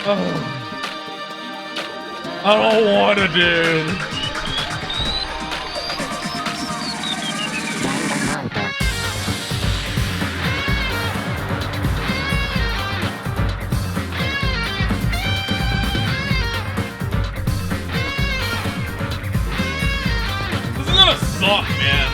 I don't want to, dude. This is gonna suck, man.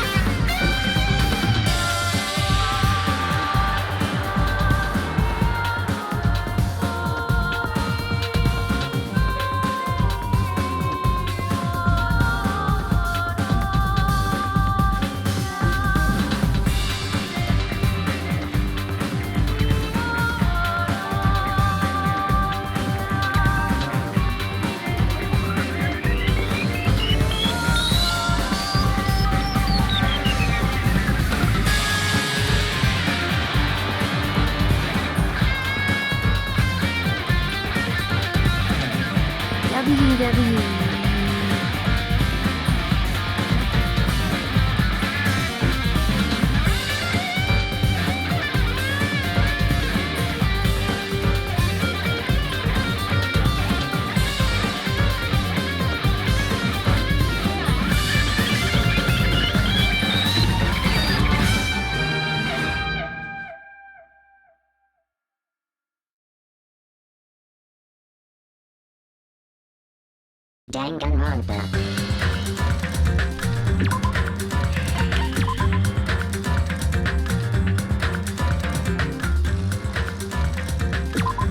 Danganronpa.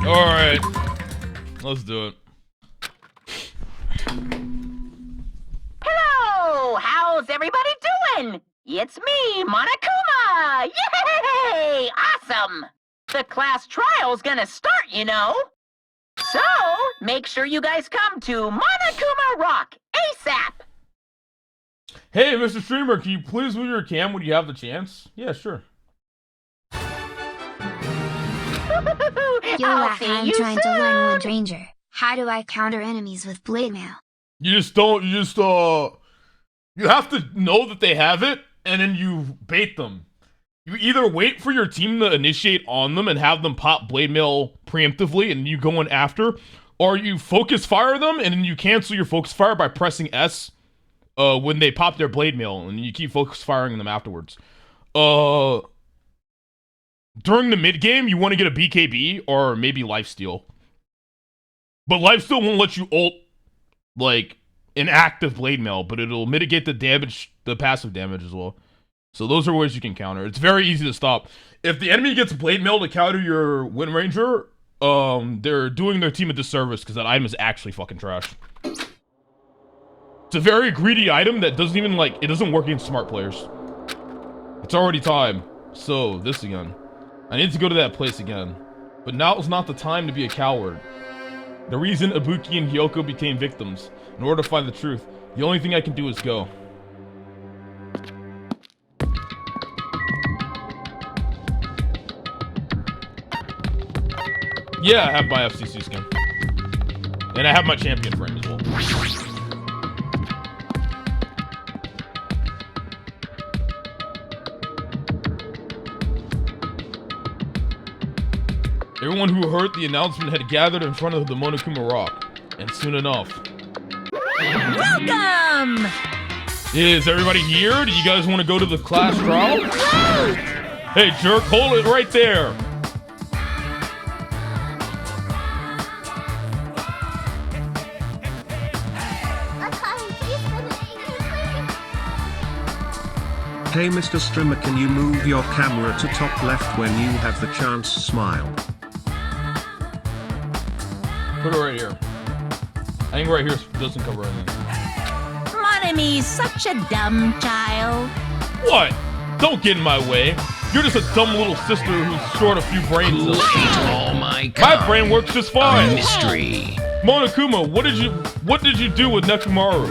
Alright. Let's do it. Hello! How's everybody doing? It's me, Monokuma! Yay! Awesome! The class trial's gonna start, you know. So, make sure you guys come to Monokuma Rock ASAP! Hey, Mr. Streamer, can you please move your cam when you have the chance? Yeah, sure. Yo, I'm trying to learn Wood Ranger. How do I counter enemies with blade mail? You have to know that they have it, and then you bait them. You either wait for your team to initiate on them and have them pop blade mail preemptively and you go in after, or you focus fire them and then you cancel your focus fire by pressing S when they pop their blade mail and you keep focus firing them afterwards. During the mid game, you want to get a BKB or maybe lifesteal. But lifesteal won't let you ult like an active blade mail, but it'll mitigate the damage, the passive damage as well. So those are ways you can counter. It's very easy to stop. If the enemy gets blade mail to counter your Wind Ranger, they're doing their team a disservice because that item is actually fucking trash. It's a very greedy item that doesn't even it doesn't work against smart players. It's already time. So, this again. I need to go to that place again. But now is not the time to be a coward. The reason Ibuki and Hyoko became victims. In order to find the truth, the only thing I can do is go. Yeah, I have my FCC skin. And I have my champion frame as well. Everyone who heard the announcement had gathered in front of the Monokuma Rock. And soon enough. Welcome! Is everybody here? Do you guys want to go to the class trial? Hey, jerk, hold it right there. Hey Mr. Streamer, can you move your camera to top left when you have the chance? Smile. Put it right here. I think right here doesn't cover anything. Mon Ami's such a dumb child. What? Don't get in my way. You're just a dumb little sister who's short a few brain cells. Oh my god. My brain works just fine. A mystery. Monokuma, what did you do with Nekomaru?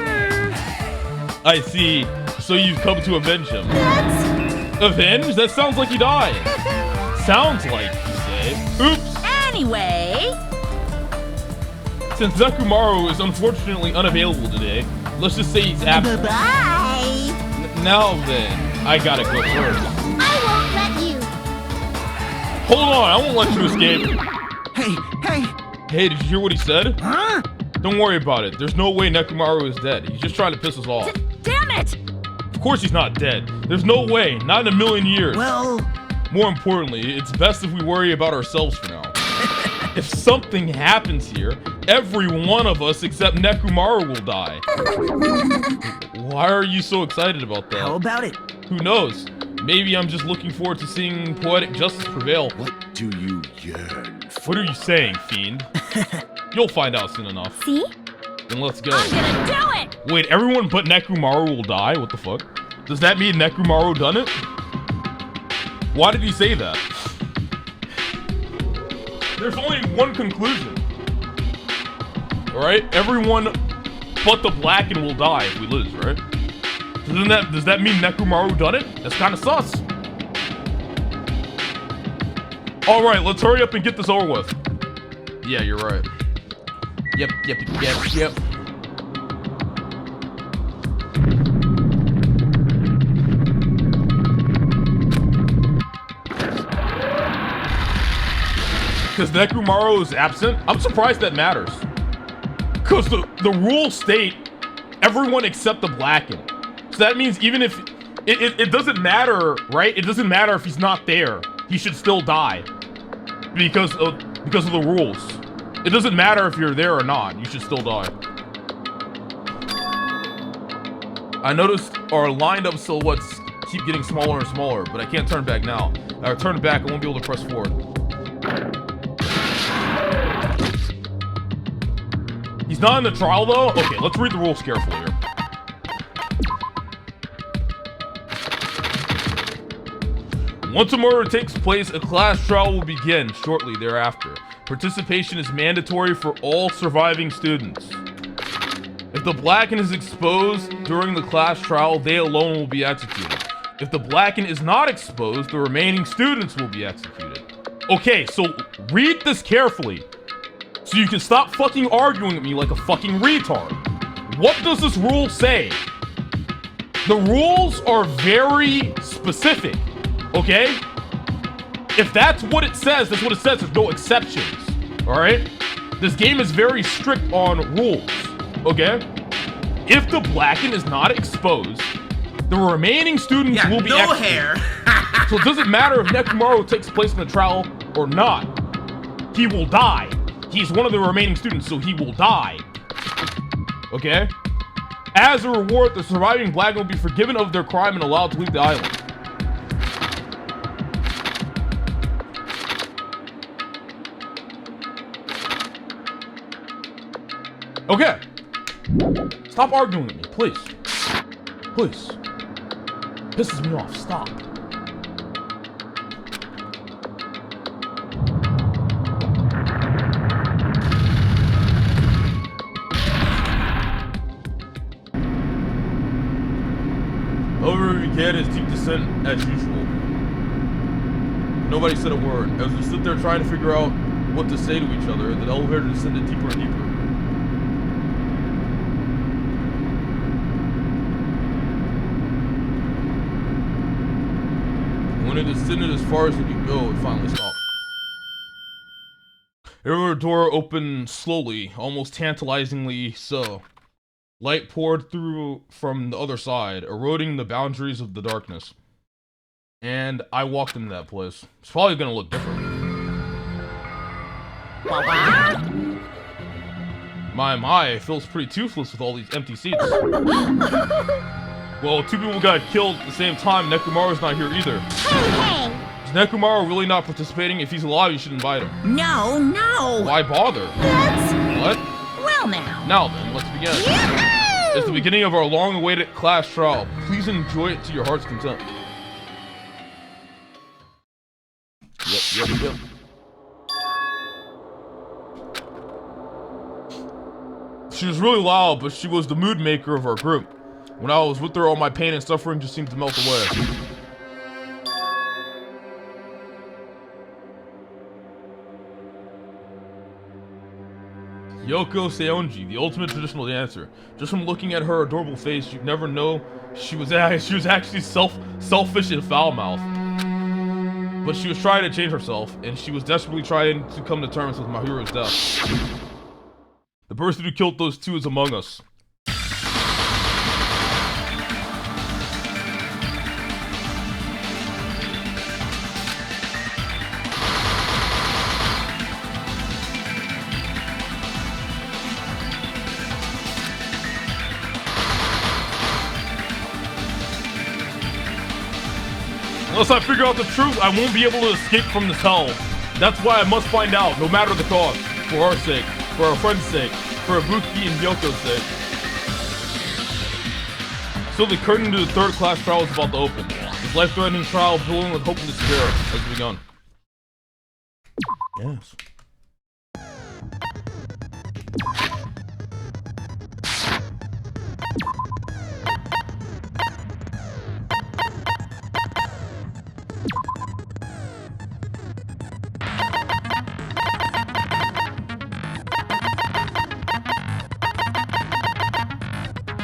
I see. So you've come to avenge him. What? Avenge? That sounds like he died. Sounds like, you say. Oops. Anyway. Since Nekomaru is unfortunately unavailable today, let's just say he's absent. Bye-bye. Now then, I gotta go first. I won't let you. Hold on, I won't let you escape. Hey, Hey, did you hear what he said? Huh? Don't worry about it. There's no way Nekomaru is dead. He's just trying to piss us off. Damn it! Of course he's not dead. There's no way. Not in a million years. Well... More importantly, it's best if we worry about ourselves for now. If something happens here, every one of us except Nekomaru will die. Why are you so excited about that? How about it? Who knows? Maybe I'm just looking forward to seeing poetic justice prevail. What do you yearn for? What are you saying, fiend? You'll find out soon enough. See? Then let's go. I'm gonna do it! Wait, everyone but Nekomaru will die? What the fuck? Does that mean Nekomaru done it? Why did he say that? There's only one conclusion. Alright? Everyone but the Blacken will die if we lose, right? Does that mean Nekomaru done it? That's kind of sus. Alright, let's hurry up and get this over with. Yeah, you're right. Yep. Because Nekomaru is absent? I'm surprised that matters. Because the rules state everyone except the Blacken. So that means even if... It doesn't matter, right? It doesn't matter if he's not there. He should still die. Because of the rules. It doesn't matter if you're there or not. You should still die. I noticed our lined up silhouettes keep getting smaller and smaller, but I can't turn back now. If I turn back, I won't be able to press forward. He's not in the trial, though? Okay, let's read the rules carefully here. Once a murder takes place, a class trial will begin shortly thereafter. Participation is mandatory for all surviving students. If the Blacken is exposed during the class trial, they alone will be executed. If the Blacken is not exposed, the remaining students will be executed. Okay, so read this carefully. So you can stop fucking arguing with me like a fucking retard. What does this rule say? The rules are very specific, okay? If that's what it says, that's what it says. There's no exceptions, all right? This game is very strict on rules, okay? If the Blacken is not exposed, the remaining students will be executed. So it doesn't matter if Nekomaru takes place in the trial or not. He will die. He's one of the remaining students, so he will die. Okay? As a reward, the surviving Blacken will be forgiven of their crime and allowed to leave the island. Okay. Stop arguing with me, please. Please. Pisses me off. Stop. However, we began his deep descent as usual. Nobody said a word. As we stood there trying to figure out what to say to each other, the elevator descended deeper and deeper. When it descended as far as it could go, it finally stopped. The elevator door opened slowly, almost tantalizingly so. Light poured through from the other side, eroding the boundaries of the darkness. And I walked into that place. It's probably gonna look different. My, it feels pretty toothless with all these empty seats. Well, two people got killed at the same time. Nekomaru's not here either. Hey! Is Nekomaru really not participating? If he's alive, you should invite him. No. Why bother? That's... What? Well now. Now then, let's begin. Yahoo! It's the beginning of our long-awaited class trial. Please enjoy it to your heart's content. Yep. She was really loud, but she was the mood maker of our group. When I was with her, all my pain and suffering just seemed to melt away. Yoko Seonji, the ultimate traditional dancer. Just from looking at her adorable face, you'd never know she was actually selfish and foul-mouthed. but she was trying to change herself, and she was desperately trying to come to terms with Mahiru's death. The person who killed those two is among us. Unless I figure out the truth, I won't be able to escape from this hell. That's why I must find out, no matter the cost. For our sake, for our friend's sake, for Ibuki and Hyoko's sake. So the curtain to the third class trial is about to open. This life-threatening trial filling with hope and despair has begun. Yes.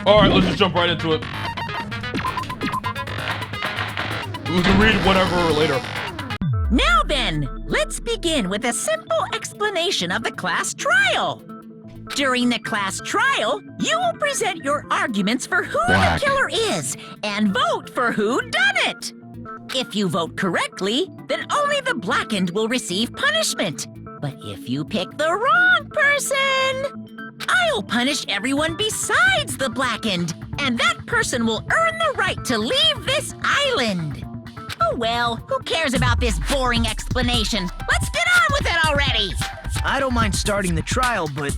Alright, let's just jump right into it. We can read whatever later. Now then, let's begin with a simple explanation of the class trial. During the class trial, you will present your arguments for who the killer is and vote for who done it. If you vote correctly, then only the blackened will receive punishment. But if you pick the wrong person, I'll punish everyone besides the blackened, and that person will earn the right to leave this island. Oh well, who cares about this boring explanation? Let's get on with it already! I don't mind starting the trial, but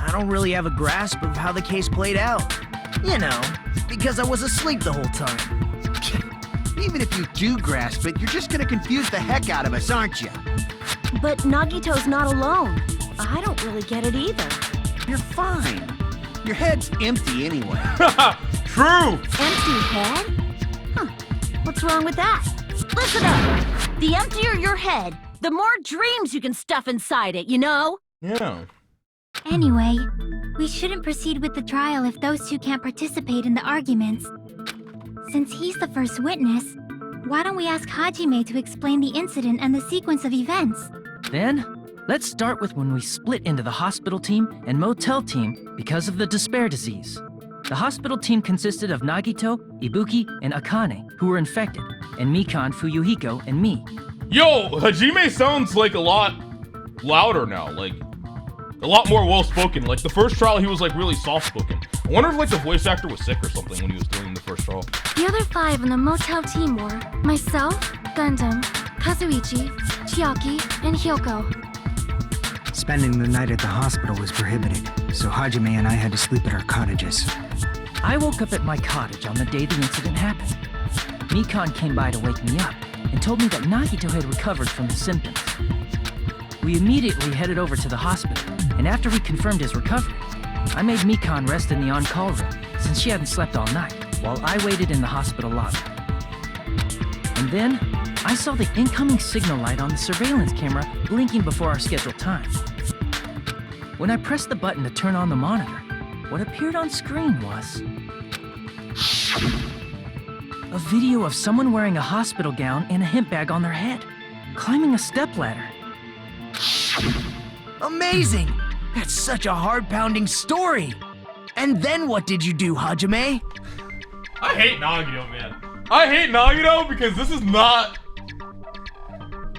I don't really have a grasp of how the case played out. You know, because I was asleep the whole time. Even if you do grasp it, you're just gonna confuse the heck out of us, aren't you? But Nagito's not alone. I don't really get it either. You're fine. Your head's empty anyway. True! Empty head? Huh. What's wrong with that? Listen up. The emptier your head, the more dreams you can stuff inside it, you know? Yeah. Anyway, we shouldn't proceed with the trial if those two can't participate in the arguments. Since he's the first witness, why don't we ask Hajime to explain the incident and the sequence of events? Then, let's start with when we split into the hospital team and motel team because of the despair disease. The hospital team consisted of Nagito, Ibuki, and Akane, who were infected, and Mikan, Fuyuhiko, and me. Yo, Hajime sounds like a lot louder now, like a lot more well-spoken. Like the first trial, he was like really soft-spoken. I wonder if like the voice actor was sick or something when he was doing the first trial. The other 5 in the motel team were myself, Gundam, Kazuichi, Chiaki, and Hyoko. Spending the night at the hospital was prohibited, so Hajime and I had to sleep at our cottages. I woke up at my cottage on the day the incident happened. Mikan came by to wake me up and told me that Nagito had recovered from his symptoms. We immediately headed over to the hospital, and after we confirmed his recovery, I made Mikan rest in the on-call room since she hadn't slept all night, while I waited in the hospital lobby. And then, I saw the incoming signal light on the surveillance camera blinking before our scheduled time. When I pressed the button to turn on the monitor, what appeared on screen was a video of someone wearing a hospital gown and a hemp bag on their head, climbing a stepladder. Amazing! That's such a heart-pounding story! And then what did you do, Hajime? I hate Nagito, man. I hate Nagito because this is not...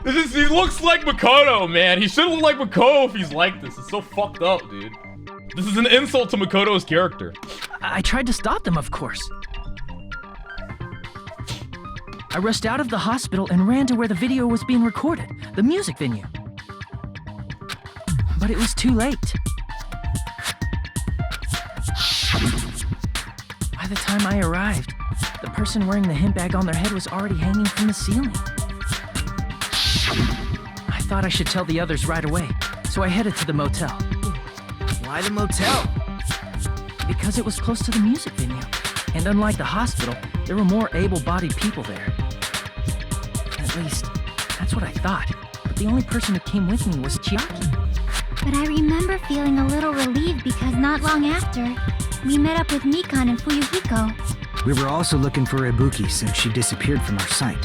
he looks like Makoto, man. He should look like Makoto if he's like this. It's so fucked up, dude. This is an insult to Makoto's character. I tried to stop them, of course. I rushed out of the hospital and ran to where the video was being recorded, the music venue. But it was too late. By the time I arrived, the person wearing the hemp bag on their head was already hanging from the ceiling. I thought I should tell the others right away, so I headed to the motel. Why the motel? Because it was close to the music venue, and unlike the hospital, there were more able-bodied people there. At least, that's what I thought, but the only person who came with me was Chiaki. But I remember feeling a little relieved because not long after, we met up with Mikan and Fuyuhiko. We were also looking for Ibuki since she disappeared from our sight.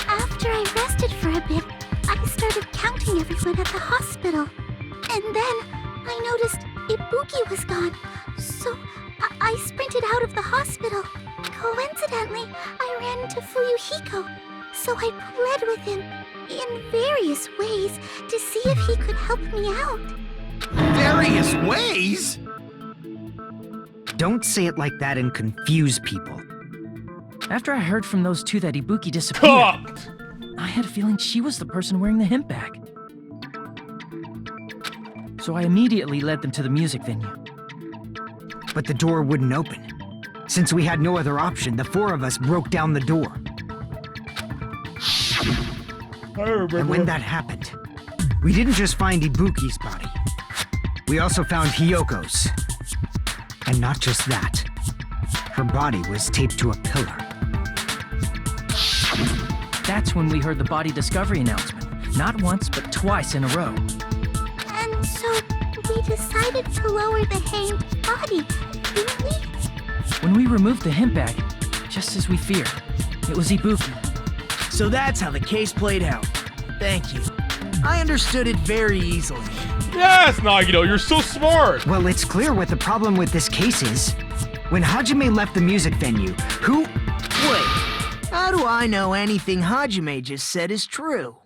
After I rested rested for a bit, I started counting everyone at the hospital. And then I noticed Ibuki was gone. So I sprinted out of the hospital. Coincidentally, I ran into Fuyuhiko. So I pled with him in various ways to see if he could help me out. Various ways? Don't say it like that and confuse people. After I heard from those two that Ibuki disappeared, Cocked! I had a feeling she was the person wearing the hemp bag. So I immediately led them to the music venue. But the door wouldn't open. Since we had no other option, the four of us broke down the door. And when that happened, we didn't just find Ibuki's body. We also found Hyoko's. And not just that. Her body was taped to a pillar. That's when we heard the body discovery announcement. Not once, but twice in a row. And so we decided to lower the hanged body, didn't we? When we removed the hemp bag, just as we feared, it was Ibuki. So that's how the case played out. Thank you. I understood it very easily. Yes, Nagito, you're so smart! Well, it's clear what the problem with this case is. When Hajime left the music venue, who... Wait, how do I know anything Hajime just said is true?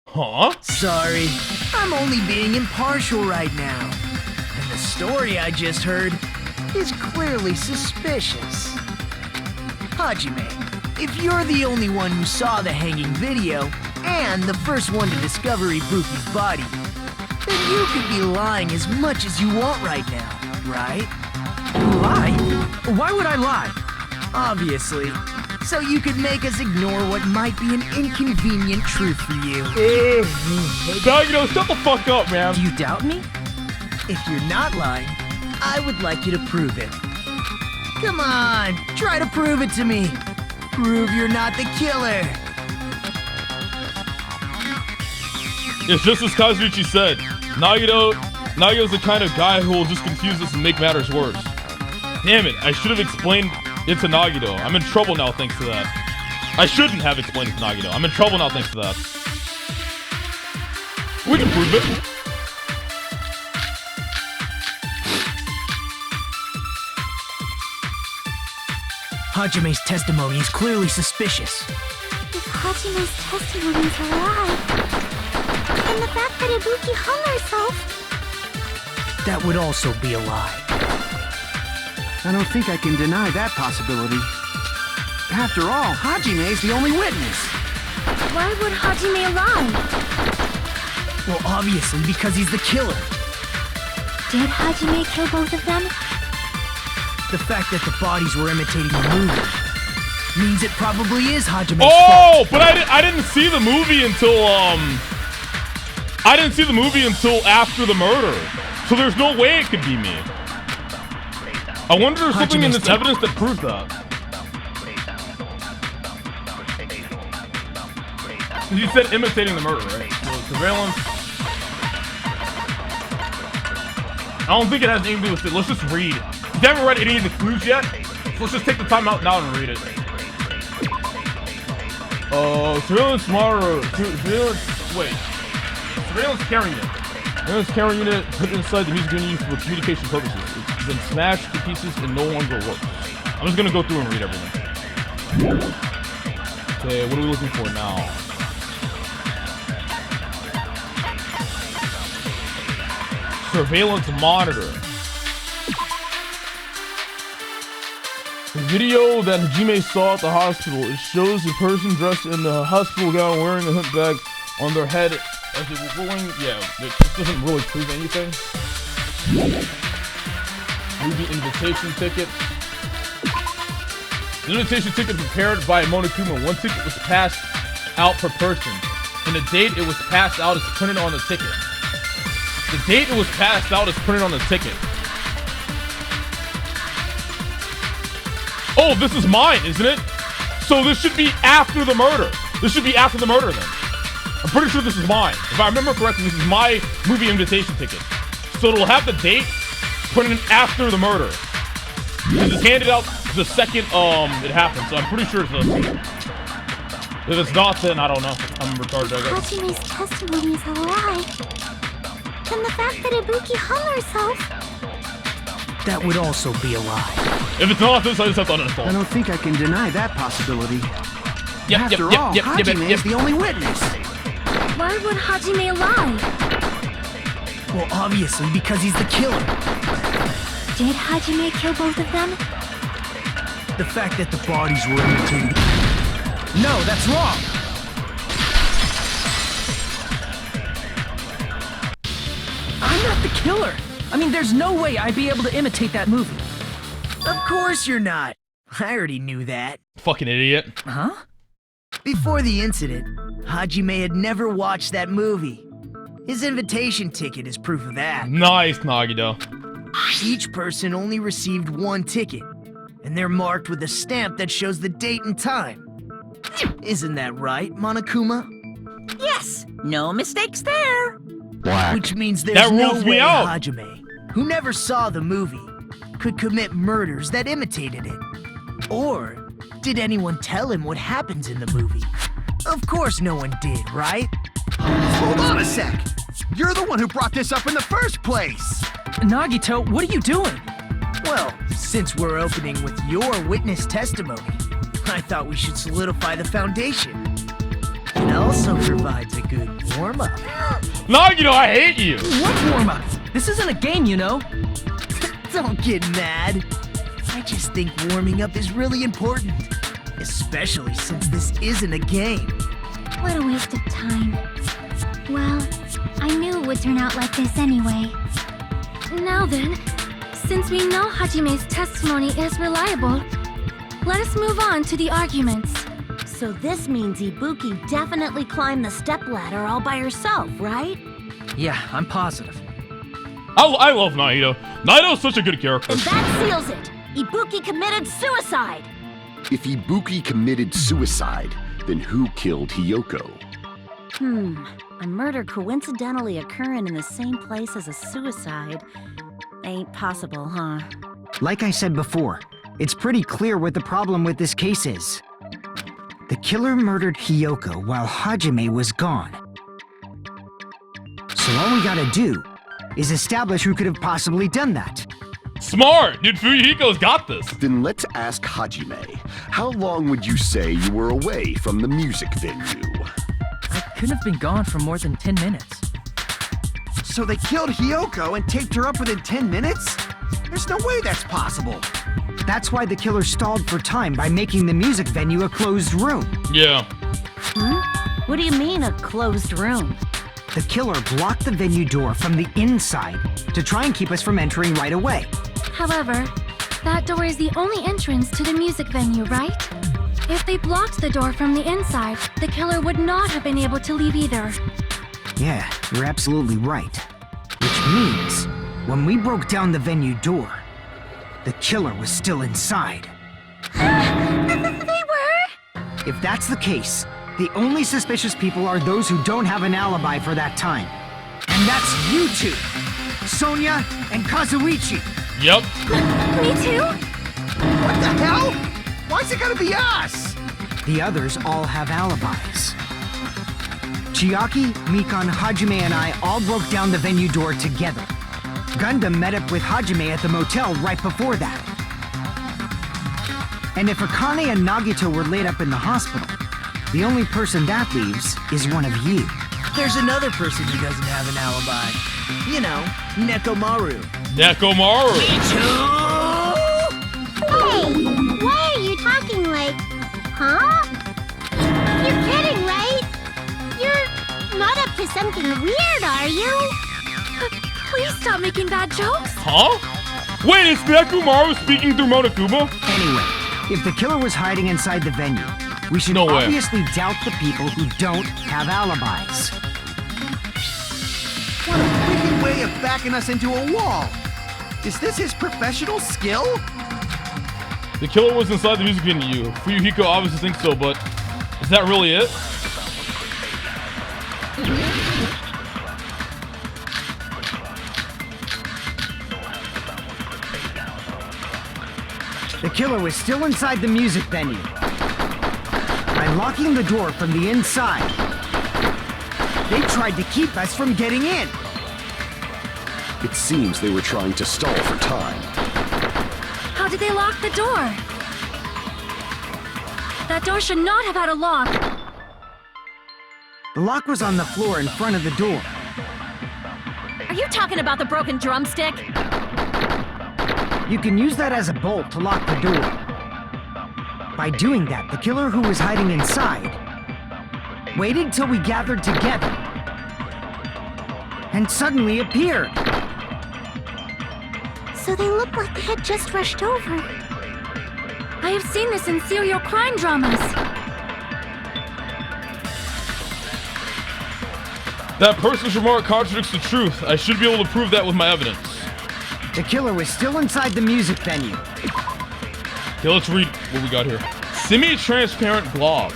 Huh? Sorry, I'm only being impartial right now. And the story I just heard is clearly suspicious. Hajime, if you're the only one who saw the hanging video, and the first one to discover Ibuki's body, then you could be lying as much as you want right now, right? Lie? Why would I lie? Obviously. So you could make us ignore what might be an inconvenient truth for you. Nagito, shut the fuck up, man. Do you doubt me? If you're not lying, I would like you to prove it. Come on, try to prove it to me. Prove you're not the killer. It's just as Kazuchi said. Nagito's the kind of guy who will just confuse us and make matters worse. Damn it, I should have explained it to Nagito. I'm in trouble now thanks to that. I shouldn't have explained it to Nagito. I'm in trouble now thanks to that. We can prove it. Hajime's testimony is clearly suspicious. If Hajime's testimony is a lie, then the fact that Ibuki hung herself... That would also be a lie. I don't think I can deny that possibility. After all, Hajime's the only witness. Why would Hajime lie? Well, obviously because he's the killer. Did Hajime kill both of them? The fact that the bodies were imitating the movie means it probably is Hajime's fault. fault. But I didn't see the movie until I didn't see the movie until after the murder. So there's no way it could be me. I wonder if there's something in this evidence that proves that. You said imitating the murder, right? So surveillance. I don't think it has anything to do with it. Let's just read. You haven't read any of the clues yet, so let's just take the time out now and read it. Surveillance monitor. Surveillance carrying it. Surveillance carrying unit put inside the music venue for communication purposes. It's been smashed to pieces and no longer works. I'm just gonna go through and read everything. Okay, what are we looking for now? Surveillance monitor. The video that Hajime saw at the hospital, it shows a person dressed in the hospital gown wearing a hemp bag on their head as they were rolling. Yeah, it just doesn't really prove anything. Movie invitation ticket. The invitation ticket prepared by Monokuma. One ticket was passed out per person, and the date it was passed out is printed on the ticket. The date it was passed out is printed on the ticket. Oh, this is mine, isn't it? So this should be after the murder. This should be after the murder then. I'm pretty sure this is mine. If I remember correctly, this is my movie invitation ticket. So it'll have the date printed after the murder. Because it's handed out the second it happened, so I'm pretty sure it's this. If it's not, then I don't know. I'm retarded, I guess. Hajime's testimony is a lie. And the fact that Ibuki hung herself. That would also be a lie. If it's not this, I just have to uninstall. I don't think I can deny that possibility. After all, yep, Hajime is the only witness. Why would Hajime lie? Well, obviously, because he's the killer. Did Hajime kill both of them? The fact that the bodies were imitated. No, that's wrong! I'm not the killer! I mean, there's no way I'd be able to imitate that movie. Of course you're not. I already knew that. Fucking idiot. Huh? Before the incident, Hajime had never watched that movie. His invitation ticket is proof of that. Nice, Nagito. Each person only received one ticket, and they're marked with a stamp that shows the date and time. Isn't that right, Monokuma? Yes, no mistakes there. Black. Which means That there's no rules me way out. Hajime, who never saw the movie, could commit murders that imitated it. Or did anyone tell him what happens in the movie? Of course no one did, right? Hold on a sec. You're the one who brought this up in the first place. Nagito, what are you doing? Well, since we're opening with your witness testimony, I thought we should solidify the foundation. It also provides a good warm-up. Nagito, I hate you. What warm-up? This isn't a game, you know. Don't get mad. I just think warming up is really important. Especially since this isn't a game. What a waste of time. Well, I knew it would turn out like this anyway. Now then, since we know Hajime's testimony is reliable, let us move on to the arguments. So this means Ibuki definitely climbed the stepladder all by herself, right? Yeah, I'm positive. I love Nagito. Nagito's such a good character. And that seals it! Ibuki committed suicide! If Ibuki committed suicide, then who killed Hiyoko? A murder coincidentally occurring in the same place as a suicide ain't possible, huh? Like I said before, it's pretty clear what the problem with this case is. The killer murdered Hiyoko while Hajime was gone. So all we gotta do is establish who could have possibly done that. Smart! Dude, Fuyuhiko's got this. Then let's ask Hajime. How long would you say you were away from the music venue? I couldn't have been gone for more than 10 minutes. So they killed Hiyoko and taped her up within 10 minutes? There's no way that's possible. That's why the killer stalled for time by making the music venue a closed room. Yeah. What do you mean, a closed room? The killer blocked the venue door from the inside to try and keep us from entering right away. However, that door is the only entrance to the music venue, right? If they blocked the door from the inside, the killer would not have been able to leave either. Yeah, you're absolutely right. Which means, when we broke down the venue door, the killer was still inside. They were? If that's the case, the only suspicious people are those who don't have an alibi for that time. And that's you two, Sonia and Kazuichi. Yep. Me too? What the hell? Why's it gotta be us? The others all have alibis. Chiaki, Mikan, Hajime, and I all broke down the venue door together. Gundam met up with Hajime at the motel right before that. And if Akane and Nagito were laid up in the hospital, the only person that leaves is one of you. There's another person who doesn't have an alibi. You know, Nekomaru. Nekomaru. Hey, why are you talking like... Huh? You're kidding, right? You're not up to something weird, are you? Please stop making bad jokes. Huh? Wait, is Nekomaru speaking through Monokuma? Anyway, if the killer was hiding inside the venue, we should No way. obviously doubt the people who don't have alibis. What a wicked way of backing us into a wall. Is this his professional skill? The killer was inside the music venue. Fuyuhiko obviously thinks so, but is that really it? The killer was still inside the music venue. I locking the door from the inside. They tried to keep us from getting in. It seems they were trying to stall for time. How did they lock the door? That door should not have had a lock. The lock was on the floor in front of the door. Are you talking about the broken drumstick? You can use that as a bolt to lock the door. By doing that, the killer who was hiding inside waited till we gathered together and suddenly appeared. So they look like they had just rushed over. I have seen this in serial crime dramas. That person's remark contradicts the truth. I should be able to prove that with my evidence. The killer was still inside the music venue. Okay, let's read what we got here. Semi-transparent glob.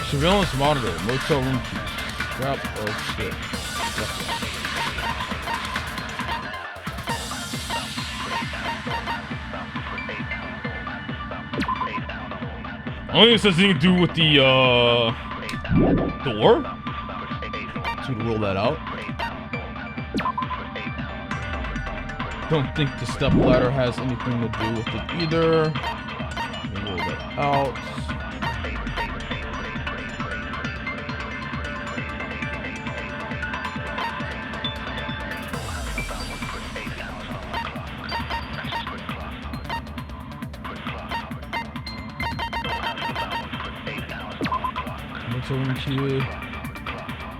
Surveillance monitor. Motel room key. Crap. Oh, shit. I don't think this has anything to do with the, door? So we rule that out. Don't think the step ladder has anything to do with it either. We'll rule that out.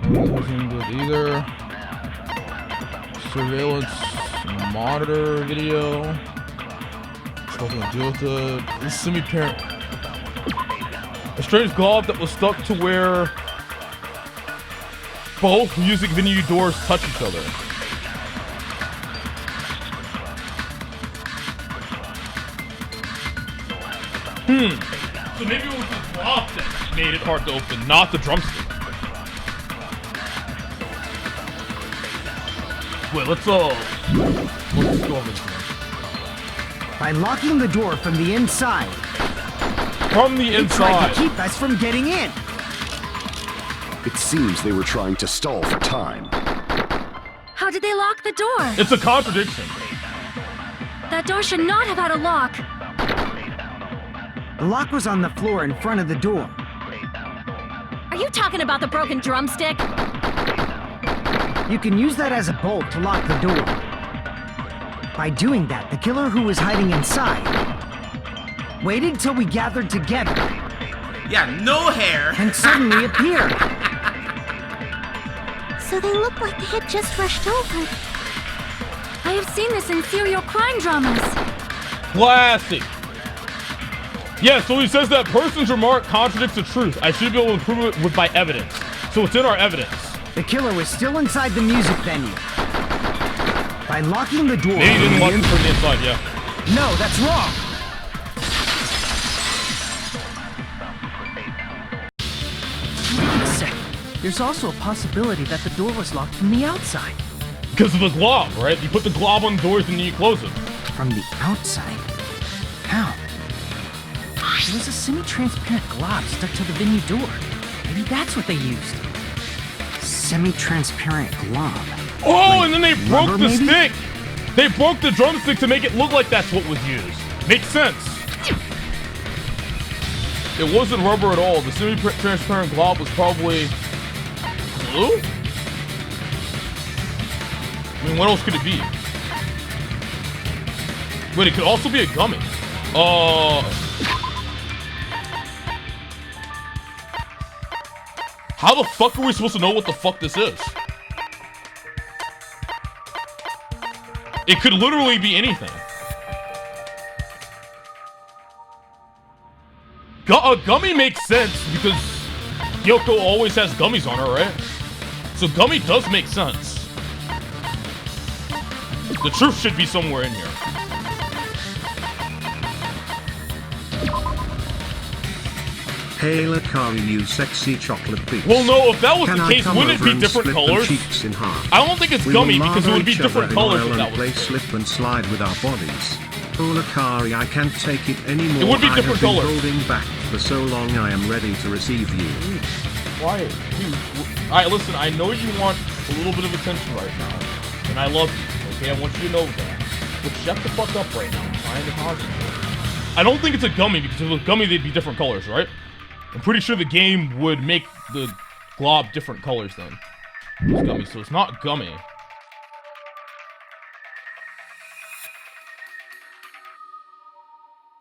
Nothing good either. Surveillance monitor video. Nothing to do with it. This is semi-parent. A strange glob that was stuck to where both music venue doors touch each other. So maybe it was the glob that made it hard to open, not the drumstick. Wait, let's go over this one. By locking the door from the inside. From the inside. They tried to keep us from getting in. It seems they were trying to stall for time. How did they lock the door? It's a contradiction. That door should not have had a lock. The lock was on the floor in front of the door. Are you talking about the broken drumstick? You can use that as a bolt to lock the door. By doing that, the killer who was hiding inside waited till we gathered together. Yeah, no hair. And suddenly appeared. So they look like they had just rushed over. I have seen this in serial crime dramas. Classic. Yeah, so he says that person's remark contradicts the truth. I should be able to prove it with my evidence. So it's in our evidence. The killer was still inside the music venue. By locking the door... Maybe he didn't lock it from the inside, yeah. No, that's wrong. Wait a second. There's also a possibility that the door was locked from the outside. Because of the glob, right? You put the glob on the doors and then you close them. From the outside? How? There was a semi-transparent glob stuck to the venue door. Maybe that's what they used. Semi-transparent glob. Oh, like and then they broke rubber, the maybe? stick. They broke the drumstick to make it look like that's what was used. Makes sense. It wasn't rubber at all. The semi-transparent glob was probably glue? I mean, what else could it be? Wait, it could also be a gummy. How the fuck are we supposed to know what the fuck this is? It could literally be anything. A gummy makes sense because Kyoko always has gummies on her, right? So gummy does make sense. The truth should be somewhere in here. Hey Lacari, you sexy chocolate beast. Well, no, if that was Can the I case, come wouldn't it over be and different split them colors? cheeks in half? I don't think it's We gummy will because it would be lather different each other colors in if that oil was and the play case. slip and slide with our bodies. Oh Lacari, I can't take it anymore. It would be I different have been colors. holding back for so long. I am ready to receive you. Dude, quiet. Dude. Alright, listen, I know you want a little bit of attention right now. And I love you, okay? I want you to know that. But shut the fuck up right now. I'm trying to concentrate. I don't think it's a gummy, because if it was a gummy, they'd be different colors, right? I'm pretty sure the game would make the glob different colors then. It's gummy, so it's not gummy.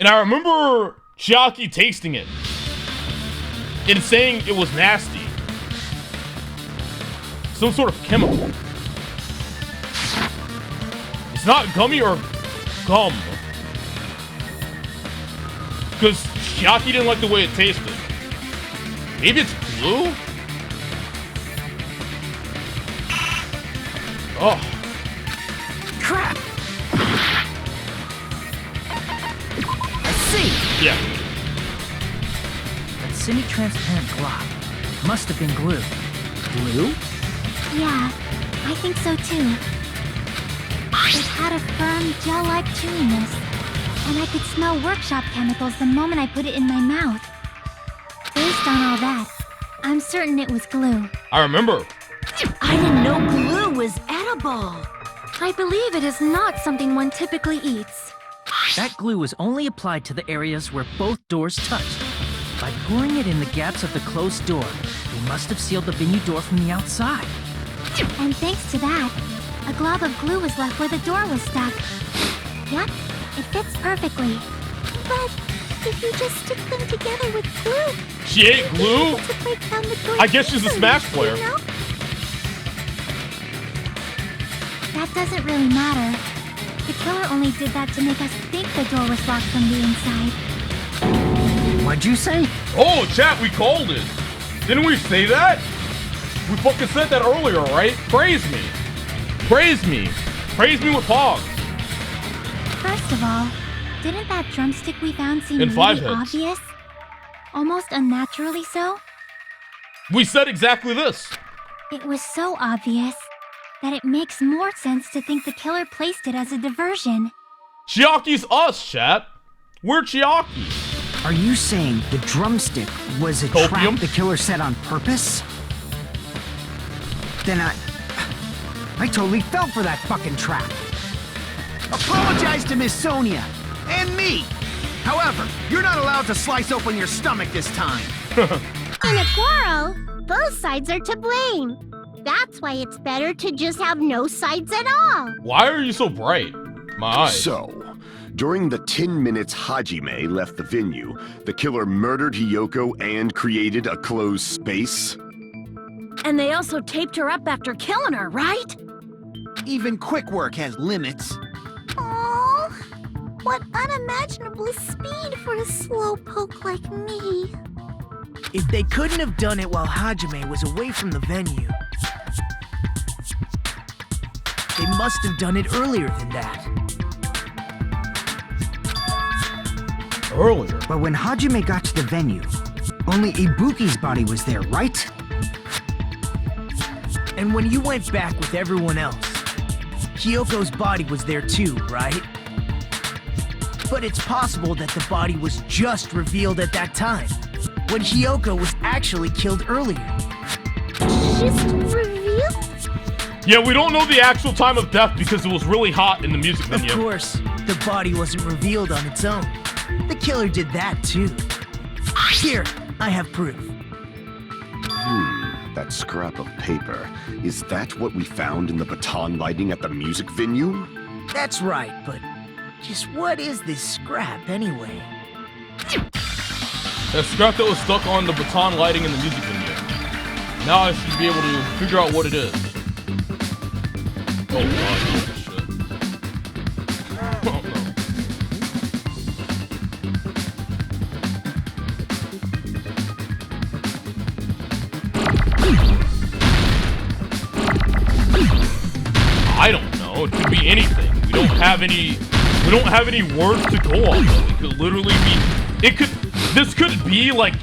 And I remember Chiaki tasting it and saying it was nasty. Some sort of chemical. It's not gummy or gum. Because Chiaki didn't like the way it tasted. Maybe it's glue? Oh. Crap! I see! Yeah. That semi-transparent glob must have been glue. Glue? Yeah, I think so too. It had a firm, gel-like chewiness, and I could smell workshop chemicals the moment I put it in my mouth. Based on all that, I'm certain it was glue. I remember. I didn't know glue was edible. I believe it is not something one typically eats. That glue was only applied to the areas where both doors touched. By pouring it in the gaps of the closed door, they must have sealed the venue door from the outside. And thanks to that, a glob of glue was left where the door was stuck. Yep, it fits perfectly. But if you just stick them together with glue... She ate glue? I guess she's a Smash player. You know? That doesn't really matter. The killer only did that to make us think the door was locked from the inside. What'd you say? Oh, chat, we called it. Didn't we say that? We fucking said that earlier, right? Praise me. Praise me. Praise me with Pog. First of all, didn't that drumstick we found seem In really 5 hits. obvious? Almost unnaturally so? We said exactly this. It was so obvious that it makes more sense to think the killer placed it as a diversion. Chiaki's us, chat. We're Chiaki. Are you saying the drumstick was a Copium? trap the killer set on purpose? Then I totally fell for that fucking trap. Apologize to Miss Sonia and me. However, you're not allowed to slice open your stomach this time. In a quarrel, both sides are to blame. That's why it's better to just have no sides at all. Why are you so bright? My eyes. So, during the 10 minutes Hajime left the venue, the killer murdered Hiyoko and created a closed space? And they also taped her up after killing her, right? Even quick work has limits. Oh, what unimaginable speed for a slowpoke like me. If they couldn't have done it while Hajime was away from the venue, they must have done it earlier than that. Earlier? But when Hajime got to the venue, only Ibuki's body was there, right? And when you went back with everyone else, Hiyoko's body was there too, right? But it's possible that the body was just revealed at that time, when Hiyoko was actually killed earlier. Just revealed? Yeah, we don't know the actual time of death because it was really hot in the music venue. Of course, the body wasn't revealed on its own. The killer did that too. Here, I have proof. That scrap of paper. Is that what we found in the baton lighting at the music venue? That's right, but just what is this scrap anyway? That scrap that was stuck on the baton lighting in the music venue. Now I should be able to figure out what it is. Oh god, this shit. Oh no. I don't know. It could be anything. We don't have any words to go off of. It could literally be. This could be like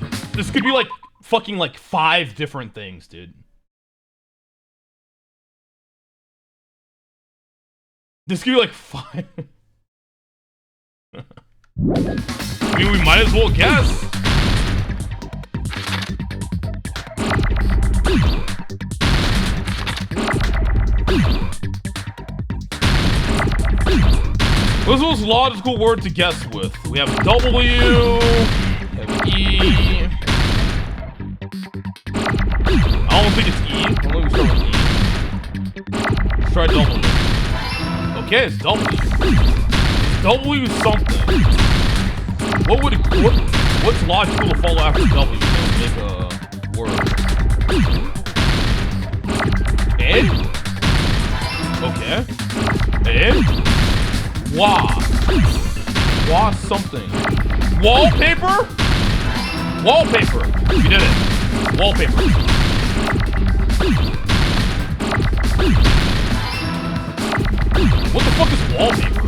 fucking like 5 different things, dude. This could be like 5. I mean, we might as well guess. What's the most logical word to guess with? We have W, we have E. I don't think it's E. I don't think we start with E. Let's try W. Okay, it's W. W something. What's logical to follow after W to make a word? Ed? Okay. Ed? Wah. Wah something. Wallpaper? Wallpaper. You did it. Wallpaper. What the fuck is wallpaper?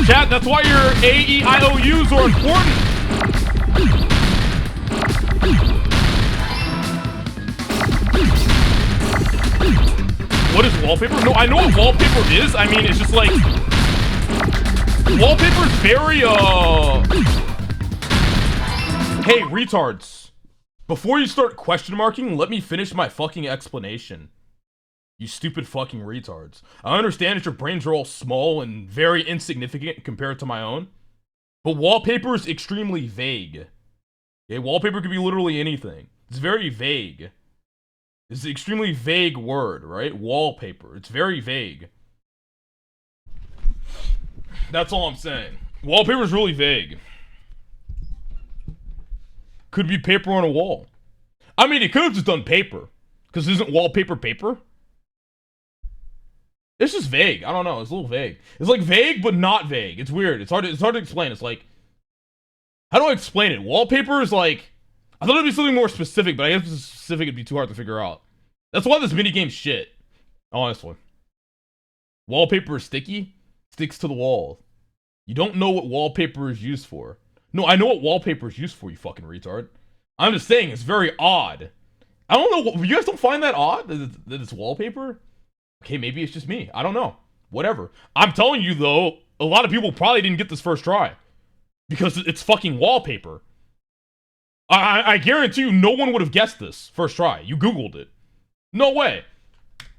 Chat, that's why your A-E-I-O-U's are important. What is wallpaper? No, I know what wallpaper is. I mean, it's just like... Wallpaper is very, Hey, retards. Before you start question marking, let me finish my fucking explanation. You stupid fucking retards. I understand that your brains are all small and very insignificant compared to my own. But wallpaper is extremely vague. Okay, wallpaper could be literally anything. It's very vague. It's an extremely vague word, right? Wallpaper. It's very vague. That's all I'm saying. Wallpaper is really vague. Could be paper on a wall. I mean, it could have just done paper. Because isn't wallpaper paper? It's just vague. I don't know. It's a little vague. It's like vague, but not vague. It's weird. It's hard to explain. It's like... How do I explain it? Wallpaper is like... I thought it'd be something more specific, but I guess if it's specific, it'd be too hard to figure out. That's why this minigame's shit. Honestly. Wallpaper is sticky. Sticks to the wall. You don't know what wallpaper is used for. No, I know what wallpaper is used for, you fucking retard. I'm just saying, it's very odd. I don't know, you guys don't find that odd? That it's wallpaper? Okay, maybe it's just me. I don't know. Whatever. I'm telling you, though, a lot of people probably didn't get this first try. Because it's fucking wallpaper. I guarantee you, no one would have guessed this first try. You Googled it. No way.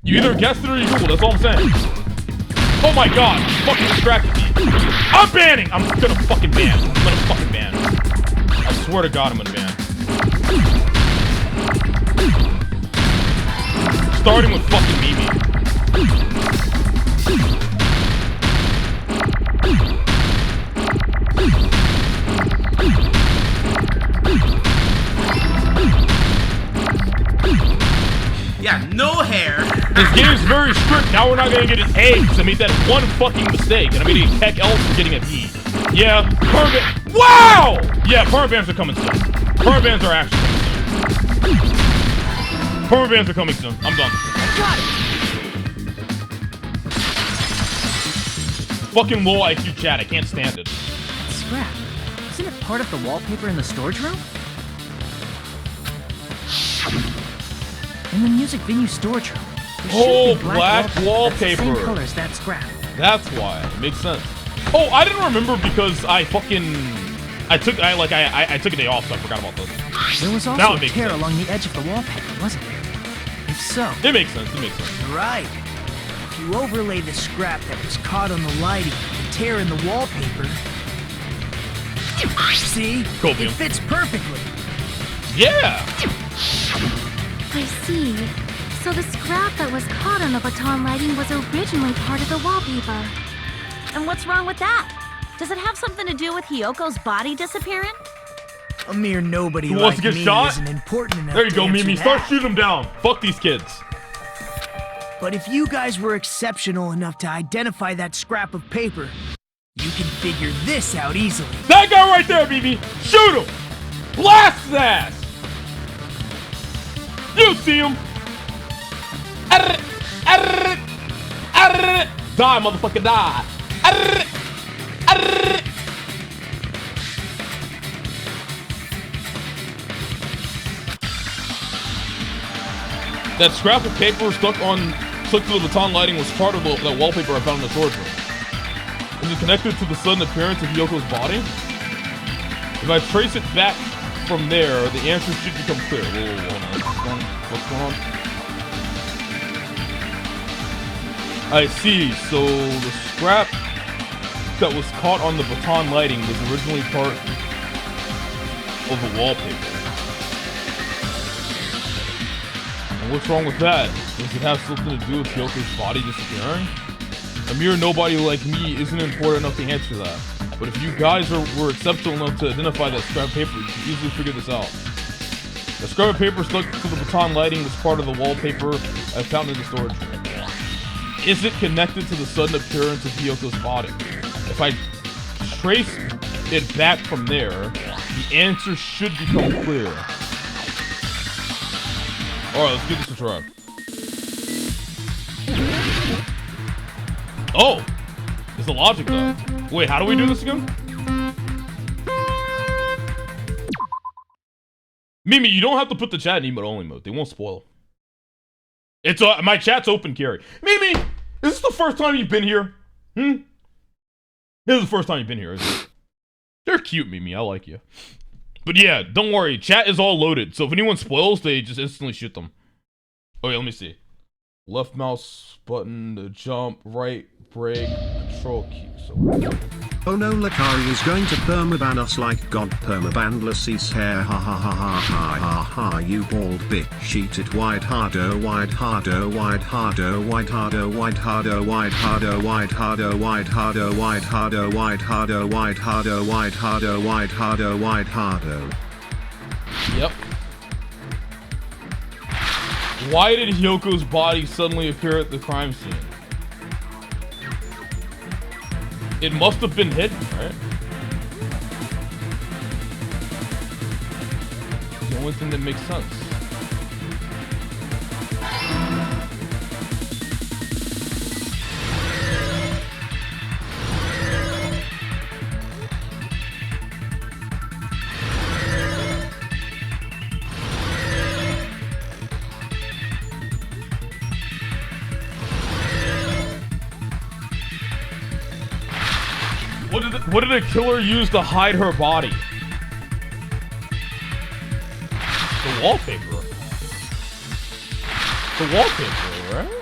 You either guessed it or you Googled it. That's all I'm saying. Oh my god. Fucking distracted me. I'm banning. I'm gonna fucking ban. I'm gonna fucking ban. I swear to god I'm gonna ban. Starting with fucking Mimi. Yeah, no hair. This game's very strict. Now we're not gonna get an A because I made that one fucking mistake. And I'm getting a tech L for getting a D. Yeah, permabans. Wow! Yeah, permabans are coming soon. Permabans are actually coming soon. Permabans are coming soon. I'm done. Got it. Fucking low IQ chat. I can't stand it. Scrap. Isn't it part of the wallpaper in the storage room? In the music venue storage room. Oh, black wallpaper. Same color as that scrap. That's why. It makes sense. Oh, I didn't remember because I took a day off, so I forgot about this. There was also a tear along the edge of the wallpaper, wasn't there? If so, it makes sense. It makes sense. Right. If you overlay the scrap that was caught on the lighting with the tear in the wallpaper, see? Copium. It fits perfectly. Yeah. I see. So the scrap that was caught on the baton lighting was originally part of the wallpaper. And what's wrong with that? Does it have something to do with Hiyoko's body disappearing? A mere nobody Who like wants to get me shot? isn't important enough. There you to go, answer Mimi. that. Start shooting them down. Fuck these kids. But if you guys were exceptional enough to identify that scrap of paper, you can figure this out easily. That guy right there, Mimi. Shoot him. Blast his ass. You see him. Die, motherfucker, die. That scrap of paper stuck to the baton lighting was part of that wallpaper I found in the storage room. Is it connected to the sudden appearance of Yoko's body? If I trace it back from there, the answer should become clear. Whoa, hold on. What's going on? I see. So the scrap that was caught on the baton lighting was originally part of the wallpaper. And what's wrong with that? Does it have something to do with Hyoko's body disappearing? A mere nobody like me isn't important enough to answer that. But if you guys were exceptional enough to identify that scrap paper, you can easily figure this out. The scrap paper stuck to the baton lighting was part of the wallpaper I found in the storage room. Is it connected to the sudden appearance of Hyoko's body? If I trace it back from there, the answer should become clear. Alright, let's give this a try. Oh! It's the logic though. Wait, how do we do this again? Mimi, you don't have to put the chat in emote only mode. They won't spoil. It's my chat's open, Carrie. Mimi, is this the first time you've been here? This is the first time you've been here, isn't it? They're cute, Mimi. I like you. But yeah, don't worry. Chat is all loaded. So if anyone spoils, they just instantly shoot them. Okay, let me see. Left mouse button to jump, right break, control key. So. Oh no, Lacari is going to permaban us like God permabandless his hair. Ha ha ha ha ha ha ha, you bald bitch. Sheet it wide harder, wide harder, wide harder, wide harder, wide harder, wide harder, wide harder, wide harder, wide harder, wide harder, wide harder, wide harder, wide harder, wide harder. Yep. Why did Hyoko's body suddenly appear at the crime scene? It must have been hidden, right? The only thing that makes sense. What did a killer use to hide her body? The wallpaper. The wallpaper, right?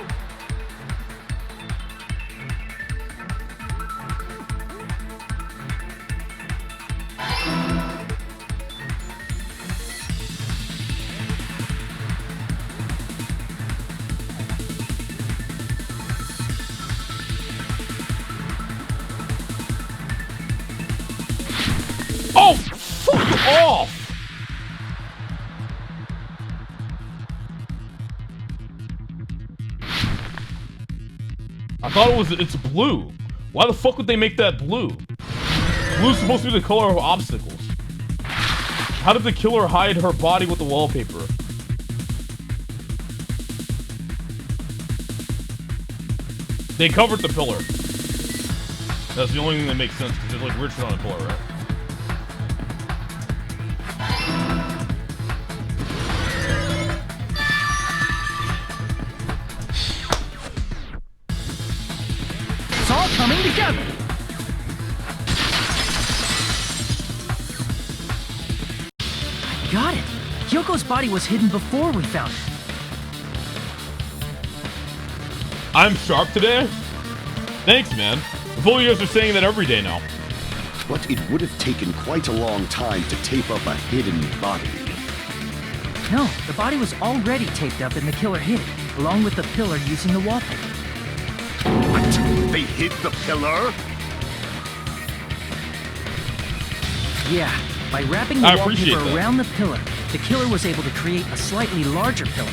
Oh, fuck off! I thought it's blue. Why the fuck would they make that blue? Blue's supposed to be the color of obstacles. How did the killer hide her body with the wallpaper? They covered the pillar. That's the only thing that makes sense, because it's like Richard on a pillar, right? It's all coming together. Got it. Hyoko's body was hidden before we found it. I'm sharp today? Thanks, man. The you guys are saying that every day now. But it would have taken quite a long time to tape up a hidden body. No, the body was already taped up and the killer hid it, along with the pillar using the wallpaper. What? They hid the pillar? Yeah, by wrapping the wallpaper around the pillar, the killer was able to create a slightly larger pillar.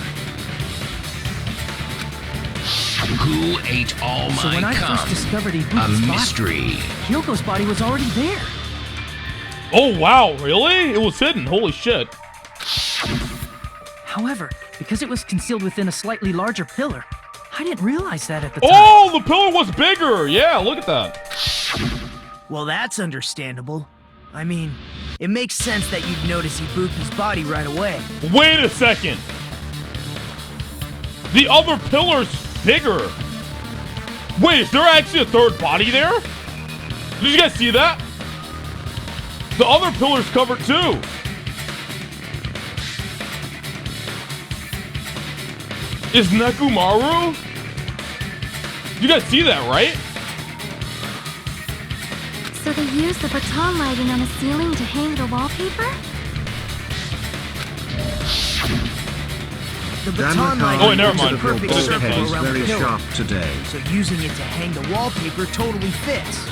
Who ate all my So when I cum? first discovered Ibuki's A mystery. body, Hyoko's body was already there. Oh wow, really? It was hidden, holy shit. However, because it was concealed within a slightly larger pillar, I didn't realize that at the time. Oh, the pillar was bigger! Yeah, look at that. Well, that's understandable. I mean, it makes sense that you'd notice Ibuki's body right away. Wait a second! The other pillar's bigger! Wait, is there actually a third body there? Did you guys see that? The other pillar's covered too! Is Nekomaru You guys see that, right? So they used the baton lighting on the ceiling to hang the wallpaper? The baton lighting Oh, never mind. is a perfect Okay. circle around very the pillar. sharp today. So using it to hang the wallpaper totally fits.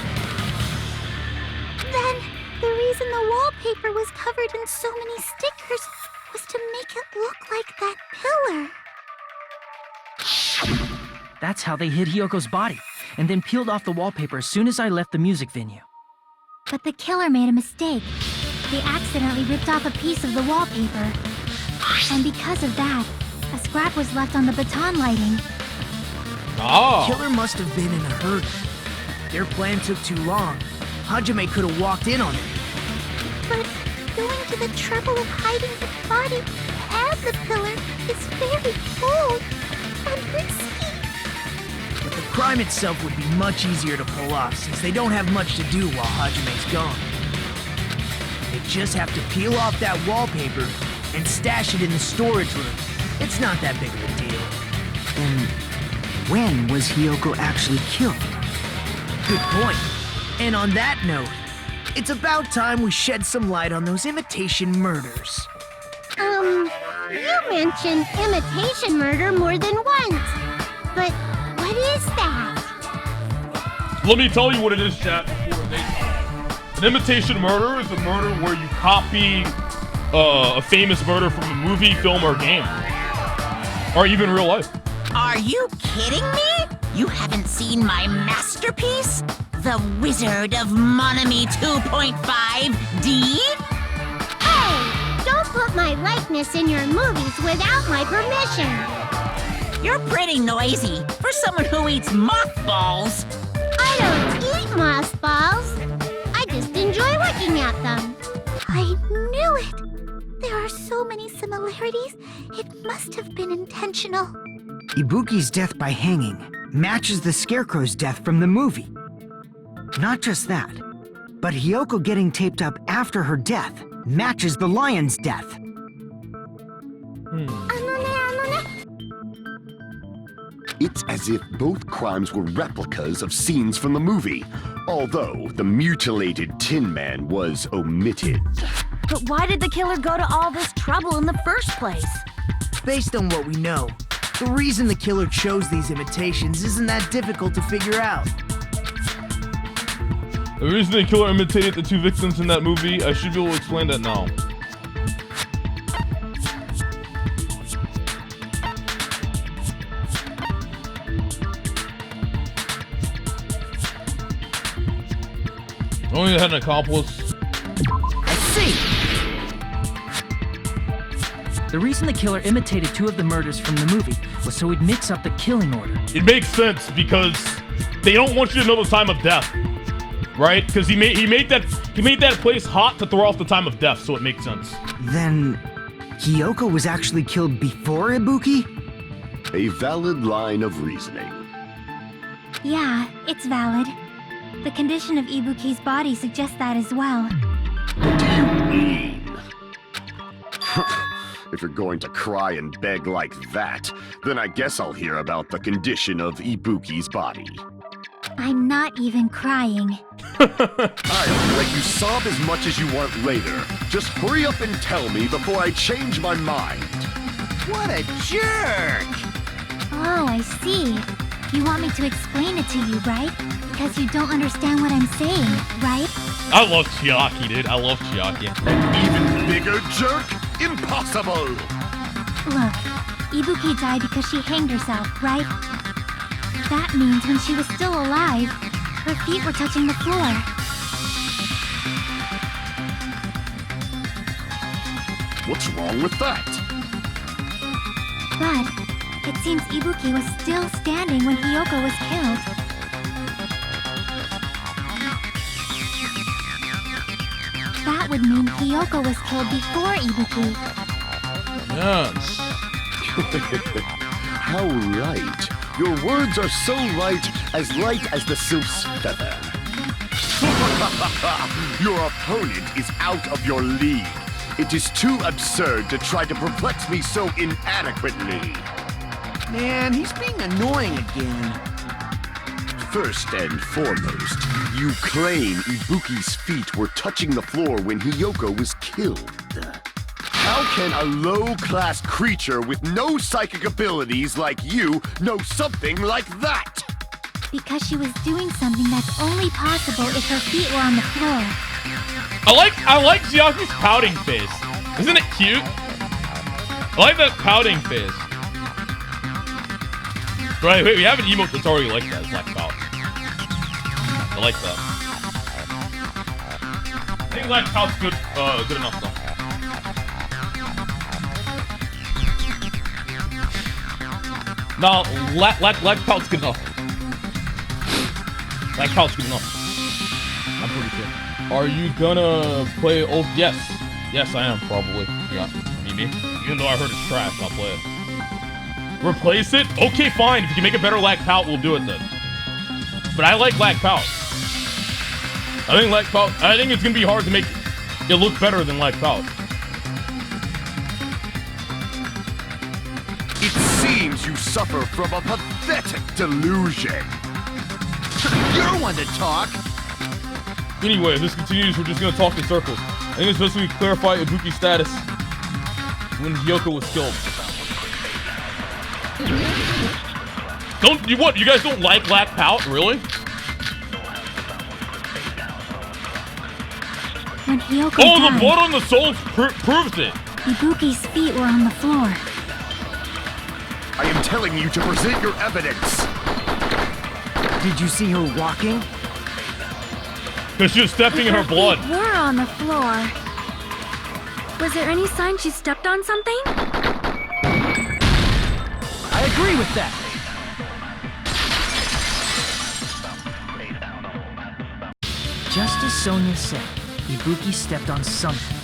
Then, the reason the wallpaper was covered in so many stickers was to make it look like that pillar. That's how they hid Hyoko's body, and then peeled off the wallpaper as soon as I left the music venue. But the killer made a mistake. They accidentally ripped off a piece of the wallpaper. And because of that, a scrap was left on the baton lighting. Oh. The killer must have been in a hurry. Their plan took too long. Hajime could have walked in on it. But going to the trouble of hiding the body and the pillar is very bold and risky. But the crime itself would be much easier to pull off since they don't have much to do while Hajime's gone. They just have to peel off that wallpaper and stash it in the storage room. It's not that big of a deal. And when was Hyoko actually killed? Good point. And on that note, it's about time we shed some light on those imitation murders. You mentioned imitation murder more than once. But what is that? Let me tell you what it is, chat, before they talk. An imitation murder is a murder where you copy a famous murder from a movie, film, or game. Or even real life. Are you kidding me? You haven't seen my masterpiece? The Wizard of Monami 2.5D? Hey! Don't put my likeness in your movies without my permission. You're pretty noisy for someone who eats mothballs. I don't eat mothballs. I just enjoy looking at them. I knew it! There are so many similarities, it must have been intentional. Ibuki's death by hanging matches the Scarecrow's death from the movie. Not just that, but Hyoko getting taped up after her death matches the lion's death. It's as if both crimes were replicas of scenes from the movie, although the mutilated Tin Man was omitted. But why did the killer go to all this trouble in the first place? Based on what we know, the reason the killer chose these imitations isn't that difficult to figure out. The reason the killer imitated the two victims in that movie, I should be able to explain that now. Only had an accomplice. I see! The reason the killer imitated two of the murders from the movie was so he'd mix up the killing order. It makes sense because they don't want you to know the time of death, right? Because he made that place hot to throw off the time of death, so it makes sense. Then Hyoko was actually killed before Ibuki? A valid line of reasoning. Yeah, it's valid. The condition of Ibuki's body suggests that as well. What do you mean? If you're going to cry and beg like that, then I guess I'll hear about the condition of Ibuki's body. I'm not even crying. I'll let you sob as much as you want later. Just hurry up and tell me before I change my mind. What a jerk! Oh, I see. You want me to explain it to you, right? Because you don't understand what I'm saying, right? I love Chiaki, dude. I love Chiaki. An even bigger jerk? Impossible! Look, Ibuki died because she hanged herself, right? That means when she was still alive, her feet were touching the floor. What's wrong with that? But it seems Ibuki was still standing when Hyoko was killed. That would mean Hyoko was killed before Ibuki. Yes. How right. Your words are so light as the sylph's feather. Your opponent is out of your league. It is too absurd to try to perplex me so inadequately. Man, he's being annoying again. First and foremost, you claim Ibuki's feet were touching the floor when Hiyoko was killed. How can a low-class creature with no psychic abilities like you know something like that? Because she was doing something that's only possible if her feet were on the floor. I like Chiaku's pouting face. Isn't it cute? I like that pouting face. Right, wait, we have an emote that's already like that. It's Black Pout. I like that. I think Black Pout's good enough though. No, Black Pout's good enough. Black Pout's good enough. I'm pretty sure. Are you gonna play old? Yes. Yes, I am, probably. Yeah, me. Even though I heard it's trash, I'll play it. Replace it? Okay, fine. If you can make a better Black Pout, we'll do it then. But I like Black Pout. I think it's gonna be hard to make it look better than Black Pout. It seems you suffer from a pathetic delusion. You're one to talk. Anyway, if this continues, we're just gonna talk in circles. I think it's best we clarify Ibuki's status when Hiyoko was killed. You guys don't like Black Pout, really? When Hiyoko died, the blood on the soul proves it. Ibuki's feet were on the floor. I am telling you to present your evidence. Did you see her walking? Because she was stepping in her blood. Feet were on the floor. Was there any sign she stepped on something? I agree with that. Just as Sonia said, Ibuki stepped on something.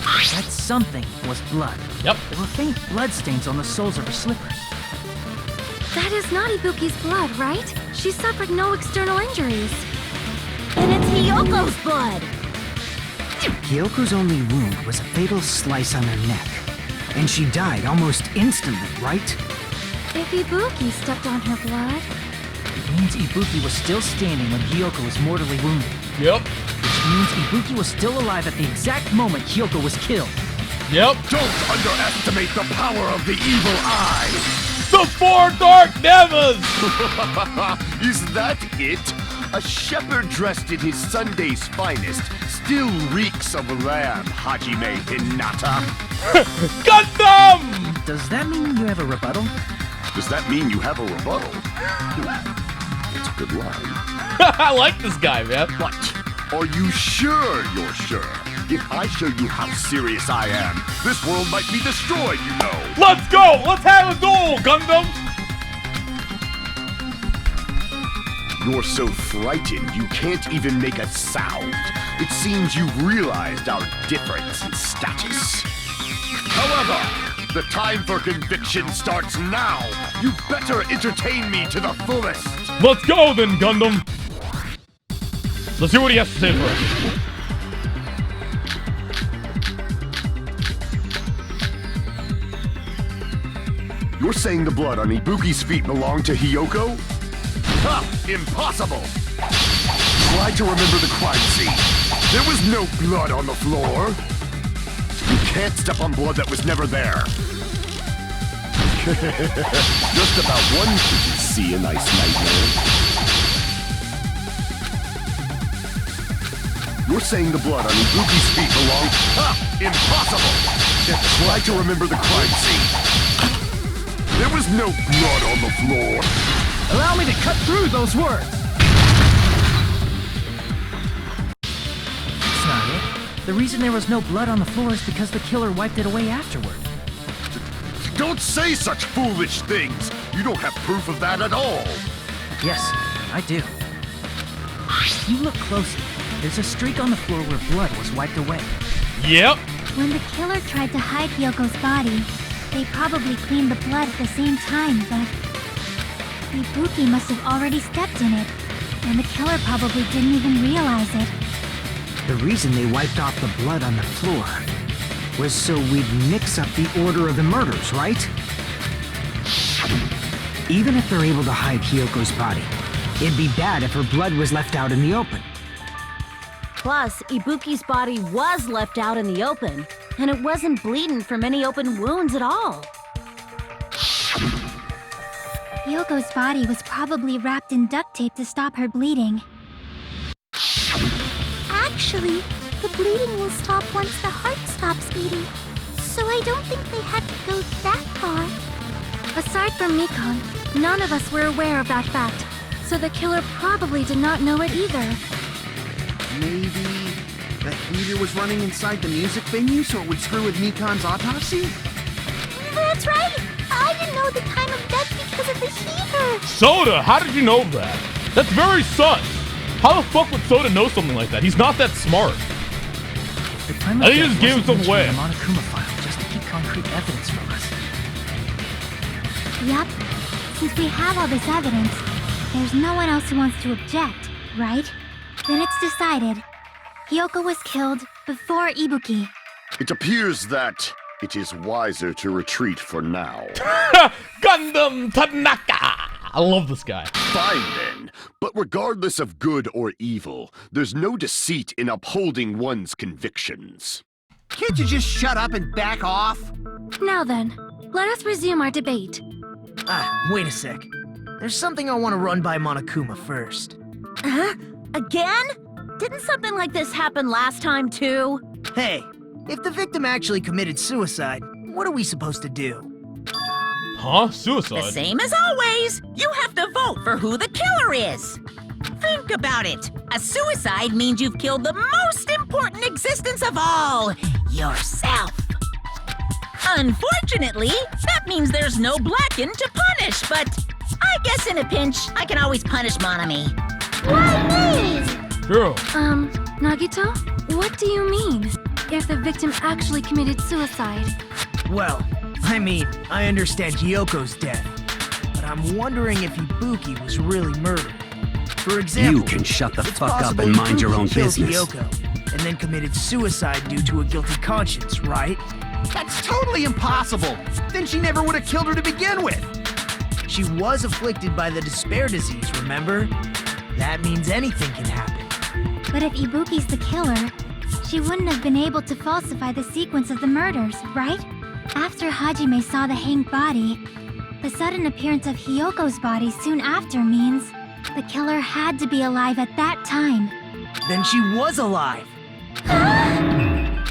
That something was blood. Yep. There were faint bloodstains on the soles of her slippers. That is not Ibuki's blood, right? She suffered no external injuries. Then it's Hiyoko's blood! Hiyoko's only wound was a fatal slice on her neck. And she died almost instantly, right? If Ibuki stepped on her blood... It means Ibuki was still standing when Hiyoko was mortally wounded. Yep. Which means Ibuki was still alive at the exact moment Hiyoko was killed. Yep. Don't underestimate the power of the evil eye! The four dark nevers! Is that it? A shepherd dressed in his Sunday's finest still reeks of lamb, Hajime Hinata. Gundam! Does that mean you have a rebuttal? Does that mean you have a rebuttal? It's a good line. I like this guy, man. But are you sure you're sure? If I show you how serious I am, this world might be destroyed, you know. Let's go! Let's have a duel, Gundam! You're so frightened you can't even make a sound. It seems you've realized our difference in status. However, the time for conviction starts now. You better entertain me to the fullest. Let's go then, Gundam! Let's hear what he has to say first. You're saying the blood on Ibuki's feet belonged to Hiyoko? Ha! Impossible! Try to remember the crime scene. There was no blood on the floor. You can't step on blood that was never there. Just about one could see a nice nightmare. You're saying the blood on Ibuki's feet belonged... Ha! Impossible! Try to remember the crime scene. There was no blood on the floor. Allow me to cut through those words. That's not it. The reason there was no blood on the floor is because the killer wiped it away afterward. Don't say such foolish things. You don't have proof of that at all. Yes, I do. If you look closely, there's a streak on the floor where blood was wiped away. Yep. When the killer tried to hide Hyoko's body, they probably cleaned the blood at the same time, but Ibuki must have already stepped in it, and the killer probably didn't even realize it. The reason they wiped off the blood on the floor was so we'd mix up the order of the murders, right? Even if they're able to hide Hyoko's body, It'd be bad if her blood was left out in the open. Plus, Ibuki's body was left out in the open, and it wasn't bleeding from any open wounds at all. Yoko's body was probably wrapped in duct tape to stop her bleeding. Actually, the bleeding will stop once the heart stops beating. So I don't think they had to go that far. Aside from Mikon, none of us were aware of that fact, so the killer probably did not know it either. Maybe that heater was running inside the music venue so it would screw with Mikon's autopsy? That's right! I didn't know the time of death because of the heater! Soda, how did you know that? That's very sus. How the fuck would Soda know something like that? He's not that smart. I think he just gave some away. Monokuma file just to keep concrete evidence from us. Yep. Since we have all this evidence, there's no one else who wants to object, right? Then it's decided. Hyoko was killed before Ibuki. It appears that it is wiser to retreat for now. Gundam Tanaka! I love this guy. Fine then, but regardless of good or evil, there's no deceit in upholding one's convictions. Can't you just shut up and back off? Now then, let us resume our debate. Wait a sec. There's something I want to run by Monokuma first. Huh? Again? Didn't something like this happen last time too? Hey, if the victim actually committed suicide, what are we supposed to do? Huh? Suicide? The same as always. You have to vote for who the killer is. Think about it. A suicide means you've killed the most important existence of all, yourself. Unfortunately, that means there's no Blacken to punish, but I guess in a pinch, I can always punish Monami. Why me? Girl. Nagito? What do you mean? If the victim actually committed suicide? Well, I mean, I understand Hyoko's death, but I'm wondering if Ibuki was really murdered. For example, You can shut the it's fuck up possible and mind your Ibuki own killed business. Hyoko, and then committed suicide due to a guilty conscience, right? That's totally impossible! Then she never would have killed her to begin with! She was afflicted by the despair disease, remember? That means anything can happen. But if Ibuki's the killer, she wouldn't have been able to falsify the sequence of the murders, right? After Hajime saw the hanged body, the sudden appearance of Hyoko's body soon after means the killer had to be alive at that time. Then she was alive!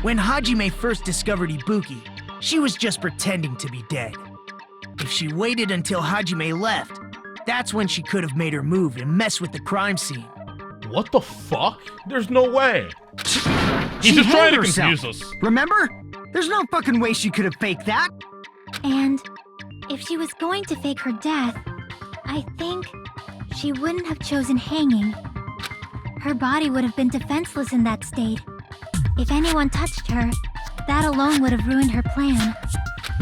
When Hajime first discovered Ibuki, she was just pretending to be dead. If she waited until Hajime left, that's when she could have made her move and mess with the crime scene. What the fuck? There's no way. He's She just trying to hanged herself. confuse us. Remember? There's no fucking way she could have faked that. And if she was going to fake her death, I think she wouldn't have chosen hanging. Her body would have been defenseless in that state. If anyone touched her, that alone would have ruined her plan.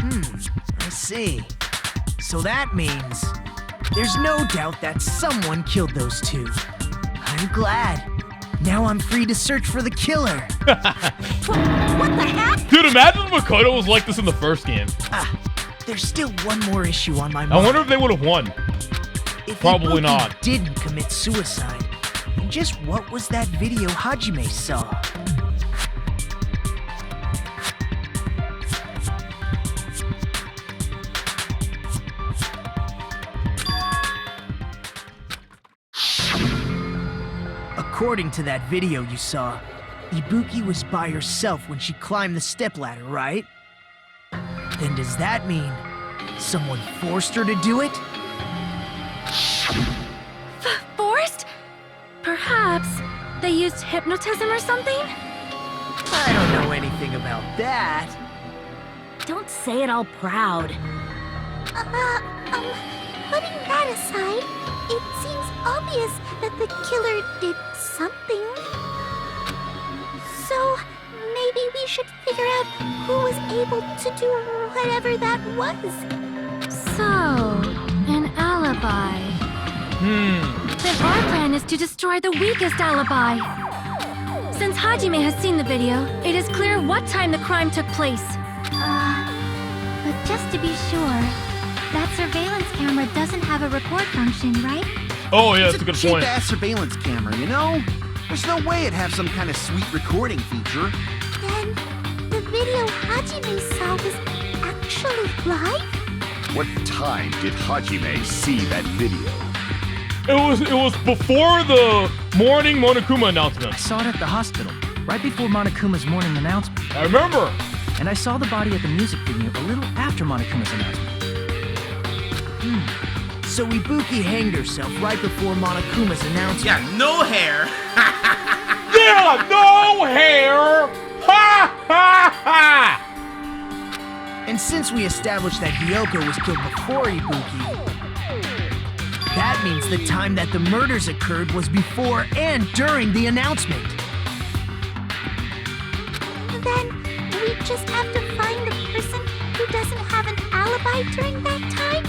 I see. So that means there's no doubt that someone killed those two. I'm glad. Now I'm free to search for the killer. What the heck? Dude, imagine if Makoto was like this in the first game. There's still one more issue on my mind. I wonder if they would have won. If Probably Ibuki not. didn't commit suicide, then just what was that video Hajime saw? According to that video you saw, Ibuki was by herself when she climbed the stepladder, right? Then does that mean someone forced her to do it? Forced? Perhaps they used hypnotism or something? I don't know anything about that. Don't say it all proud. Putting that aside, it seems obvious that the killer did something. So, maybe we should figure out who was able to do whatever that was. So, an alibi. Then our plan is to destroy the weakest alibi. Since Hajime has seen the video, it is clear what time the crime took place. But just to be sure, that surveillance camera doesn't have a record function, right? Oh, yeah, It's that's a good cheap point. ass surveillance camera, you know? There's no way it'd have some kind of sweet recording feature. Then the video Hajime saw was actually live? What time did Hajime see that video? It was before the morning Monokuma I announcement. saw it at the hospital, right before Monokuma's morning announcement. I remember. And I saw the body at the music venue a little after Monokuma's announcement. So Ibuki hanged herself right before Monokuma's announcement. Yeah, no hair. Yeah, no hair. Ha ha ha. And since we established that Hyoko was killed before Ibuki, that means the time that the murders occurred was before and during the announcement. Then we just have to find the person who doesn't have an alibi during that time?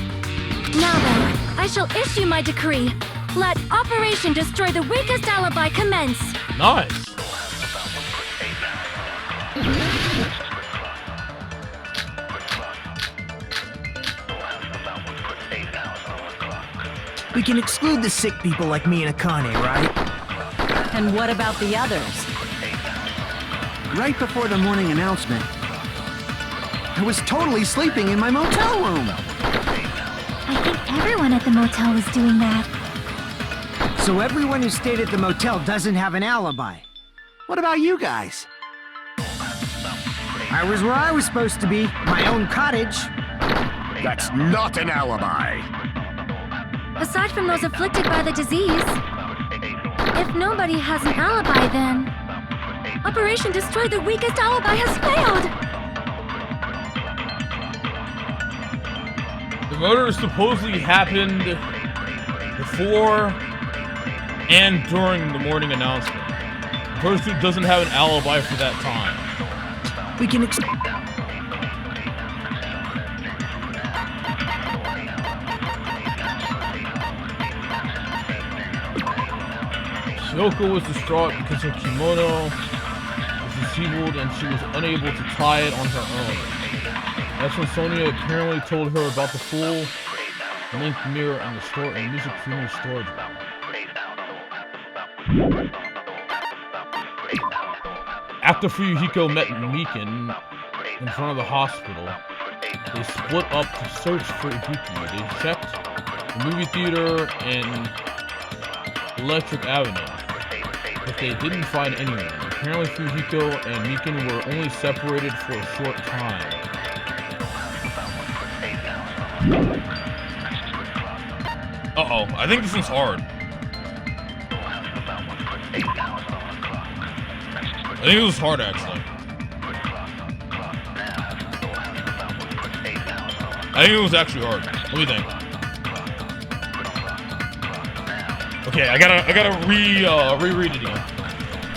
Now then, I shall issue my decree. Let Operation Destroy the Weakest Alibi commence. Nice. We can exclude the sick people like me and Akane, right? And what about the others? Right before the morning announcement, I was totally sleeping in my motel room. I think everyone at the motel was doing that. So everyone who stayed at the motel doesn't have an alibi. What about you guys? I was where I was supposed to be, my own cottage. That's not an alibi. Aside from those afflicted by the disease, if nobody has an alibi, then Operation Destroy the Weakest Alibi has failed. The murder supposedly happened before and during the morning announcement. The person who doesn't have an alibi for that time. We can Hyoko was distraught because her kimono was disabled and she was unable to tie it on her own. That's when Sonia apparently told her about the full length mirror and the music premium storage room. After Fuyuhiko met Mikan in front of the hospital, they split up to search for Ibuki. They checked the movie theater and Electric Avenue, but they didn't find anyone. Apparently Fuyuhiko and Mikan were only separated for a short time. Uh-oh, I think this one's hard. I think it was hard, actually. I think it was actually hard. What do you think? Okay, I gotta reread it again.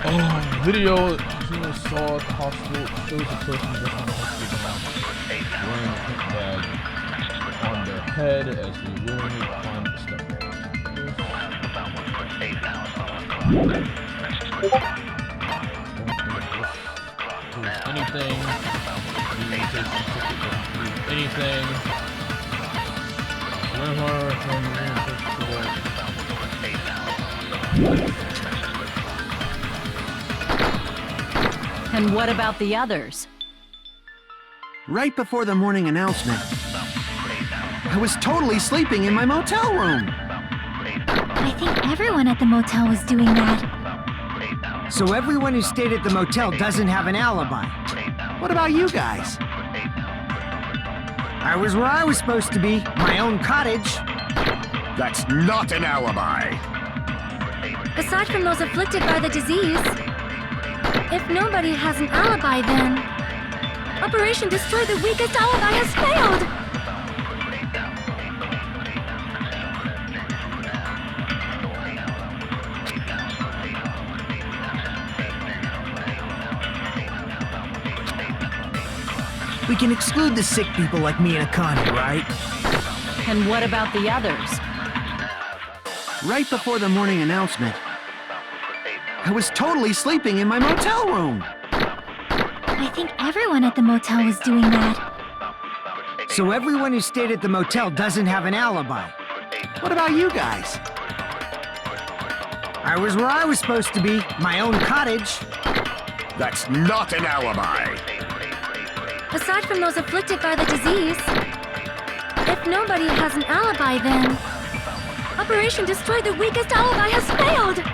Oh, video Hina saw at the hospital shows a person dressed in a hospital wearing a pink bag on their head as they willingly climb the step. Anything. Anything. And what about the others? Right before the morning announcement, I was totally sleeping in my motel room. I think everyone at the motel was doing that. So everyone who stayed at the motel doesn't have an alibi. What about you guys? I was where I was supposed to be, my own cottage. That's not an alibi. Aside from those afflicted by the disease, if nobody has an alibi, then Operation Destroy the Weakest Alibi has failed. We can exclude the sick people like me and Akane, right? And what about the others? Right before the morning announcement, I was totally sleeping in my motel room. I think everyone at the motel was doing that. So everyone who stayed at the motel doesn't have an alibi. What about you guys? I was where I was supposed to be, my own cottage. That's not an alibi. Aside from those afflicted by the disease, if nobody has an alibi, then Operation Destroy the Weakest Alibi has failed!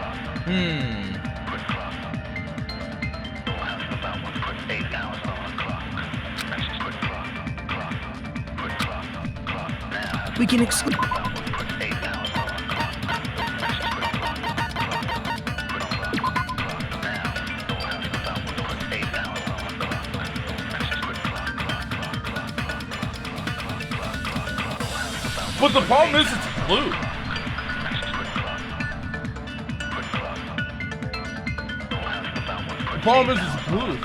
We can exclude... But the problem is it's blue. The problem is it's blue.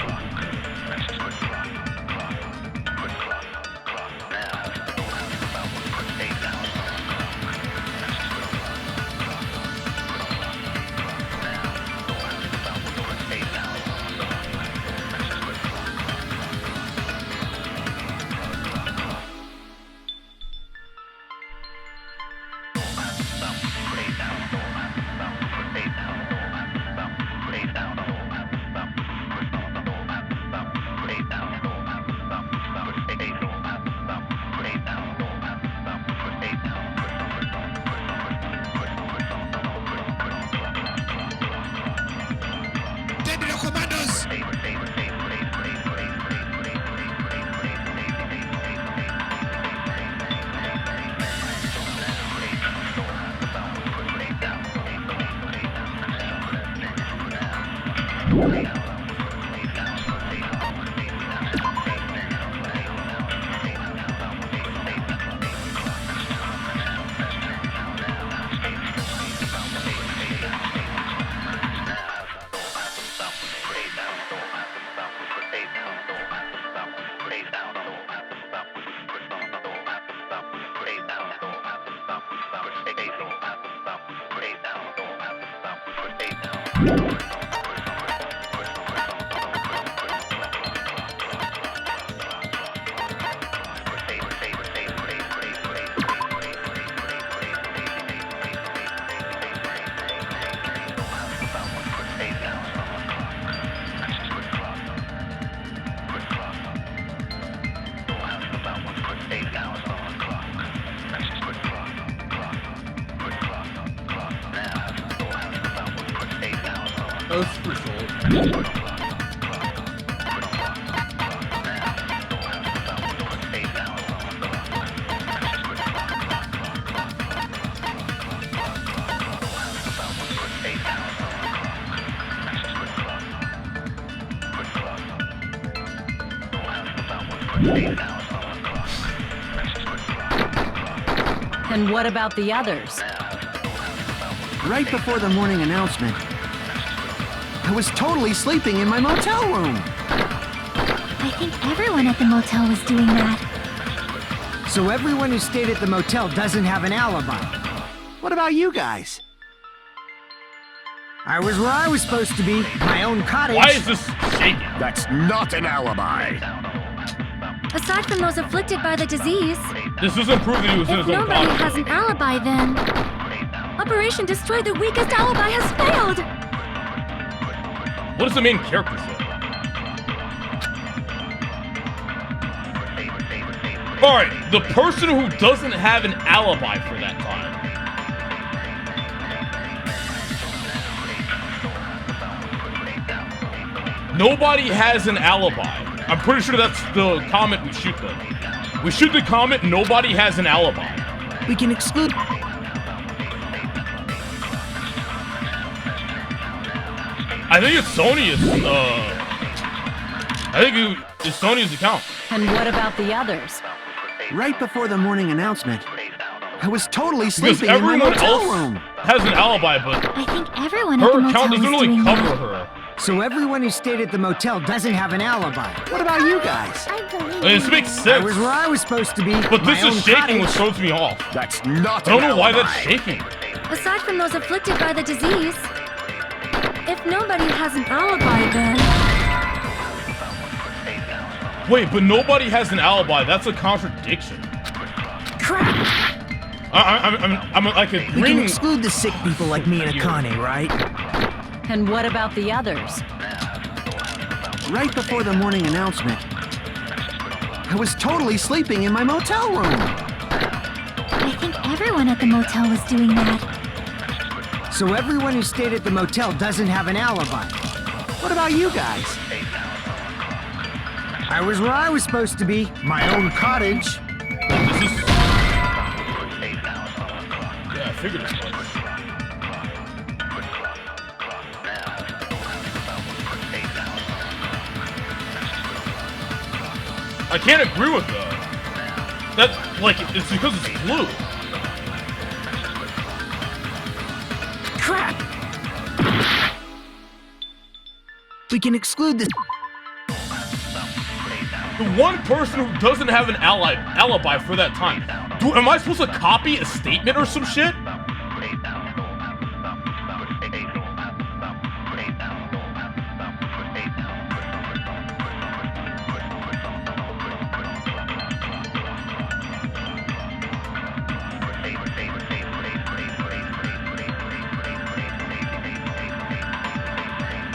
And what about the others? Right before the morning announcement, I was totally sleeping in my motel room. I think everyone at the motel was doing that. So everyone who stayed at the motel doesn't have an alibi. What about you guys? I was where I was supposed to be, my own cottage. Why is this shaking? That's not an alibi. Aside from those afflicted by the disease, this doesn't prove that he was in if his own nobody body. has an alibi, then Operation Destroy the Weakest Alibi has failed! What does the main character say? Alright, the person who doesn't have an alibi for that time. Nobody has an alibi. I'm pretty sure that's the comment we shoot them. We shoot the comment, nobody has an alibi. We can exclude... I think it's Sonya's, I think it's Sonya's account. And what about the others? Right before the morning announcement, I was totally Because sleeping in my everyone motel else room. has an alibi, but I think everyone at her the motel account was doesn't really doing cover that. her. So everyone who stayed at the motel doesn't have an alibi. What about you guys? This makes sense. I was where I was supposed to be, But this my is own shaking, which cottage. throws me off. That's not I don't an know why alibi. that's shaking. Aside from those afflicted by the disease, if nobody has an alibi, then Wait, but nobody has an alibi. That's a contradiction. Crap! I'm like a We green. can exclude the sick people like me and Akane, right? And what about the others? Right before the morning announcement, I was totally sleeping in my motel room. I think everyone at the motel was doing that. So everyone who stayed at the motel doesn't have an alibi. What about you guys? I was where I was supposed to be, my own cottage. This is. Yeah, I figured as much. I can't agree with that. That, like, it's because it's blue. Crap! We can exclude this. The one person who doesn't have an alibi for that time. Am I supposed to copy a statement or some shit?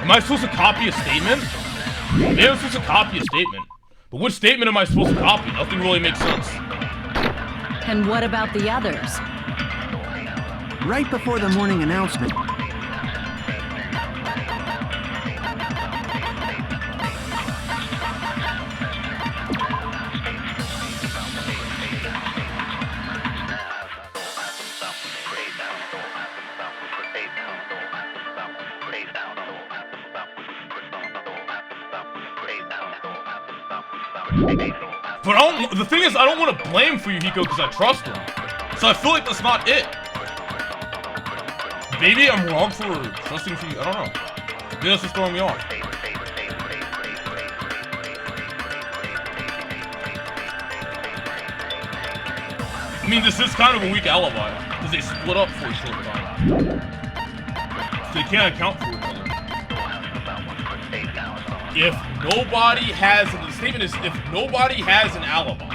Am I supposed to copy a statement? Maybe I'm supposed to copy a statement. But which statement am I supposed to copy? Nothing really makes sense. And what about the others? Right before the morning announcement, But the thing is, I don't want to blame Fuyuhiko because I trust him. So I feel like that's not it. Maybe I'm wrong for trusting Fuyuhiko. I don't know. Maybe that's just throwing me off. I mean, this is kind of a weak alibi because they split up for a short time. So they can't account for each other. If nobody has, the statement is, if nobody has an alibi.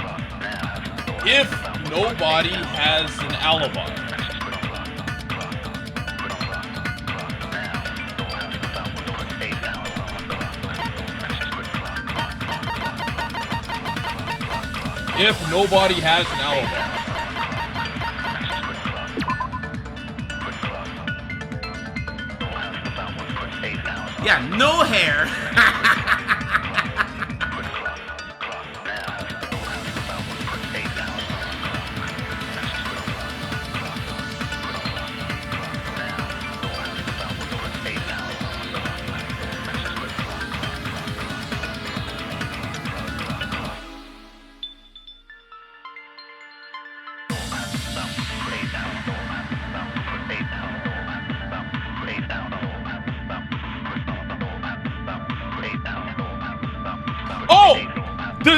If nobody has an alibi. If nobody has an alibi. Yeah, no hair.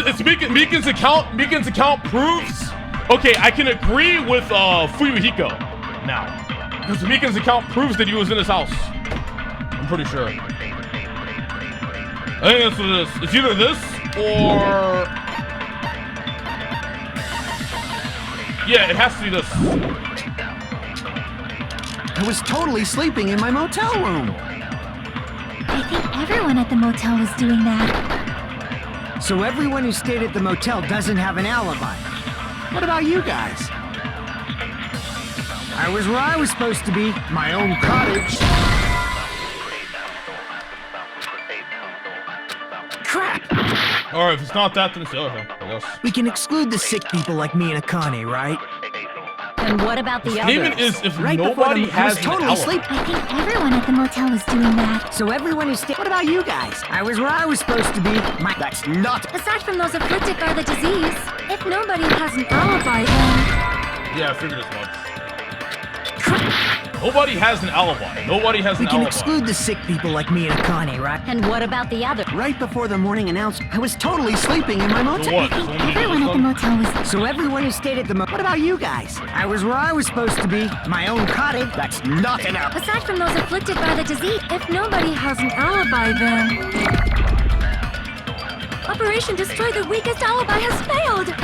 It's Mikan's account. Mikan's account proves. Okay, I can agree with Fuyuhiko now, because Mikan's account proves that he was in his house. I'm pretty sure. I think that's what it is. It's either this or yeah, it has to be this. I was totally sleeping in my motel room. I think everyone at the motel was doing that. So everyone who stayed at the motel doesn't have an alibi. What about you guys? I was where I was supposed to be, my own cottage. Crap! Alright, if it's not that, then it's the other thing, I guess. We can exclude the sick people like me and Akane, right? And what about the others? Statement is if Right nobody before I was has totally an alibi. asleep. I think everyone at the motel was doing that. So everyone who stayed. What about you guys? I was where I was supposed to be. That's not. Aside from those afflicted by the disease, if nobody has an alibi, then... Yeah, I figured as much. Nobody has an alibi. Nobody has an We can alibi. exclude the sick people like me and Akane, right? And what about the others? Right before the morning announcement, I was totally sleeping in my So motel. what? I think everyone at the motel was. So everyone who stayed at the What about you guys? I was where I was supposed to be, my own cottage. That's not enough. Aside from those afflicted by the disease, if nobody has an alibi, then... Operation Destroy the Weakest Alibi has failed!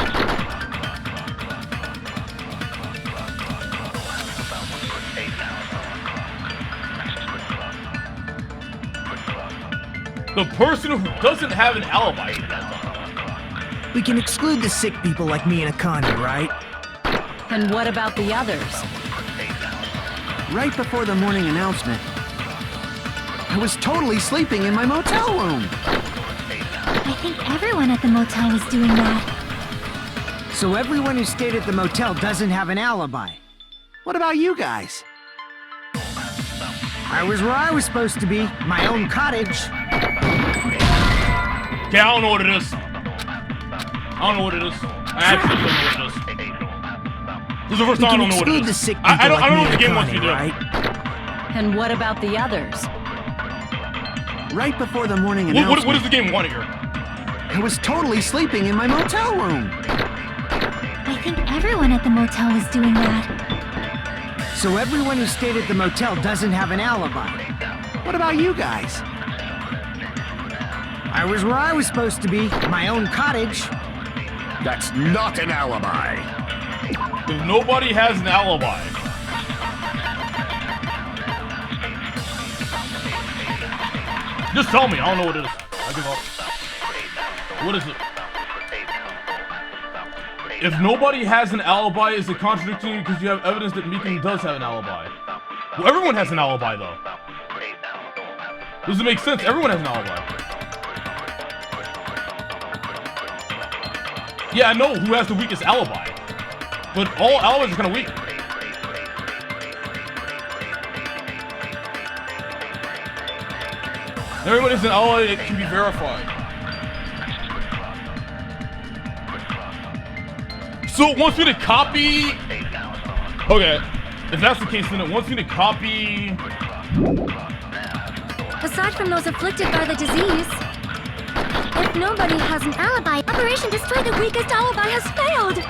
the person who doesn't have an alibi. We can exclude the sick people like me and Akane, right? And what about the others? Right before the morning announcement, I was totally sleeping in my motel room. I think everyone at the motel was doing that. So everyone who stayed at the motel doesn't have an alibi. What about you guys? I was where I was supposed to be, my own cottage. Okay, I don't know what it is. I don't know what it is. I actually don't know what it is. This is the first time I don't know what it is. I don't know what the game wants me to do. And what about the others? Right before the morning announcement. What does the game want here? I was totally sleeping in my motel room. I think everyone at the motel was doing that. So everyone who stayed at the motel doesn't have an alibi. What about you guys? I was where I was supposed to be, my own cottage. That's not an alibi. Because nobody has an alibi. Just tell me, I don't know what it is. I give up. What is it? If nobody has an alibi, is it contradicting because you have evidence that Meekin does have an alibi? Well, everyone has an alibi, though. Does it make sense? Everyone has an alibi. Yeah, I know who has the weakest alibi. But all alibis are kind of weak. Everybody has an alibi that can be verified. So it wants me to copy... Okay, if that's the case, then it wants me to copy... Aside from those afflicted by the disease, if nobody has an alibi, Operation Destroy the Weakest Alibi has failed!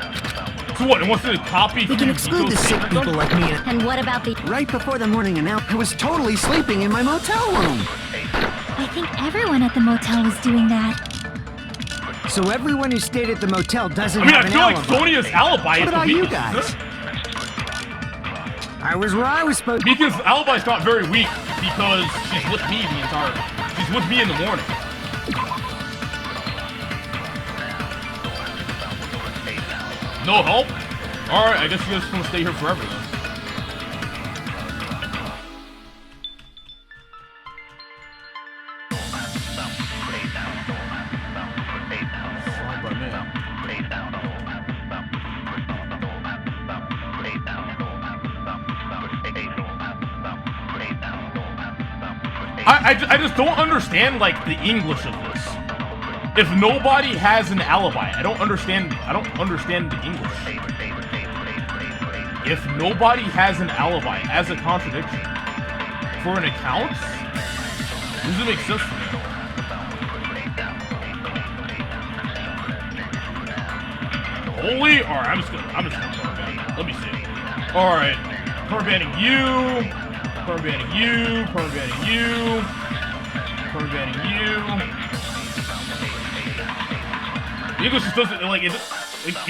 So what, it wants me to copy... We can exclude the sick people like me and... And what about the... Right before the morning announcement, I was totally sleeping in my motel room. I think everyone at the motel was doing that. So everyone who stayed at the motel doesn't I mean, have I an feel alibi. like Sonia's alibi What is the about you weakest. guys? I was where I was supposed to be. Meekin's alibi's not very weak because she's with me the entire... She's with me in the morning. No help? Alright, I guess you guys are gonna stay here forever then. Fine by me. I just don't understand, like, the English of this. If nobody has an alibi, I don't understand the English. If nobody has an alibi as a contradiction for an account, does it make sense to me? Holy, alright, I'm just gonna perm ban. Let me see. Alright, perm banning you, perm banning you, perm banning you, perm banning you. The English just doesn't, like, you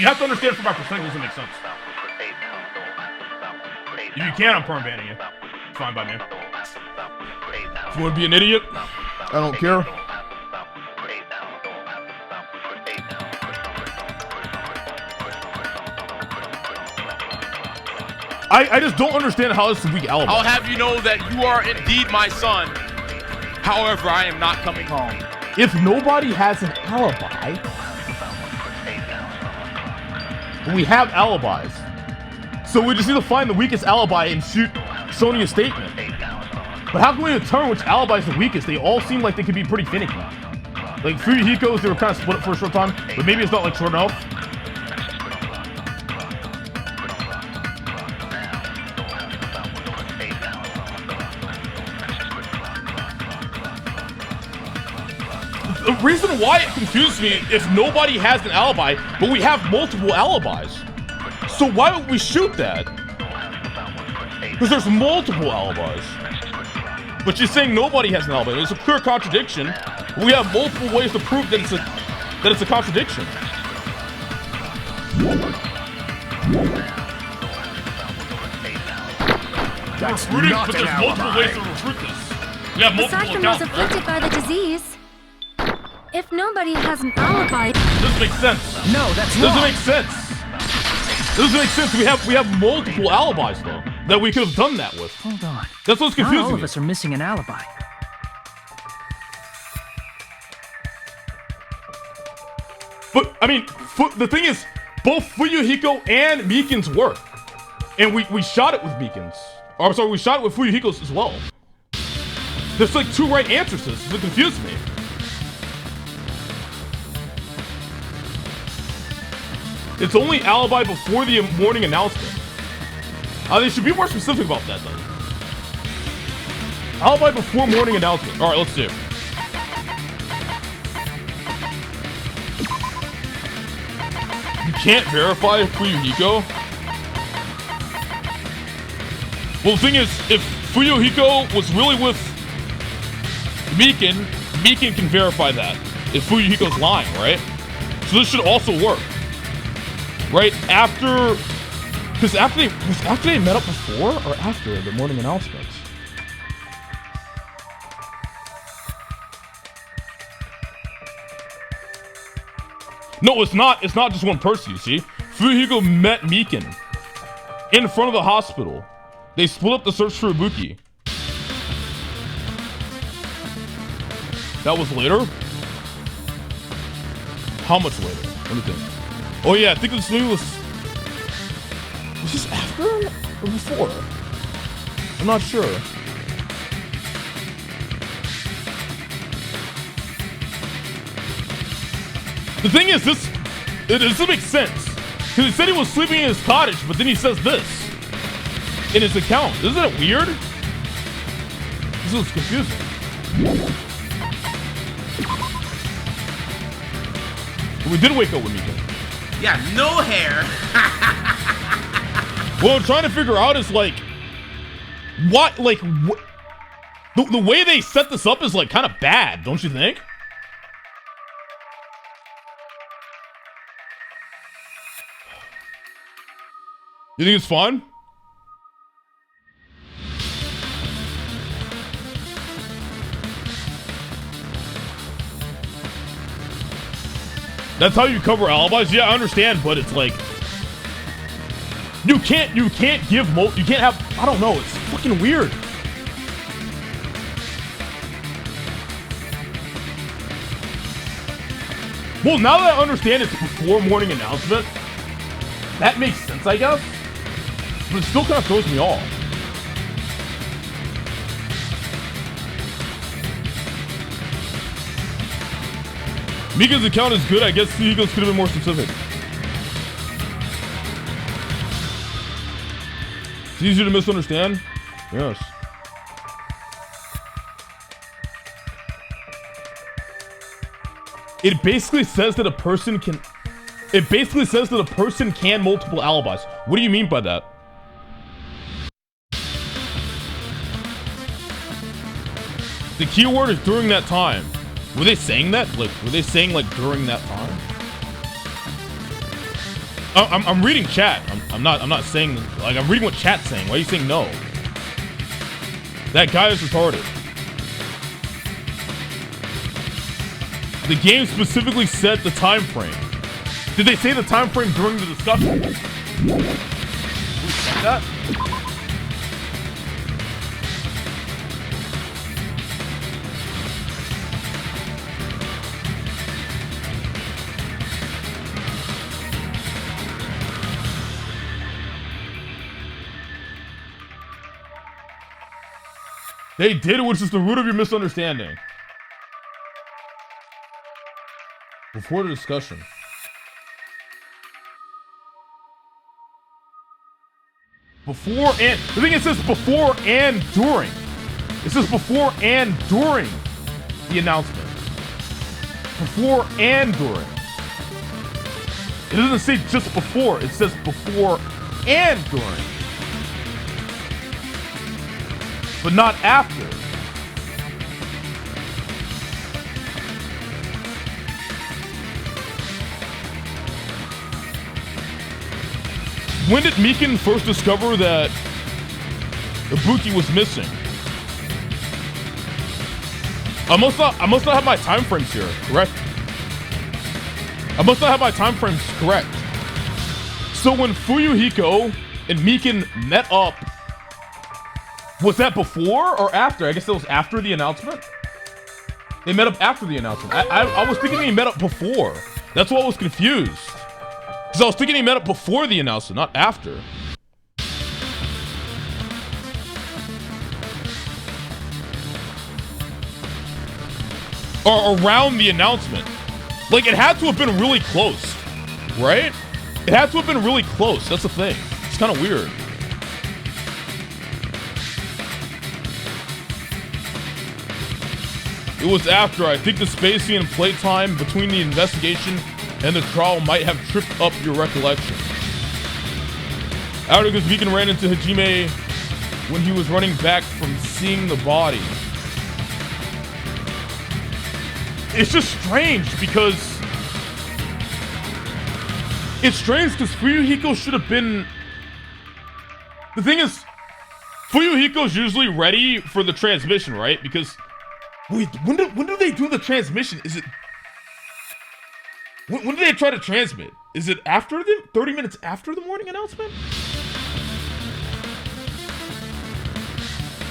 have to understand from my perspective, it doesn't make sense. If you can, I'm perm banning you. It's fine by me. If you want to be an idiot, I don't care. I just don't understand how this is a weak alibi. I'll have you know that you are indeed my son. However, I am not coming home. If nobody has an alibi, we have alibis. So we just need to find the weakest alibi and shoot Sonia's statement. But how can we determine which alibi is the weakest? They all seem like they could be pretty finicky. Like Fuyuhiko's, they were kind of split up for a short time, but maybe it's not like short enough. The reason why it confuses me, if nobody has an alibi, but we have multiple alibis. So why would we shoot that? Because there's multiple alibis. But she's saying nobody has an alibi. There's a clear contradiction. We have multiple ways to prove that it's a contradiction. That's Recruiting, not but an there's multiple alibi. ways to recruit this. We have multiple Aside from those accounts. afflicted by the disease, If nobody has an alibi... Doesn't make sense. No, that's Doesn't wrong. make sense. Doesn't make sense. We have multiple alibis though that we could have done that with. Hold on. That's what's Not confusing all of me. us are missing an alibi. But I mean, the thing is, both Fuyuhiko and Mikan's work, and we shot it with Mikan's. Or I'm sorry, we shot it with Fuyuhiko's as well. There's like 2 right answers to this. It confused me. It's only alibi before the morning announcement. They should be more specific about that, though. Alibi before morning announcement. All right, let's see. You can't verify Fuyuhiko? Well, the thing is, if Fuyuhiko was really with Mikan can verify that. If Fuyuhiko's lying, right? So this should also work. Right after, because after they met up before or after the morning announcements. No, it's not. It's not just one person. You see, Fuyuhiko met Mikan in front of the hospital. They split up the search for Ibuki. That was later. How much later? Let me think. Oh yeah, I think this movie was this after or before? I'm not sure. The thing is, it doesn't make sense. Because he said he was sleeping in his cottage, but then he says this in his account. Isn't it weird? This is confusing. We did wake up with Mika. Yeah, no hair. What I'm trying to figure out is like, what, like, the way they set this up is like kind of bad, don't you think? You think it's fun? That's how you cover alibis? Yeah, I understand, but it's like you can't give you can't have, I don't know, it's fucking weird. Well, now that I understand it's before morning announcement, that makes sense, I guess. But it still kind of throws me off. Mika's account is good. I guess the Eagles could have been more specific. It's easier to misunderstand? Yes. It basically says that a person can... It basically says that a person can multiple alibis. What do you mean by that? The keyword is during that time. Were they saying that? Like, were they saying like during that time? I'm reading chat. I'm not saying, like, I'm reading what chat's saying. Why are you saying no? That guy is retarded. The game specifically set the time frame. Did they say the time frame during the discussion? Did we say that? They did, which is the root of your misunderstanding. Before the discussion. Before and... The thing it says before and during. It says before and during the announcement. Before and during. It doesn't say just before. It says before and during. But not after. When did Mikan first discover that Ibuki was missing? I must not have my time frames here, correct? I must not have my time frames correct. So when Fuyuhiko and Mikan met up, was that before or after? I guess it was after the announcement. They met up after the announcement. I was thinking they met up before. That's why I was confused. Because I was thinking they met up before the announcement, not after. Or around the announcement. Like, it had to have been really close, right? It had to have been really close. That's the thing. It's kind of weird. It was after. I think the spacing and playtime between the investigation and the trial might have tripped up your recollection. After, because Mikan ran into Hajime when he was running back from seeing the body. It's just strange because... It's strange because Fuyuhiko should have been... The thing is, Fuyuhiko's usually ready for the transmission, right? Because... Wait, when do they do the transmission? Is it... When do they try to transmit? Is it after the... 30 minutes after the morning announcement?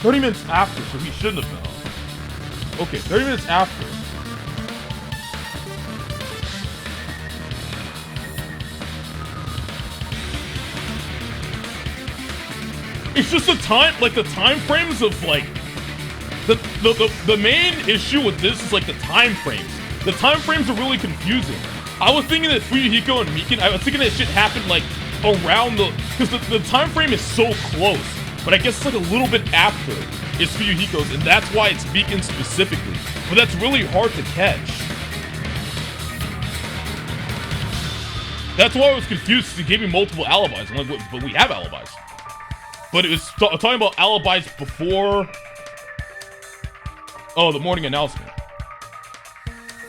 30 minutes after, so he shouldn't have been. Okay, 30 minutes after. It's just the time, like the time frames of like, the main issue with this is like the time frames. The time frames are really confusing. I was thinking that Fuyuhiko and Mikan, I was thinking that shit happened like around the, because the time frame is so close. But I guess it's like a little bit after it's Fuyuhiko's, and that's why it's Mikan specifically. But that's really hard to catch. That's why I was confused, because he gave me multiple alibis. I'm like, but we have alibis. But it was talking about alibis before... Oh, the morning announcement.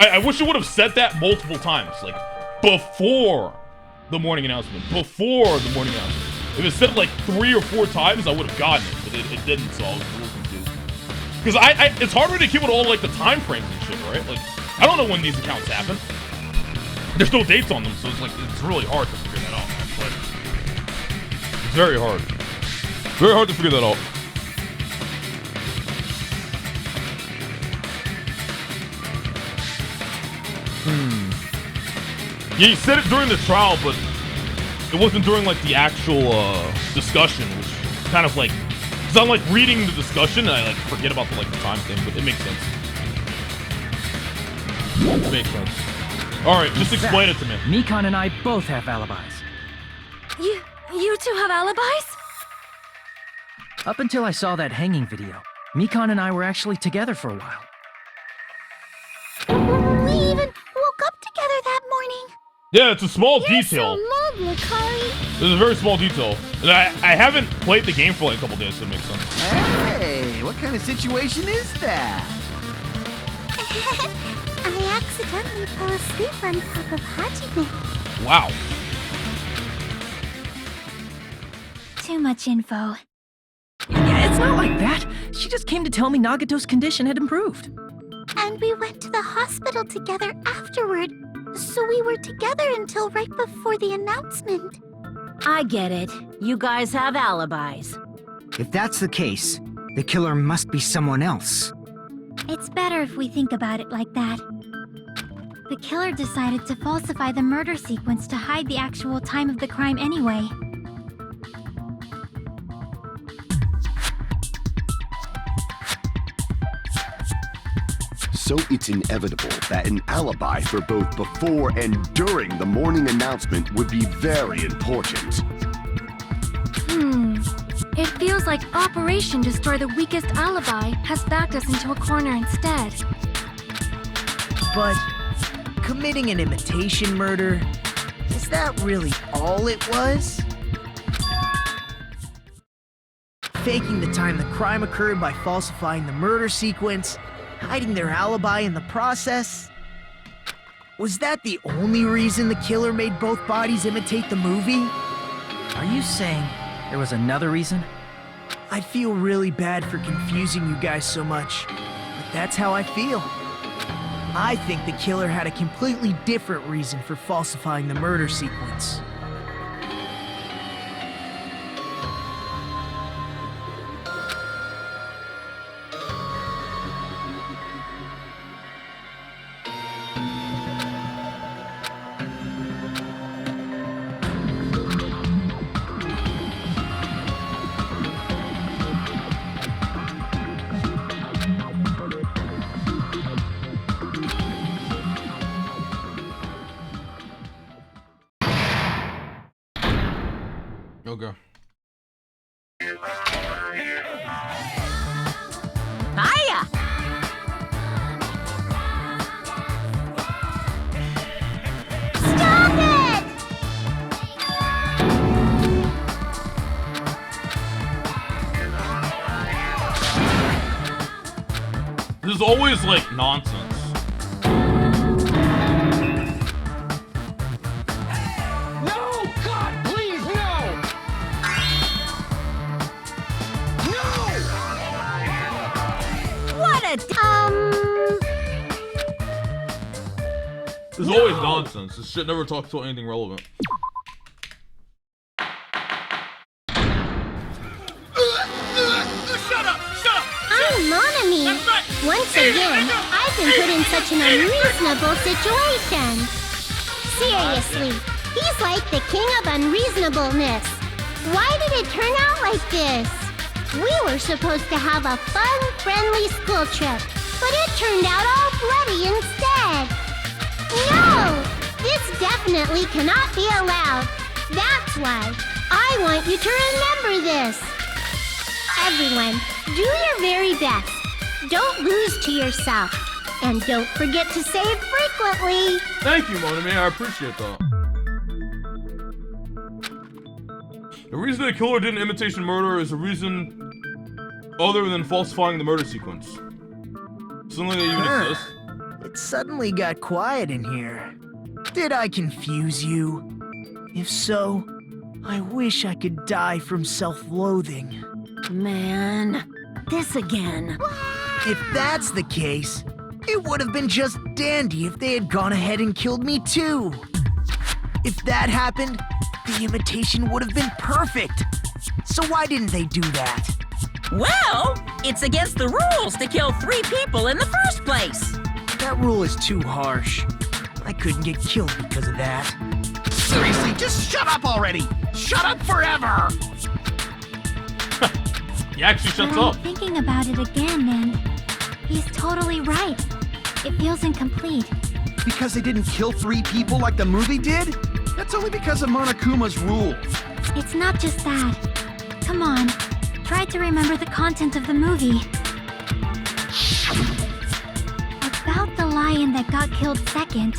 I wish it would have said that multiple times. Like, before the morning announcement. Before the morning announcement. If it said it like 3 or 4 times, I would have gotten it. But it didn't, so I was a little confused. Because it's hard to keep it all like the time frames and shit, right? Like, I don't know when these accounts happen. There's no dates on them, so it's like, it's really hard to figure that out. But it's very hard. Very hard to figure that out. Yeah, he said it during the trial, but it wasn't during like the actual discussion, which kind of like, because I'm like reading the discussion and I like forget about the like the time thing, but it makes sense. It makes sense. All right, just explain it to me. Mikan and I both have alibis. You two have alibis? Up until I saw that hanging video, Mikan and I were actually together for a while. We even woke up together that morning. Yeah, it's a small detail. So lovely, Lacari. It's a very small detail. And I haven't played the game for like a couple days, so it makes sense. Hey, what kind of situation is that? I accidentally fell asleep on top of Hajime. Wow. Too much info. Yeah, it's not like that. She just came to tell me Nagato's condition had improved. And we went to the hospital together afterward. So we were together until right before the announcement. I get it. You guys have alibis. If that's the case, the killer must be someone else. It's better if we think about it like that. The killer decided to falsify the murder sequence to hide the actual time of the crime anyway. So it's inevitable that an alibi for both before and during the morning announcement would be very important. It feels like Operation Destroy the Weakest Alibi has backed us into a corner instead. But committing an imitation murder, is that really all it was? Faking the time the crime occurred by falsifying the murder sequence, hiding their alibi in the process? Was that the only reason the killer made both bodies imitate the movie? Are you saying there was another reason? I feel really bad for confusing you guys so much, but That's how I feel. I think the killer had a completely different reason for falsifying the murder sequence. Okay. Hiya! Stop it! This is always like nonsense. This is always nonsense. This shit never talks about anything relevant. Shut up! I'm Monami. Once again, I've been put in such an unreasonable situation. Seriously, he's like the king of unreasonableness. Why did it turn out like this? We were supposed to have a fun, friendly school trip, but it turned out all bloody instead. No! This definitely cannot be allowed. That's why I want you to remember this. Everyone, do your very best. Don't lose to yourself. And don't forget to save frequently. Thank you, Monami. I appreciate that. The reason the killer did an imitation murder is a reason other than falsifying the murder sequence. Something that even exists. It suddenly got quiet in here. Did I confuse you? If so, I wish I could die from self-loathing. Man, this again. If that's the case, it would have been just dandy if they had gone ahead and killed me too. If that happened, the imitation would have been perfect. So why didn't they do that? Well, it's against the rules to kill 3 people in the first place. That rule is too harsh. I couldn't get killed because of that. Seriously, just shut up already! Shut up forever! He actually shuts I'm up. thinking about it again, and he's totally right. It feels incomplete. Because they didn't kill 3 people like the movie did? That's only because of Monokuma's rules. It's not just that. Come on, try to remember the content of the movie. About the lion that got killed second.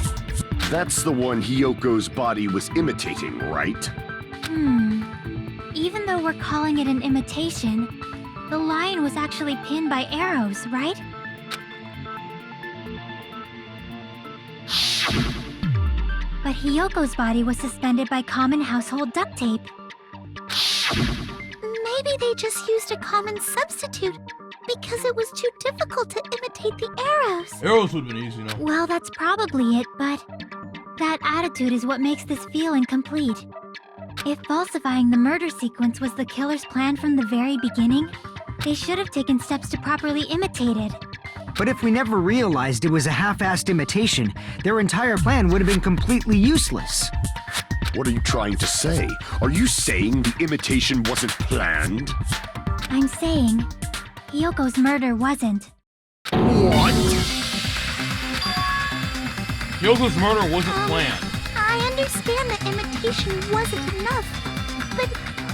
That's the one Hyoko's body was imitating, right? Even though we're calling it an imitation, the lion was actually pinned by arrows, right? But Hyoko's body was suspended by common household duct tape. Maybe they just used a common substitute because it was too difficult to imitate the arrows. Arrows would have been easy, no? Well, that's probably it, but that attitude is what makes this feel incomplete. If falsifying the murder sequence was the killer's plan from the very beginning, they should have taken steps to properly imitate it. But if we never realized it was a half-assed imitation, their entire plan would have been completely useless. What are you trying to say? Are you saying the imitation wasn't planned? I'm saying, Hyoko's murder wasn't. What? Hyoko's murder wasn't planned. I understand that imitation wasn't enough, but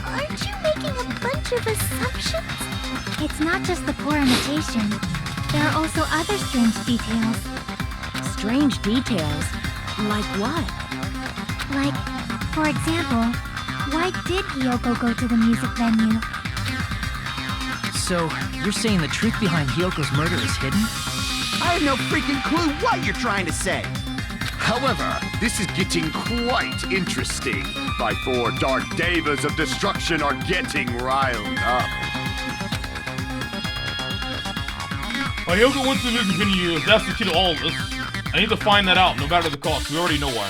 aren't you making a bunch of assumptions? It's not just the poor imitation. There are also other strange details. Strange details? Like what? Like, for example, why did Hyoko go to the music venue? So, you're saying the truth behind Hyoko's murder is hidden? I have no freaking clue what you're trying to say. However, this is getting quite interesting. My 4 dark devas of destruction are getting riled up. While Hyoko went to the music venue, that's the key to all of this. I need to find that out, no matter the cost. We already know why.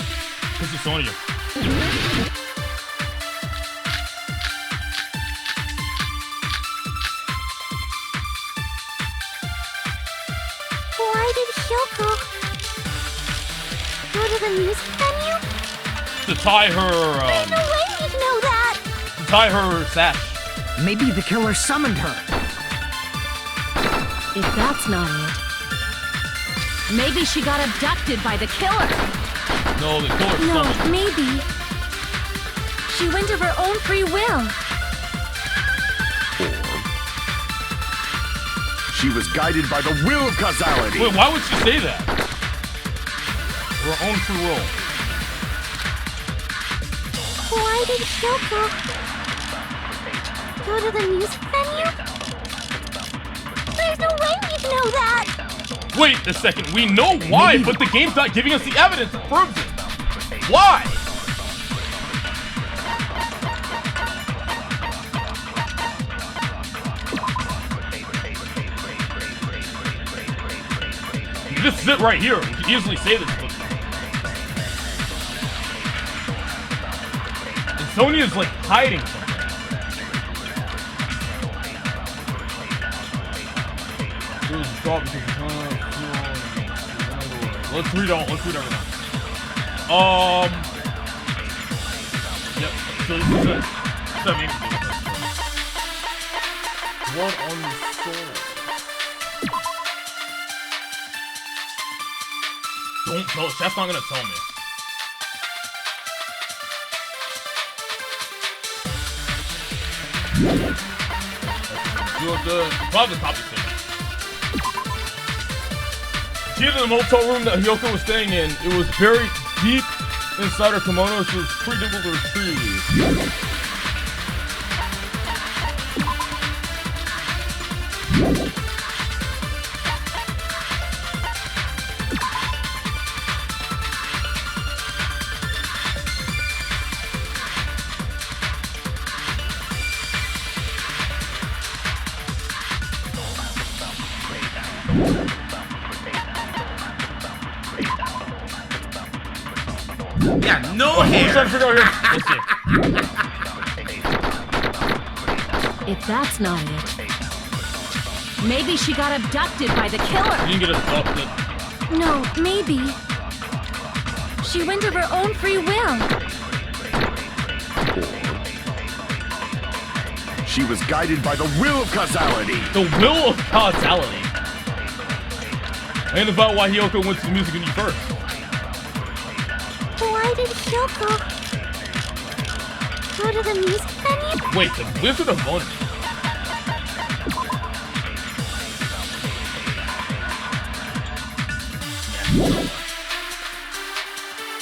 This is Sonya. Why did Hyoko go to the music venue? To tie her, There's no way you'd know that! to tie her sash. Maybe the killer summoned her. If that's not it, Maybe she got abducted by the killer. No, the killer no, summoned. maybe she went of her own free will. She was guided by the will of causality. Wait, why would she say that? Her own free will. Why did Hyoko go to the music venue? There's no way you'd know that! Wait a second, we know why, but the game's not giving us the evidence that proves it. Why? This is it right here. We could easily say this. And Sonya's like hiding something. Let's read all. Let's read everything. Yep. So this is it. What on the soul? Don't tell us. That's not gonna tell me. You have the probably the copy thing. She entered the motel room that Hyoko was staying in. It was buried deep inside her kimono, so it was pretty difficult to retrieve. Yeah, no hair. Let's figure out here. Let's see. If that's not it, maybe she got abducted by the killer. You didn't get abducted. No, maybe she went of her own free will. She was guided by the will of causality. The will of causality. And about why Hyoko went to the music venue first. Why did Hyoko go to the music venue? Wait, the Wizard of Bonus.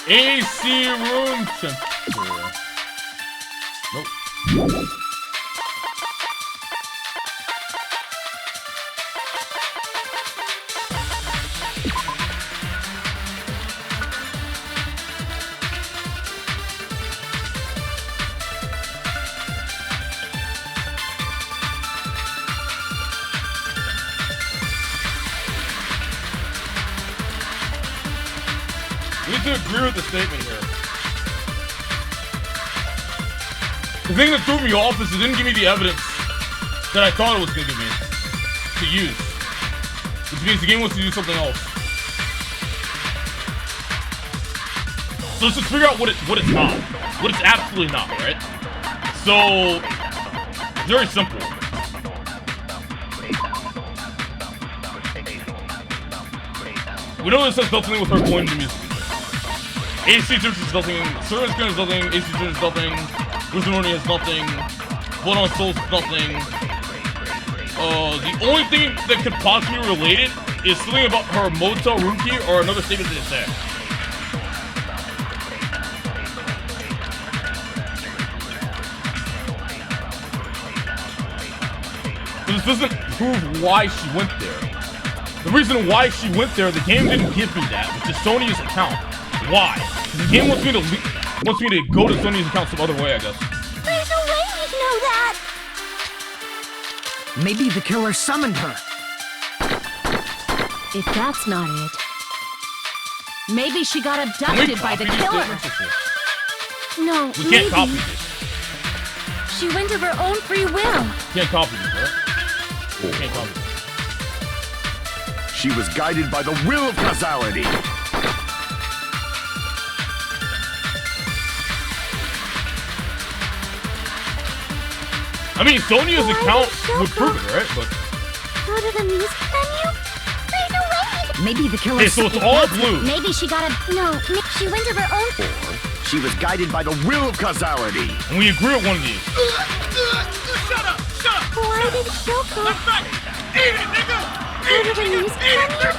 AC room temperature. Nope. We need to agree with the statement here. The thing that threw me off is it didn't give me the evidence that I thought it was going to give me to use. Which means the game wants to do something else. So let's just figure out what it's not. What it's absolutely not, right? So, very simple. We know this has nothing with her going to music. AC Church is nothing, Servant Skin is nothing, AC Church is nothing, Wizardoni is nothing, Blood on Souls is nothing. The only thing that could possibly relate it is something about her motel room key or another statement that it's there. But this doesn't prove why she went there. The reason why she went there, the game didn't give me that, which is Sony's account. Why? The game wants me to go to Sony's account some other way, I guess. There's no way you'd know that! Maybe the killer summoned her. If that's not it, maybe she got abducted by the killer. No, We can't copy this. She went of her own free will. Can't copy this, right? We can't copy this. She was guided by the will of causality. I mean, Sonia's account would prove it, right? But Go to the music venue? There's no way. Maybe the killer. okay, so it's all blue. Maybe she got a... No, she went of her own... She was guided by the will of causality. And we agree with one of these. Shut up! Shut up! Why did Shoko... Left back! Eat it, nigga! Go to the music venue?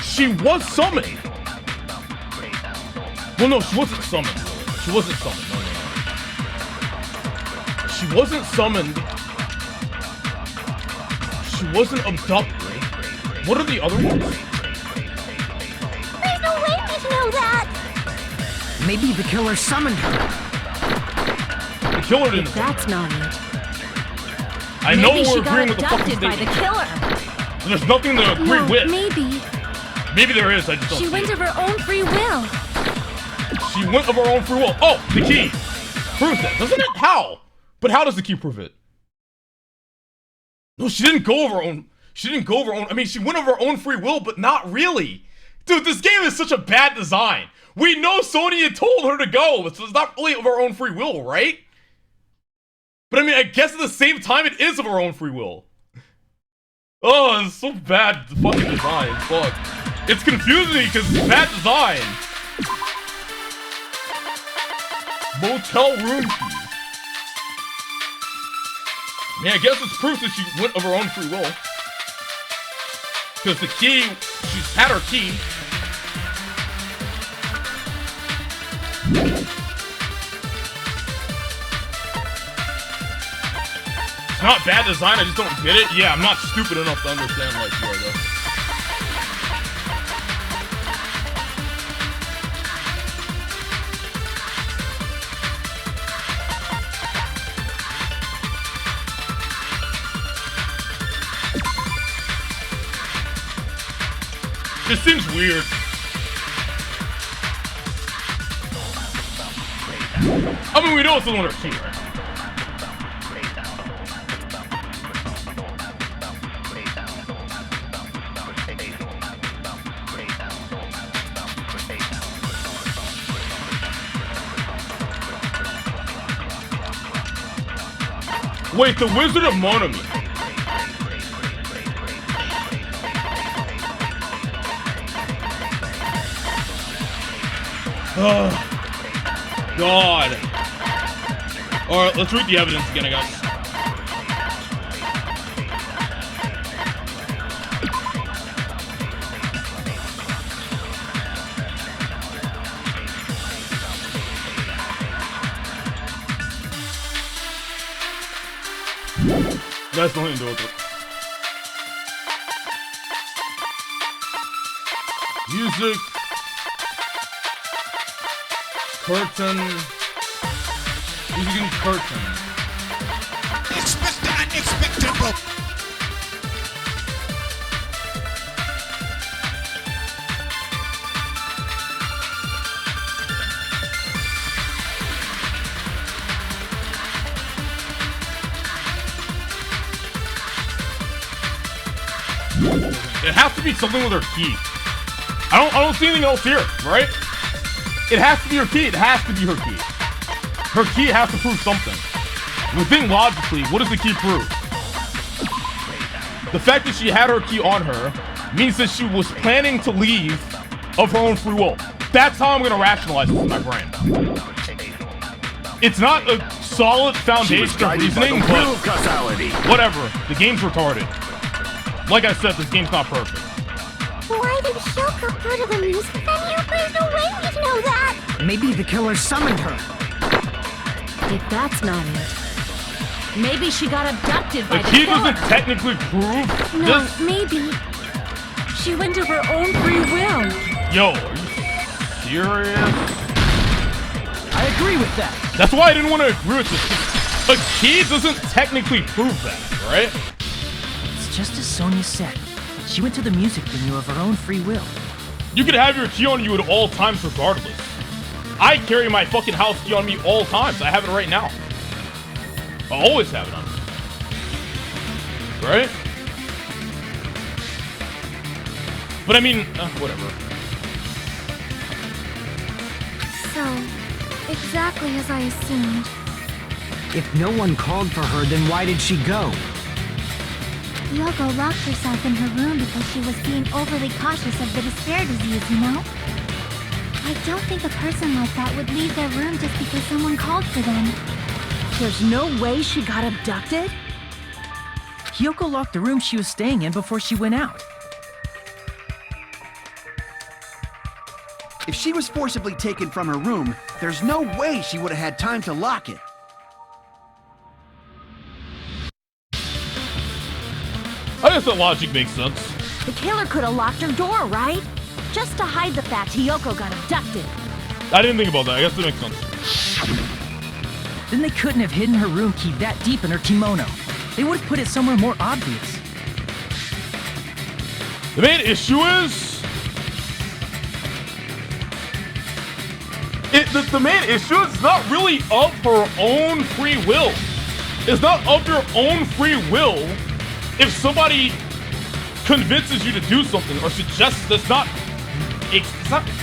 She was summoned. Well, no, she wasn't summoned. She wasn't summoned. No. She wasn't summoned. She wasn't abducted. What are the other ones? There's no way we'd know that. Maybe the killer summoned her. The killer didn't. That's not it. I know Maybe we're she got agreeing with the fucking abducted by the statement. killer. There's nothing to agree No, with. maybe. Maybe there is. I just don't She see went it. of her own free will. She went of her own free will. Oh, the key proves that, doesn't it? How? But how does the key prove it? No, she didn't go of her own. She didn't go of her own. I mean, she went of her own free will, but not really. Dude, this game is such a bad design. We know Sonya told her to go, so it's not really of her own free will, right? But I mean, I guess at the same time, it is of her own free will. Oh, it's so bad fucking design. Fuck. It's confusing because it's bad design. Motel room key. Yeah, I guess it's proof that she went of her own free will. Because the key, she's had her key. It's not bad design, I just don't get it. Yeah, I'm not stupid enough to understand like you are, though. This seems weird. I mean, we know it's the one with her key, right? Wait, the Wizard of Monami. Oh, God. Alright, let's read the evidence again, I guess. That's nothing to do with it. Music. Curtain. Music and curtain. Expect the unexpectable. It has to be something with her key. I don't see anything else here, right? It has to be her key. It has to be her key. Her key has to prove something. We think logically, what does the key prove? The fact that she had her key on her means that she was planning to leave of her own free will. That's how I'm going to rationalize this in my brain. It's not a solid foundation of reasoning, but whatever. The game's retarded. Like I said, this game's not perfect. Why did Shoko go to the music venue? There's no way we'd know that. Maybe the killer summoned her. If that's not it, maybe she got abducted by The the key killer. doesn't technically prove No, this. maybe. She went of her own free will. Yo, are you serious? I agree with that. That's why I didn't want to agree with this. A key doesn't technically prove that, right? It's just as Sonia said. She went to the music venue of her own free will. You could have your key on you at all times regardless. I carry my fucking house key on me all times. I have it right now. I always have it on me. Right? But I mean, whatever. So, exactly as I assumed. If no one called for her, then why did she go? Yoko locked herself in her room because she was being overly cautious of the despair disease, you know? I don't think a person like that would leave their room just because someone called for them. There's no way she got abducted? Hiyoko locked the room she was staying in before she went out. If she was forcibly taken from her room, there's no way she would have had time to lock it. I guess that logic makes sense. The killer could have locked her door, right? Just to hide the fact Hiyoko got abducted. I didn't think about that. I guess that makes sense. Then they couldn't have hidden her room key that deep in her kimono. They would have put it somewhere more obvious. The main issue is... The main issue is not really of her own free will. It's not of your own free will if somebody convinces you to do something or suggests it's not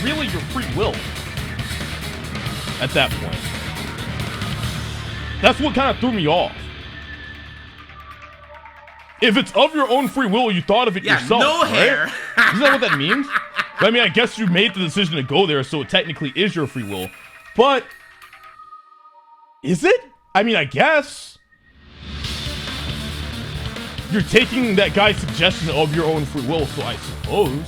really your free will at that point. That's what kind of threw me off. If it's of your own free will, you thought of it yourself, no right? hair. Isn't that what that means? I mean, I guess you made the decision to go there, so it technically is your free will. But is it? I mean, I guess. You're taking that guy's suggestion of your own free will, so I suppose.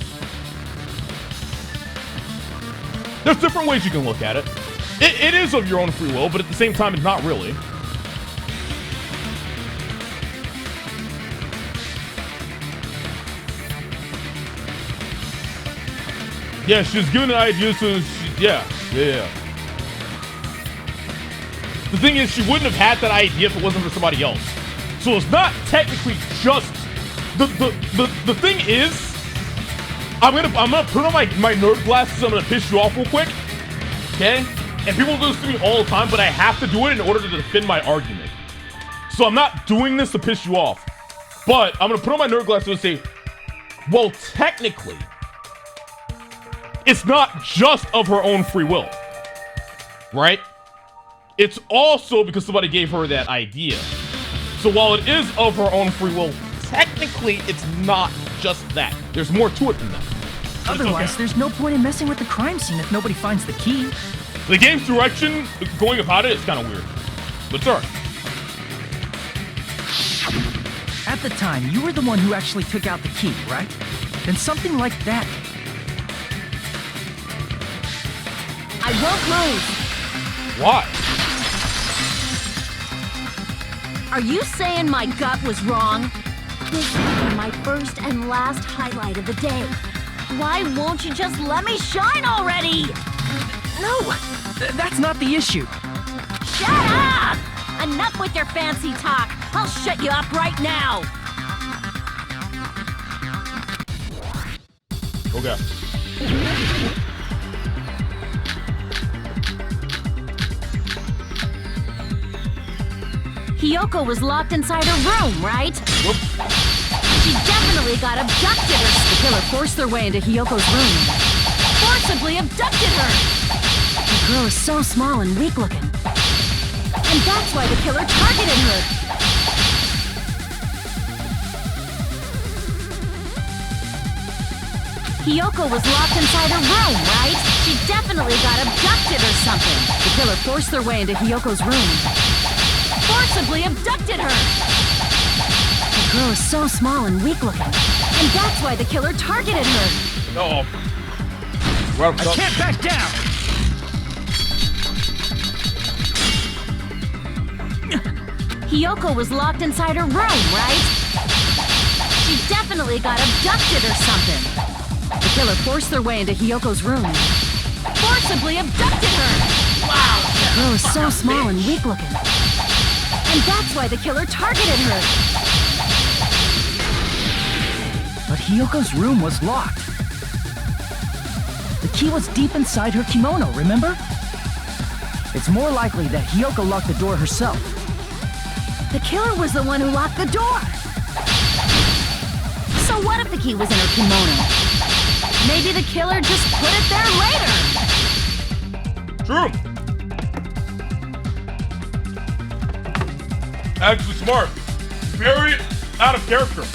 There's different ways you can look at it. It is of your own free will, but at the same time, it's not really. Yeah, she was given an idea, so yeah. The thing is, she wouldn't have had that idea if it wasn't for somebody else. So it's not technically just the thing is, I'm gonna put on my nerd glasses. I'm gonna piss you off real quick, okay? And people do this to me all the time, but I have to do it in order to defend my argument. So I'm not doing this to piss you off, but I'm gonna put on my nerd glasses and say, well, technically, it's not just of her own free will, right? It's also because somebody gave her that idea. So while it is of her own free will, technically it's not just that. There's more to it than that. Otherwise, there's no point in messing with the crime scene if nobody finds the key. The game's direction, going about it, is kind of weird. But it's alright. At the time, you were the one who actually took out the key, right? Then something like that. I won't move. Why? Are you saying my gut was wrong? This will be my first and last highlight of the day. Why won't you just let me shine already? No, that's not the issue. Shut up! Enough with your fancy talk. I'll shut you up right now. Okay. Hiyoko was locked inside her room, right? She definitely got abducted. The killer forced their way into Hiyoko's room. Forcibly abducted her. The girl is so small and weak-looking. And that's why the killer targeted her. Hiyoko was locked inside her room, right? She definitely got abducted or something. The killer forced their way into Hiyoko's room. Forcibly abducted her! The girl is so small and weak-looking. And that's why the killer targeted her. No. I can't back down! Hiyoko was locked inside her room, right? She definitely got abducted or something. The killer forced their way into Hiyoko's room. Forcibly abducted her! Wow! The girl is so small and weak-looking. And that's why the killer targeted her. But Hiyoko's room was locked. The key was deep inside her kimono, remember? It's more likely that Hiyoko locked the door herself. The killer was the one who locked the door. So what if the key was in her kimono? Maybe the killer just put it there later. True. Actually smart. Very out of character.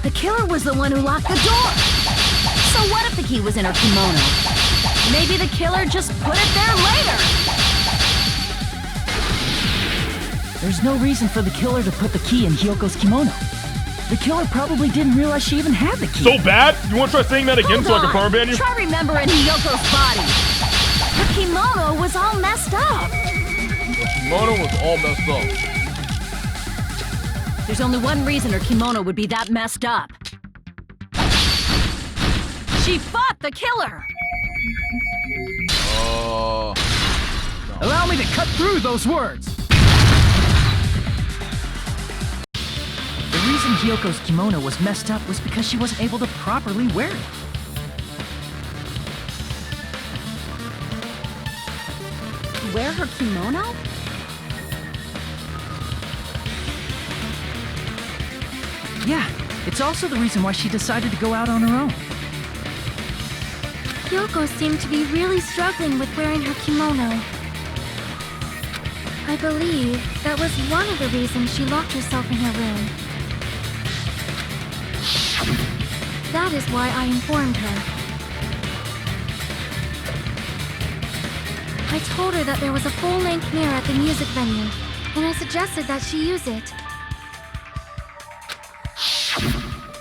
The killer was the one who locked the door. So what if the key was in her kimono? Maybe the killer just put it there later. There's no reason for the killer to put the key in Hiyoko's kimono. The killer probably didn't realize she even had the key. So bad? You want to try saying that again so I can Hold karma ban you? Try remembering Hiyoko's body. Her kimono was all messed up. The kimono was all messed up. There's only one reason her kimono would be that messed up. She fought the killer! Allow me to cut through those words! The reason Hiyoko's kimono was messed up was because she wasn't able to properly wear it. Wear her kimono? Yeah, it's also the reason why she decided to go out on her own. Hiyoko seemed to be really struggling with wearing her kimono. I believe that was one of the reasons she locked herself in her room. That is why I informed her. I told her that there was a full-length mirror at the music venue, and I suggested that she use it.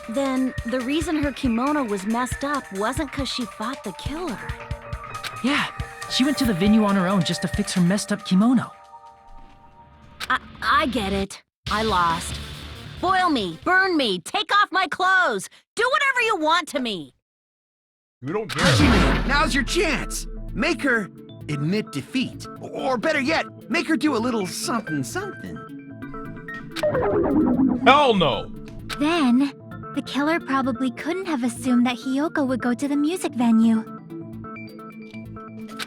Then, the reason her kimono was messed up wasn't because she fought the killer. Yeah, she went to the venue on her own just to fix her messed up kimono. I get it. I lost. Boil me, burn me, take off my clothes, do whatever you want to me. You don't care. Hajime, now's your chance. Make her admit defeat. Or better yet, make her do a little something something. Hell no. Then, the killer probably couldn't have assumed that Hiyoko would go to the music venue.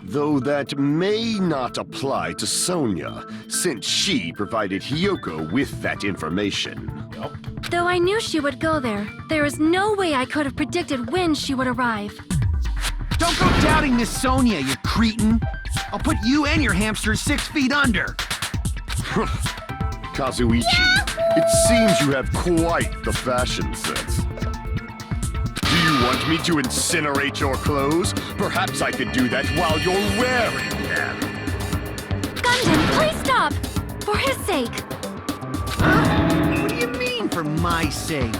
Though that may not apply to Sonia, since she provided Hiyoko with that information. Though I knew she would go there, there is no way I could have predicted when she would arrive. Don't go doubting Miss Sonia, you cretin. I'll put you and your hamster 6 feet under. Kazuichi, it seems you have quite the fashion sense. Do you want me to incinerate your clothes? Perhaps I could do that while you're wearing them. Gundam, please stop! For his sake! What do you mean, for my sake?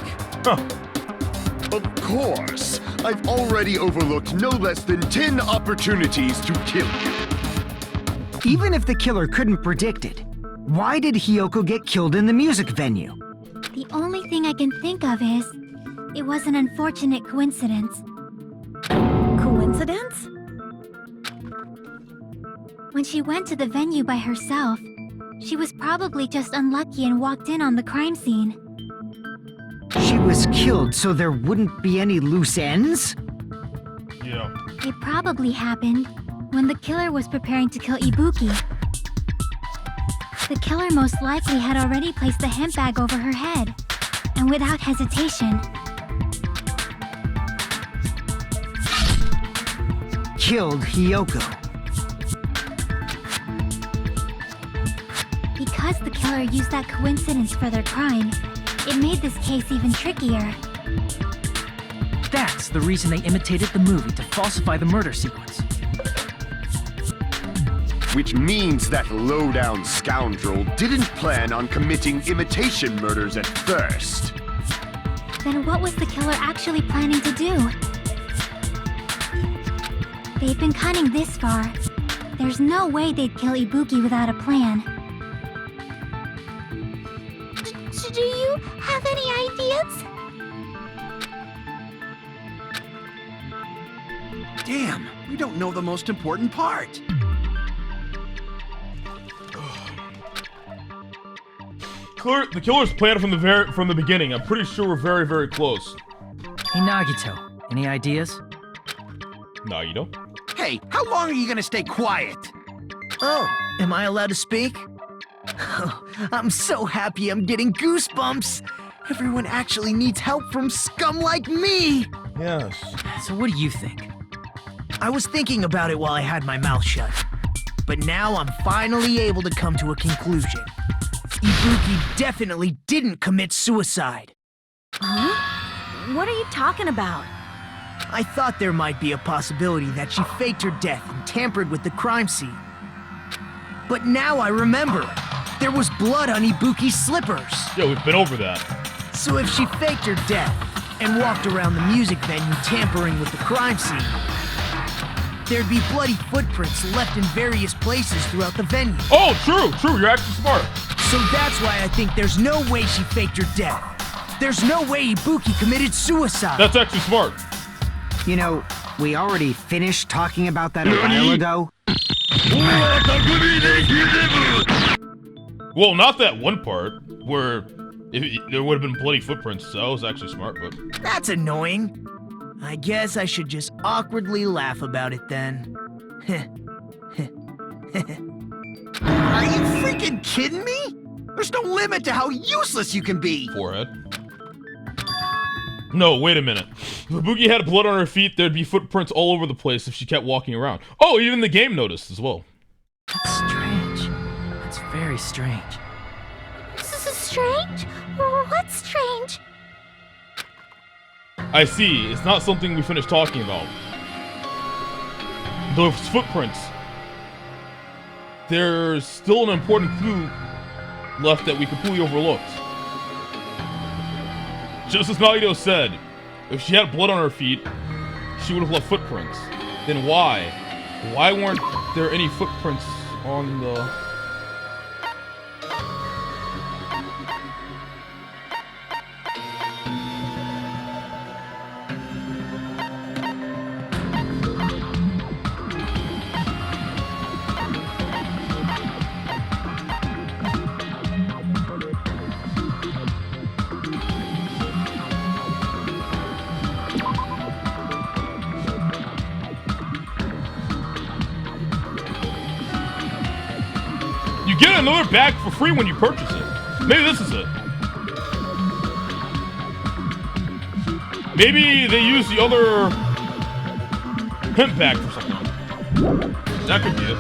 Of course. I've already overlooked no less than 10 opportunities to kill you. Even if the killer couldn't predict it, why did Hiyoko get killed in the music venue? The only thing I can think of is, it was an unfortunate coincidence. Coincidence? When she went to the venue by herself, she was probably just unlucky and walked in on the crime scene. She was killed so there wouldn't be any loose ends? Yeah. It probably happened when the killer was preparing to kill Ibuki. The killer most likely had already placed the hemp bag over her head, and without hesitation, killed Hiyoko. Because the killer used that coincidence for their crime, it made this case even trickier. That's the reason they imitated the movie to falsify the murder sequence. Which means that low-down scoundrel didn't plan on committing imitation murders at first. Then what was the killer actually planning to do? They've been cunning this far. There's no way they'd kill Ibuki without a plan. Do you have any ideas? Damn, we don't know the most important part. the killer's plan from the beginning. I'm pretty sure we're very, very close. Hey, Nagito, any ideas? Nagito? Hey, how long are you gonna stay quiet? Oh, am I allowed to speak? Oh, I'm so happy I'm getting goosebumps. Everyone actually needs help from scum like me. Yes. So what do you think? I was thinking about it while I had my mouth shut. But now I'm finally able to come to a conclusion. Ibuki definitely didn't commit suicide. Huh? What are you talking about? I thought there might be a possibility that she faked her death and tampered with the crime scene. But now I remember. There was blood on Ibuki's slippers. Yeah, we've been over that. So if she faked her death and walked around the music venue tampering with the crime scene, there'd be bloody footprints left in various places throughout the venue. Oh, true, you're actually smart. So that's why I think there's no way she faked her death. There's no way Ibuki committed suicide. That's actually smart. You know, we already finished talking about that a while ago. Well, not that one part where there would have been bloody footprints, so that was actually smart, but... That's annoying. I guess I should just awkwardly laugh about it then. Are you freaking kidding me? There's no limit to how useless you can be. Forehead. No, wait a minute. If Ibuki had blood on her feet, there'd be footprints all over the place if she kept walking around. Oh, even the game noticed as well. That's strange. That's very strange. Strange? What's strange? I see. It's not something we finished talking about. Those footprints. There's still an important clue left that we completely overlooked. Just as Nagito said, if she had blood on her feet, she would have left footprints. Then why? Why weren't there any footprints on the... You get another bag for free when you purchase it. Maybe this is it. Maybe they use the other hemp bag for something. That could be it.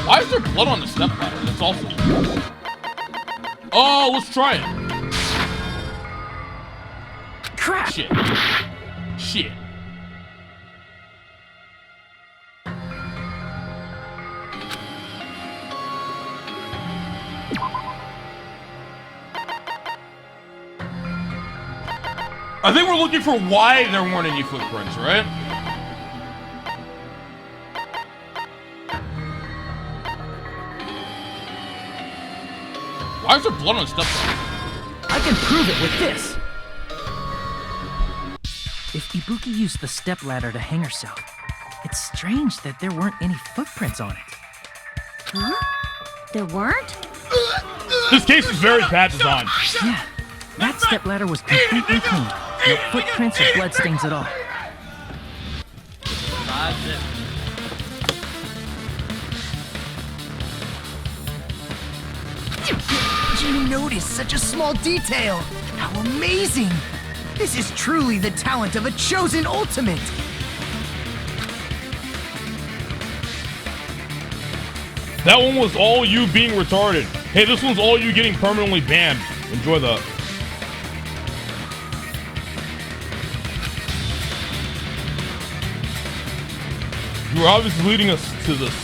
Why is there blood on the stepladder? That's also... Oh, let's try it. Crap! Shit. Shit. I think we're looking for why there weren't any footprints, right? Why is there blood on the stepladder? I can prove it with this. If Ibuki used the stepladder to hang herself, it's strange that there weren't any footprints on it. Huh? There weren't? This case is very bad design. Yeah, that stepladder was completely clean. No footprints or bloodstains at all. Did you notice such a small detail? How amazing! This is truly the talent of a chosen ultimate! That one was all you being retarded. Hey, this one's all you getting permanently banned. Enjoy that. You were obviously leading us to this.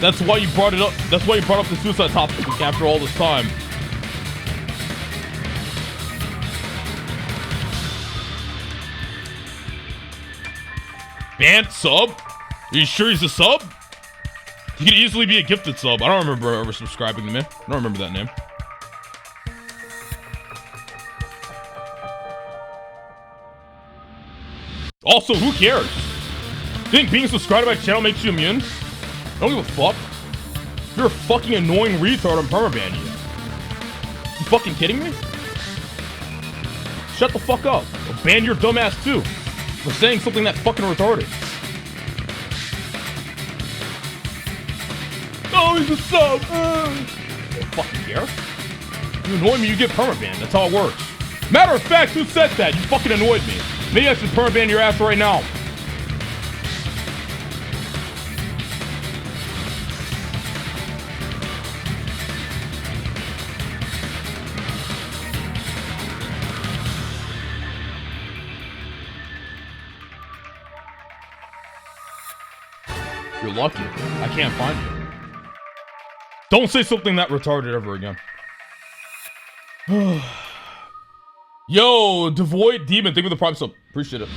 That's why you brought it up. That's why you brought up the suicide topic after all this time. Banned sub? Are you sure he's a sub? He could easily be a gifted sub. I don't remember ever subscribing to him. I don't remember that name. Also, who cares? Think being subscribed to my channel makes you immune? I don't give a fuck. You're a fucking annoying retard, I'm permaban you. You fucking kidding me? Shut the fuck up. I'll ban your dumbass too for saying something that fucking retarded. Oh, he's a sub. I don't fucking care. You annoy me, you get permaban. That's how it works. Matter of fact, who said that? You fucking annoyed me. Maybe I should permaban your ass right now. You're lucky. I can't find you. Don't say something that retarded ever again. Yo, Devoid Demon, thank you for the prime sub. Appreciate it.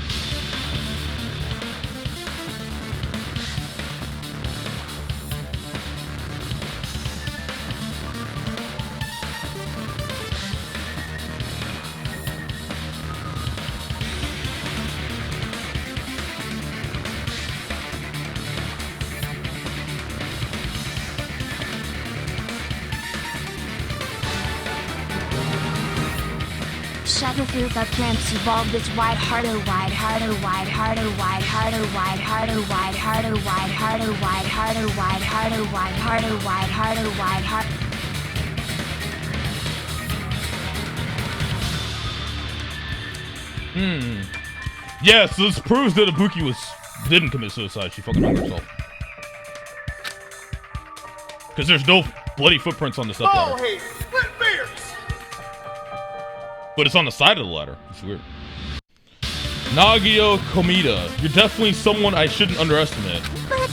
Shadow through the cramps evolved its wide harder, wide harder, wide harder, wide harder, wide harder, wide harder, wide harder, wide harder, wide harder, wide harder, wide harder, wide harder. Yes, this proves that Ibuki didn't commit suicide. She fucking hung herself. Because there's no bloody footprints on the step ladder. Hey, split beers. But it's on the side of the ladder. It's weird. Nagio Komida. You're definitely someone I shouldn't underestimate. But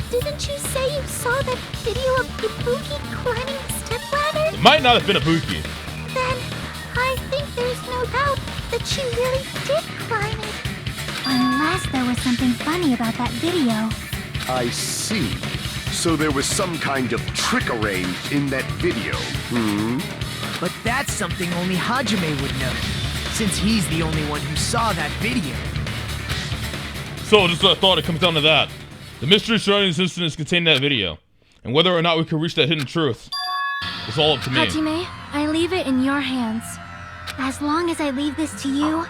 didn't you say you saw that video of Ibuki climbing the stepladder? It might not have been Ibuki. Then I think there's no doubt that she really did climb it. Unless there was something funny about that video. I see. So there was some kind of trick arranged in that video, But that's something only Hajime would know, since he's the only one who saw that video. So, just what I thought, it comes down to that. The mystery surrounding this incident is contained in that video. And whether or not we can reach that hidden truth, it's all up to me. Hajime, I leave it in your hands. As long as I leave this to you,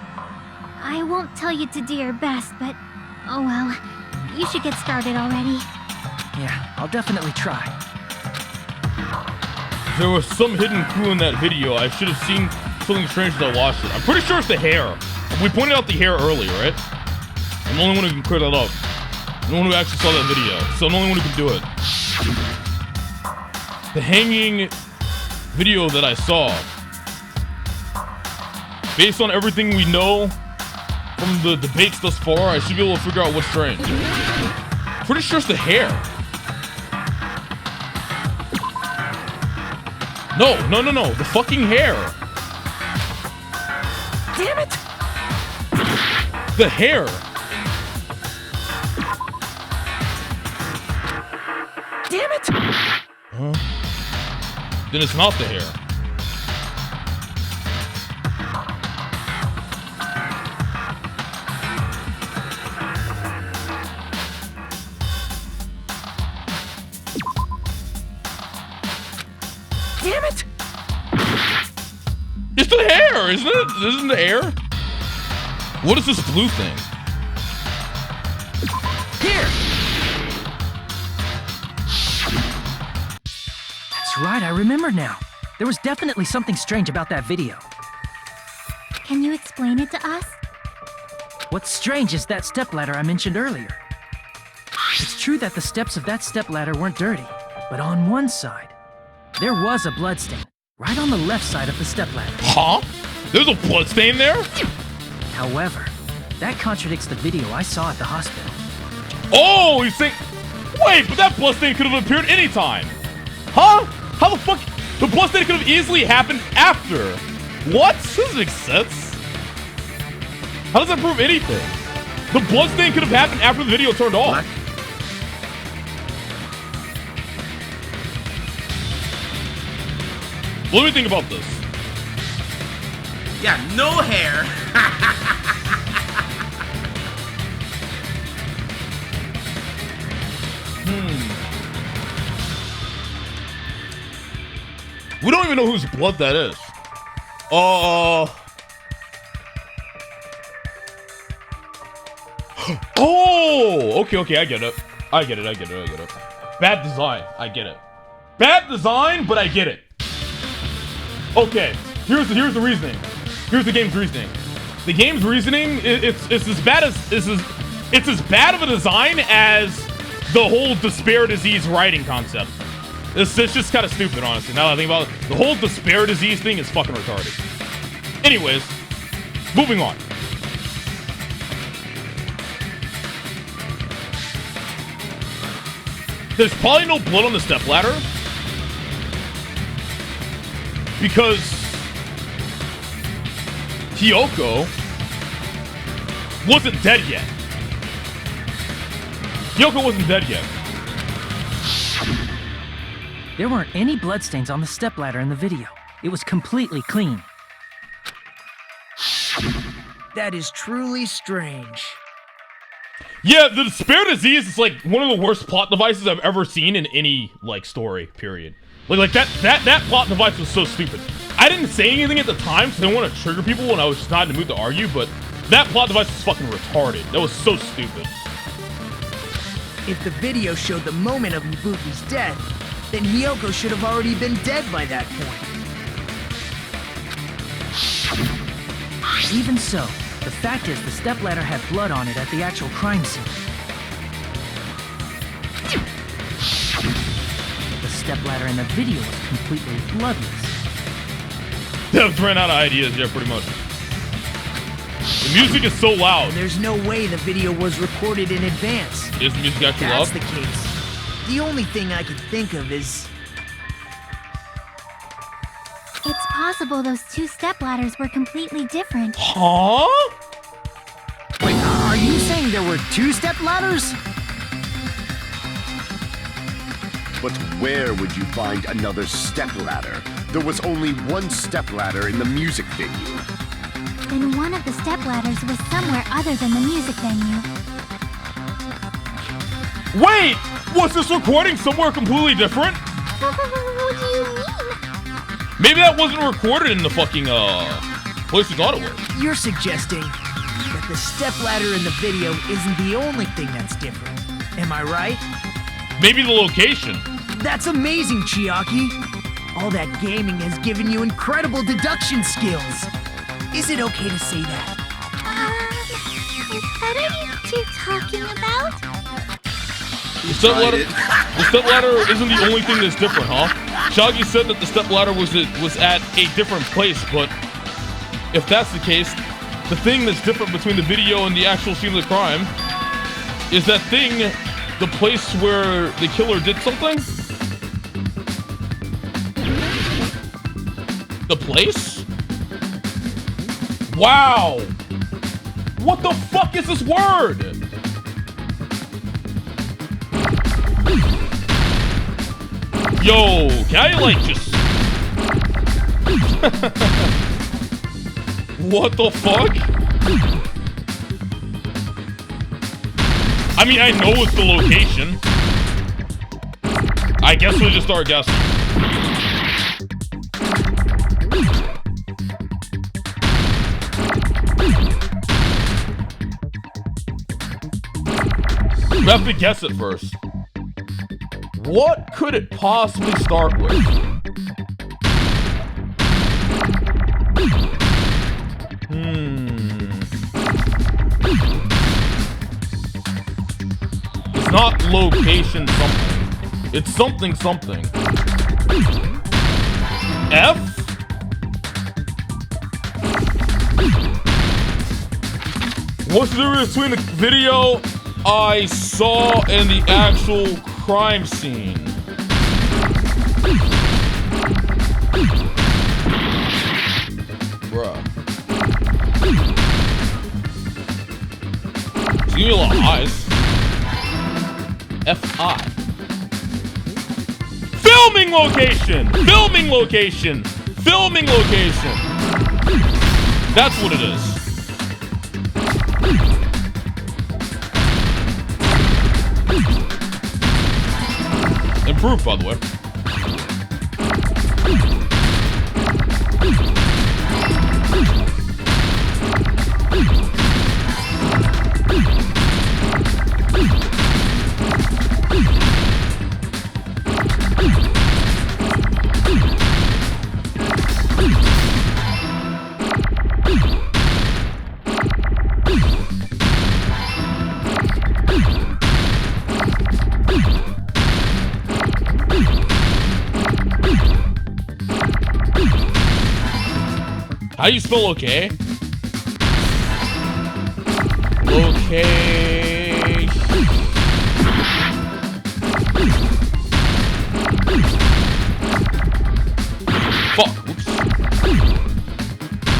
I won't tell you to do your best, but oh well. You should get started already. Yeah, I'll definitely try. There was some hidden clue in that video. I should have seen something strange as I watched it. I'm pretty sure it's the hair. We pointed out the hair earlier, right? I'm the only one who can clear that up. I'm the one who actually saw that video. So I'm the only one who can do it. The hanging video that I saw, based on everything we know from the debates thus far, I should be able to figure out what's strange. Pretty sure it's the hair. No. The fucking hair. Damn it! The hair. Damn it! Huh? Then it's not the hair. Damn it! It's the hair, isn't it? Isn't the hair? What is this blue thing? Here! That's right, I remember now. There was definitely something strange about that video. Can you explain it to us? What's strange is that stepladder I mentioned earlier. It's true that the steps of that stepladder weren't dirty, but on one side, there was a bloodstain, right on the left side of the stepladder. Huh? There's a bloodstain there? However, that contradicts the video I saw at the hospital. Oh, you think... Wait, but that bloodstain could have appeared anytime. Huh? How the fuck... The bloodstain could have easily happened after. What? This doesn't make sense. How does that prove anything? The bloodstain could have happened after the video turned off. Black. What do we think about this? Yeah, no hair. We don't even know whose blood that is. Oh, okay, I get it. Bad design, I get it. Bad design, but I get it. Okay, here's the reasoning. Here's the game's reasoning. The game's reasoning, it's as bad of a design as the whole despair disease writing concept. It's just kind of stupid, honestly. Now that I think about it, the whole despair disease thing is fucking retarded. Anyways, moving on. There's probably no blood on the stepladder because Hiyoko wasn't dead yet. Hiyoko wasn't dead yet. There weren't any bloodstains on the stepladder in the video. It was completely clean. That is truly strange. Yeah, the despair disease is like one of the worst plot devices I've ever seen in any like story, period. Like that plot device was so stupid. I didn't say anything at the time because I didn't want to trigger people when I was just not in the mood to argue, but that plot device was fucking retarded. That was so stupid. If the video showed the moment of Ibuki's death, then Hiyoko should have already been dead by that point. Even so, the fact is the stepladder had blood on it at the actual crime scene. But the stepladder in the video was completely bloodless. Devs ran out of ideas, yeah, pretty much. The music is so loud. And there's no way the video was recorded in advance. Is the music actually loud? That's the case. The only thing I can think of is... It's possible those two stepladders were completely different. Huh? Wait, are you saying there were two stepladders? But where would you find another stepladder? There was only one stepladder in the music venue. Then one of the stepladders was somewhere other than the music venue. Wait! Was this recording somewhere completely different? What do you mean? Maybe that wasn't recorded in the fucking, place we thought it was. You're suggesting that the stepladder in the video isn't the only thing that's different. Am I right? Maybe the location. That's amazing, Chiaki. All that gaming has given you incredible deduction skills. Is it okay to say that? What are you two talking about? The stepladder isn't the only thing that's different, huh? Shaggy said that the stepladder was at a different place, but if that's the case, the thing that's different between the video and the actual scene of the crime is that thing, the place where the killer did something? The place? Wow! What the fuck is this word? Yo, can I like just... What the fuck? I mean, I know it's the location. I guess we'll just start guessing. We have to guess it first. What could it possibly start with? It's not location something. It's something something. F? What's the difference between the video I saw and the actual crime scene? Bruh. give me a lot of eyes. F-I. Filming location! Filming location! Filming location! That's what it is. Improved, by the way. How do you spell okay? Okay. Fuck. Oops.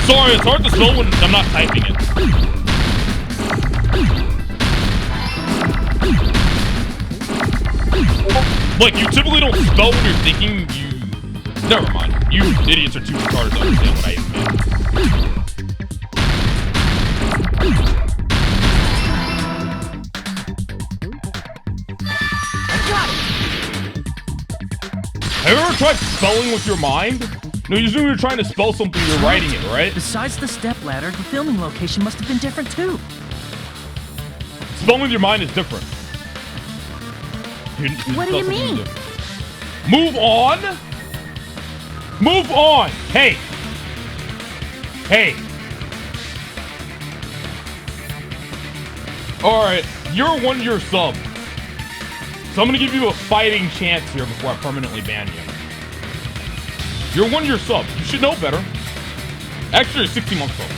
Sorry, it's hard to spell when I'm not typing it. Like, you typically don't spell when you're thinking. Never mind. You idiots are too retarded to understand what I even meant. Have you ever tried spelling with your mind? No, usually when you're trying to spell something, you're writing it, right? Besides the stepladder, the filming location must have been different too. Spelling with your mind is different. What do you mean? Move on! Move on! Hey! Hey! Alright, you're a 1-year sub. So I'm gonna give you a fighting chance here before I permanently ban you. You're a 1-year sub. You should know better. Actually, you're a 16-month sub.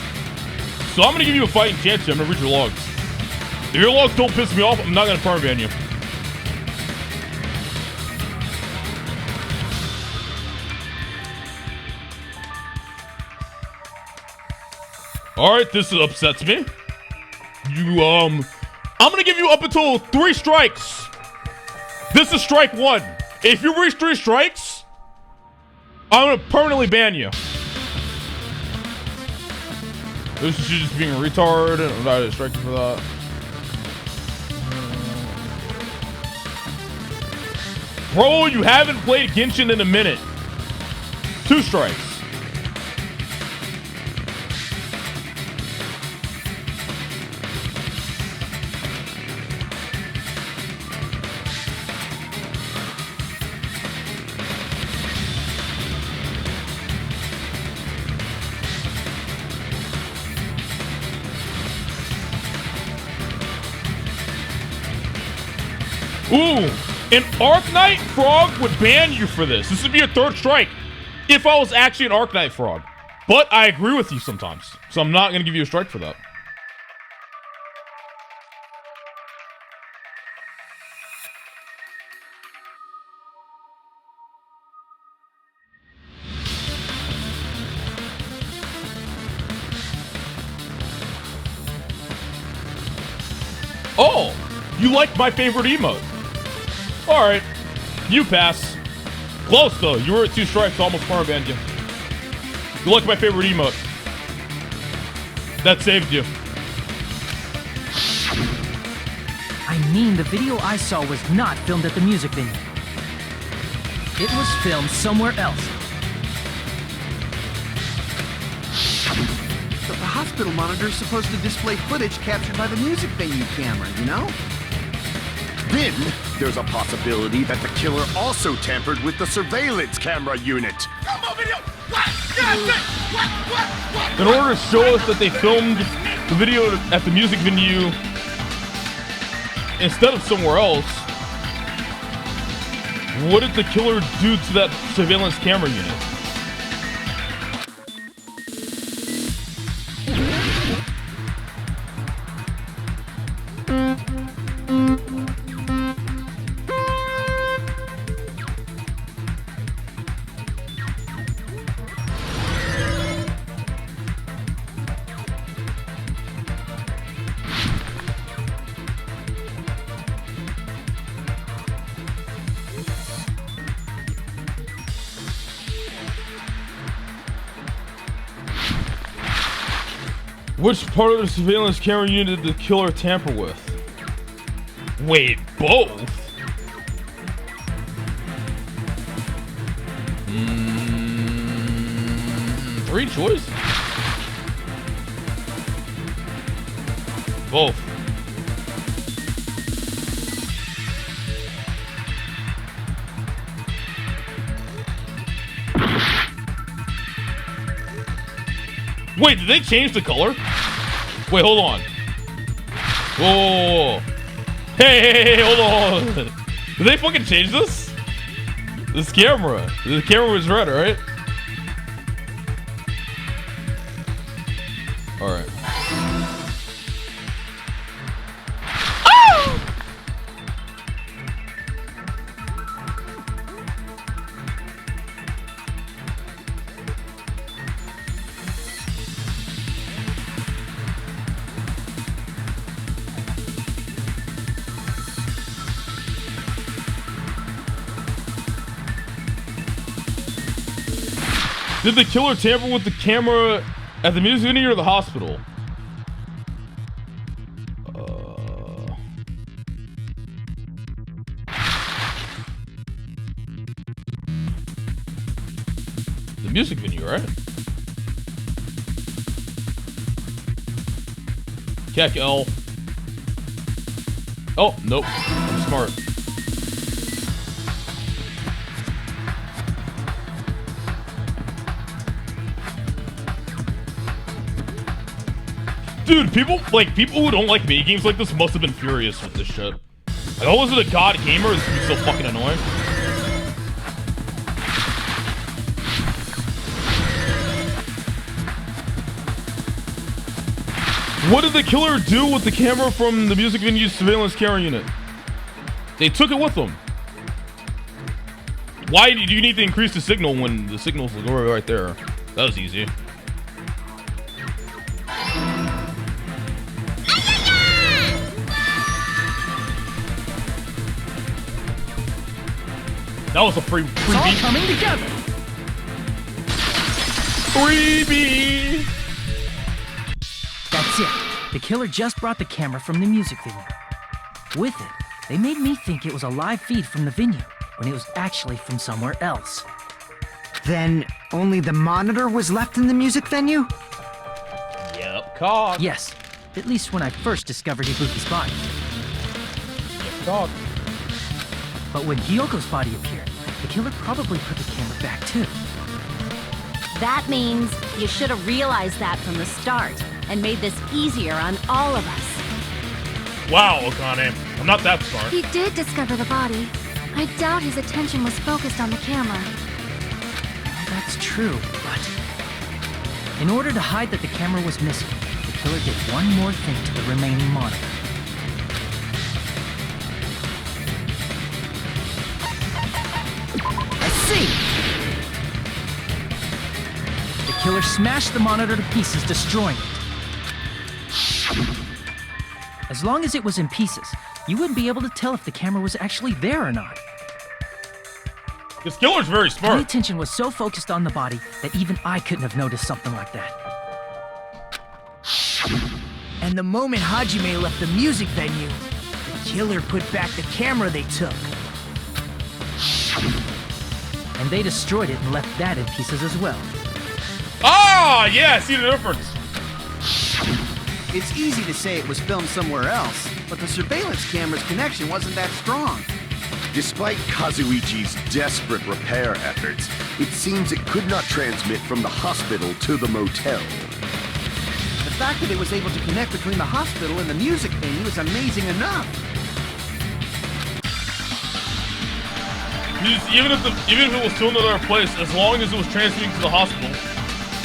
So I'm gonna give you a fighting chance here. I'm gonna read your logs. If your logs don't piss me off, I'm not gonna perma ban you. Alright, this upsets me. I'm gonna give you up until 3 strikes. This is strike 1. If you reach 3 strikes, I'm gonna permanently ban you. This is you just being a retard. I'm not distracted for that. Bro, you haven't played Genshin in a minute. 2 strikes. Ooh, an Arknight Frog would ban you for this. This would be a 3rd strike if I was actually an Arknight Frog. But I agree with you sometimes, so I'm not going to give you a strike for that. Oh, you like my favorite emote. Alright, you pass. Close though, you were at 2 strikes, almost perma banned you. You like my favorite emote. That saved you. I mean, the video I saw was not filmed at the music venue. It was filmed somewhere else. But the hospital monitor is supposed to display footage captured by the music venue camera, you know? Then, there's a possibility that the killer also tampered with the surveillance camera unit. Come on, video! What? In order to show us that they filmed the video at the music venue instead of somewhere else, what did the killer do to that surveillance camera unit? Which part of the surveillance camera unit did the killer tamper with? Wait, both? Three choice? Both. Wait, did they change the color? Wait, hold on. Whoa. Hey, hold on. Did they fucking change this? This camera. The camera was red, right? Alright. Did the killer tamper with the camera at the music venue or the hospital? The music venue, right? Keck L. Oh, nope. I'm smart. Dude, people who don't like mini games like this must have been furious with this shit. Like, oh, was it a godgamer? This is so fucking annoying. What did the killer do with the camera from the music venue's surveillance camera unit? They took it with them. Why do you need to increase the signal when the signal's right there? That was easy. That was a freebie. It's all coming together. Freebie. That's it. The killer just brought the camera from the music venue. With it, they made me think it was a live feed from the venue when it was actually from somewhere else. Then only the monitor was left in the music venue? Yep, cog. Yes, at least when I first discovered Ibuki's body. Yep, cog. But when Hyoko's body appeared, the killer probably put the camera back too. That means you should have realized that from the start and made this easier on all of us. Wow, Okane. I'm not that smart. He did discover the body. I doubt his attention was focused on the camera. That's true, but in order to hide that the camera was missing, the killer did one more thing to the remaining monitor. I see! The killer smashed the monitor to pieces, destroying it. As long as it was in pieces, you wouldn't be able to tell if the camera was actually there or not. This killer's very smart. My attention was so focused on the body that even I couldn't have noticed something like that. And the moment Hajime left the music venue, the killer put back the camera they took. And they destroyed it and left that in pieces as well. Ah, yeah, I see the difference. It's easy to say it was filmed somewhere else, but the surveillance camera's connection wasn't that strong. Despite Kazuichi's desperate repair efforts, it seems it could not transmit from the hospital to the motel. The fact that it was able to connect between the hospital and the music venue is amazing enough. Even if it was filmed in another place, as long as it was transmitting to the hospital,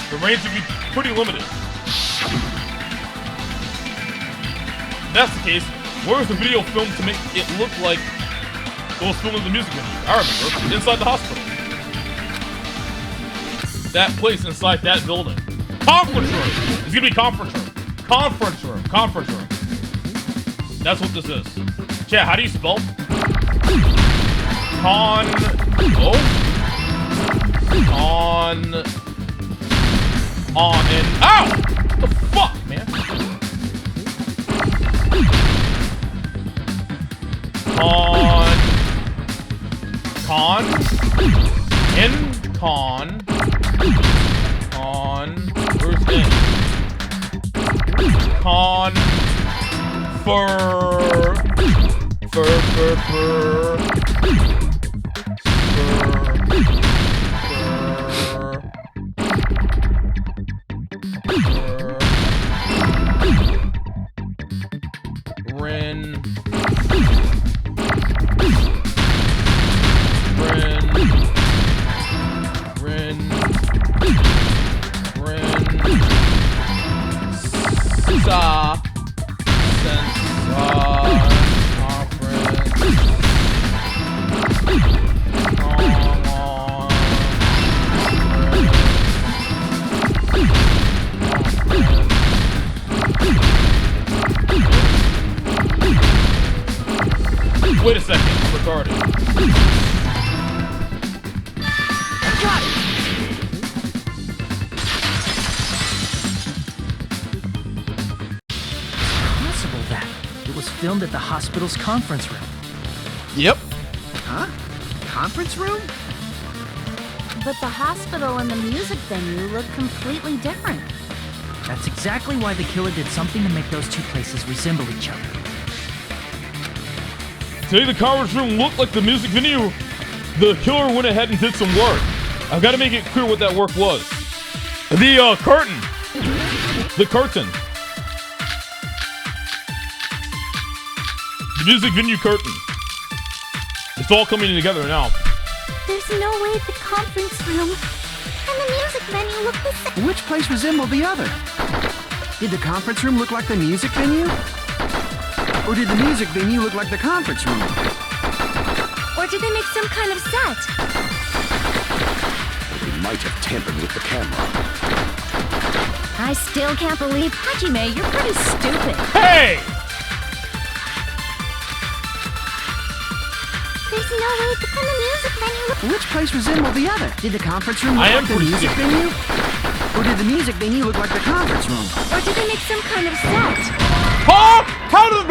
the range would be pretty limited. If that's the case, where was the video filmed to make it look like it was filmed in the music venue? I remember, inside the hospital. That place inside that building. Conference room! It's gonna be conference room. Conference room. Conference room. That's what this is. Chat, how do you spell? Ow! What the fuck, man? Where's in? Wait a second, I'm retarded. I got it! Possible that it was filmed at the hospital's conference room. Yep. Huh? Conference room? But the hospital and the music venue look completely different. That's exactly why the killer did something to make those two places resemble each other. Today the conference room looked like the music venue. The killer went ahead and did some work. I've got to make it clear what that work was. The curtain. The curtain. The music venue curtain. It's all coming together now. There's no way the conference room and the music venue look the same. Which place resembled the other? Did the conference room look like the music venue? Or did the music venue look like the conference room? Or did they make some kind of set? They might have tampered with the camera. I still can't believe Hajime, you're pretty stupid. Hey! There's no way the music venue look. Which place resembled the other? Did the conference room look like the music venue? Or did the music venue look like the conference room? Or did they make some kind of set? Huh? How does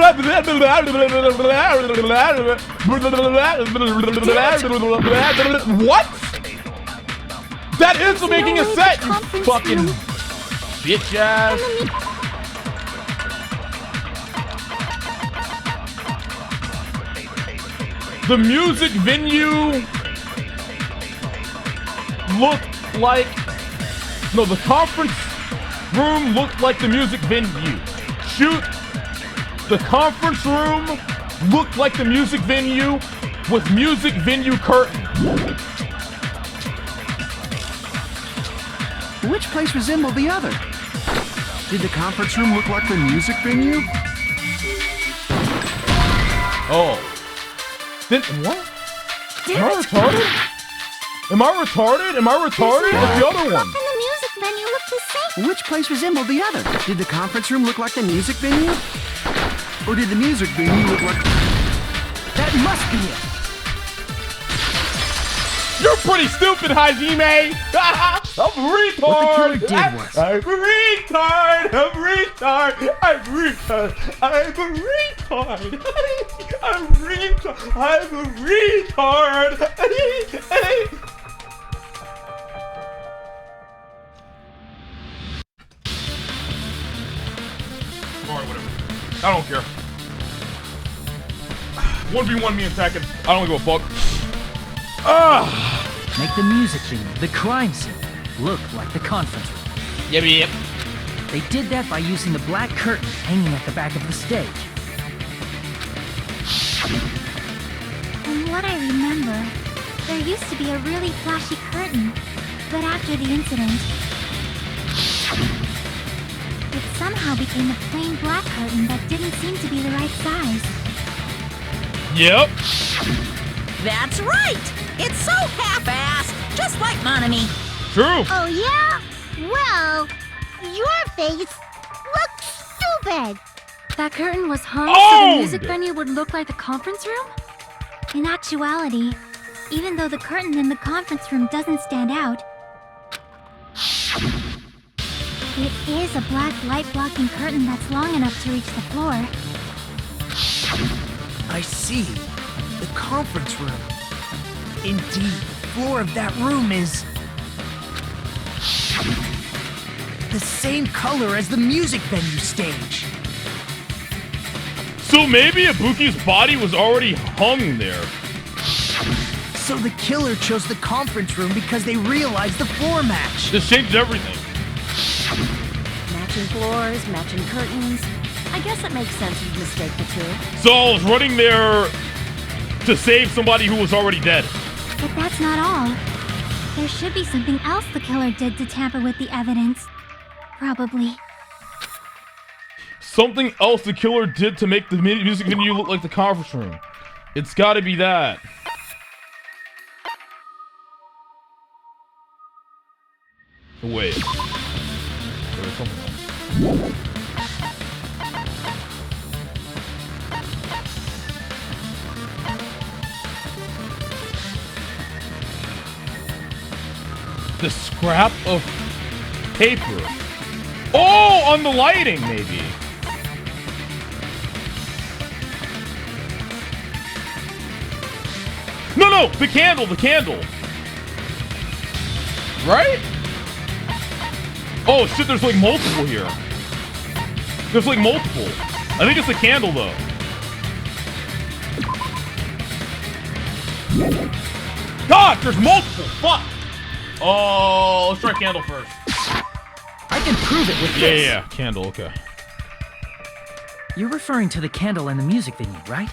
what? That is making a set, you fucking bitch ass. The music venue looked like... No, the conference room looked like the music venue. Shoot. The conference room looked like the music venue with music venue curtain. Which place resembled the other? Did the conference room look like the music venue? Oh. Then what? Am I retarded? Am I retarded? Am I retarded? What's the other one? And the music venue look the same. Which place resembled the other? Did the conference room look like the music venue? Or did the music venue look like... That must be it! You're pretty stupid, Hajime! I'm a retard! What the killer did was... I'm a retard! I'm a retard! I'm a retard! I'm a retard! I'm a retard! I'm a retard! Alright, whatever. I don't care. 1v1 me attacking. I don't give a fuck. Make the music venue, the crime scene, look like the conference room. Yep. They did that by using the black curtain hanging at the back of the stage. From what I remember, there used to be a really flashy curtain, but after the incident, it somehow became a plain black curtain that didn't seem to be the right size. Yep. That's right! It's so half-assed, just like Monami. True. Oh, yeah? Well, your face looks stupid. That curtain was hung so the music venue would look like the conference room? In actuality, even though the curtain in the conference room doesn't stand out, it is a black light-blocking curtain that's long enough to reach the floor. I see. The conference room. Indeed, the floor of that room is the same color as the music venue stage. So maybe Ibuki's body was already hung there. So the killer chose the conference room because they realized the floor match. This changed everything. Matching floors, matching curtains. I guess it makes sense you'd mistake the two. So I was running there to save somebody who was already dead. But that's not all. There should be something else the killer did to tamper with the evidence. Probably. Something else the killer did to make the music venue look like the conference room. It's gotta be that. Wait. There's something else. The scrap of paper. Oh, on the lighting, maybe. No, the candle, Right? Oh shit, there's like multiple here. There's like multiple. I think it's the candle though. God, there's multiple, fuck! Oh, let's try candle first. I can prove it with this. Yeah, candle, okay. You're referring to the candle in the music venue, right?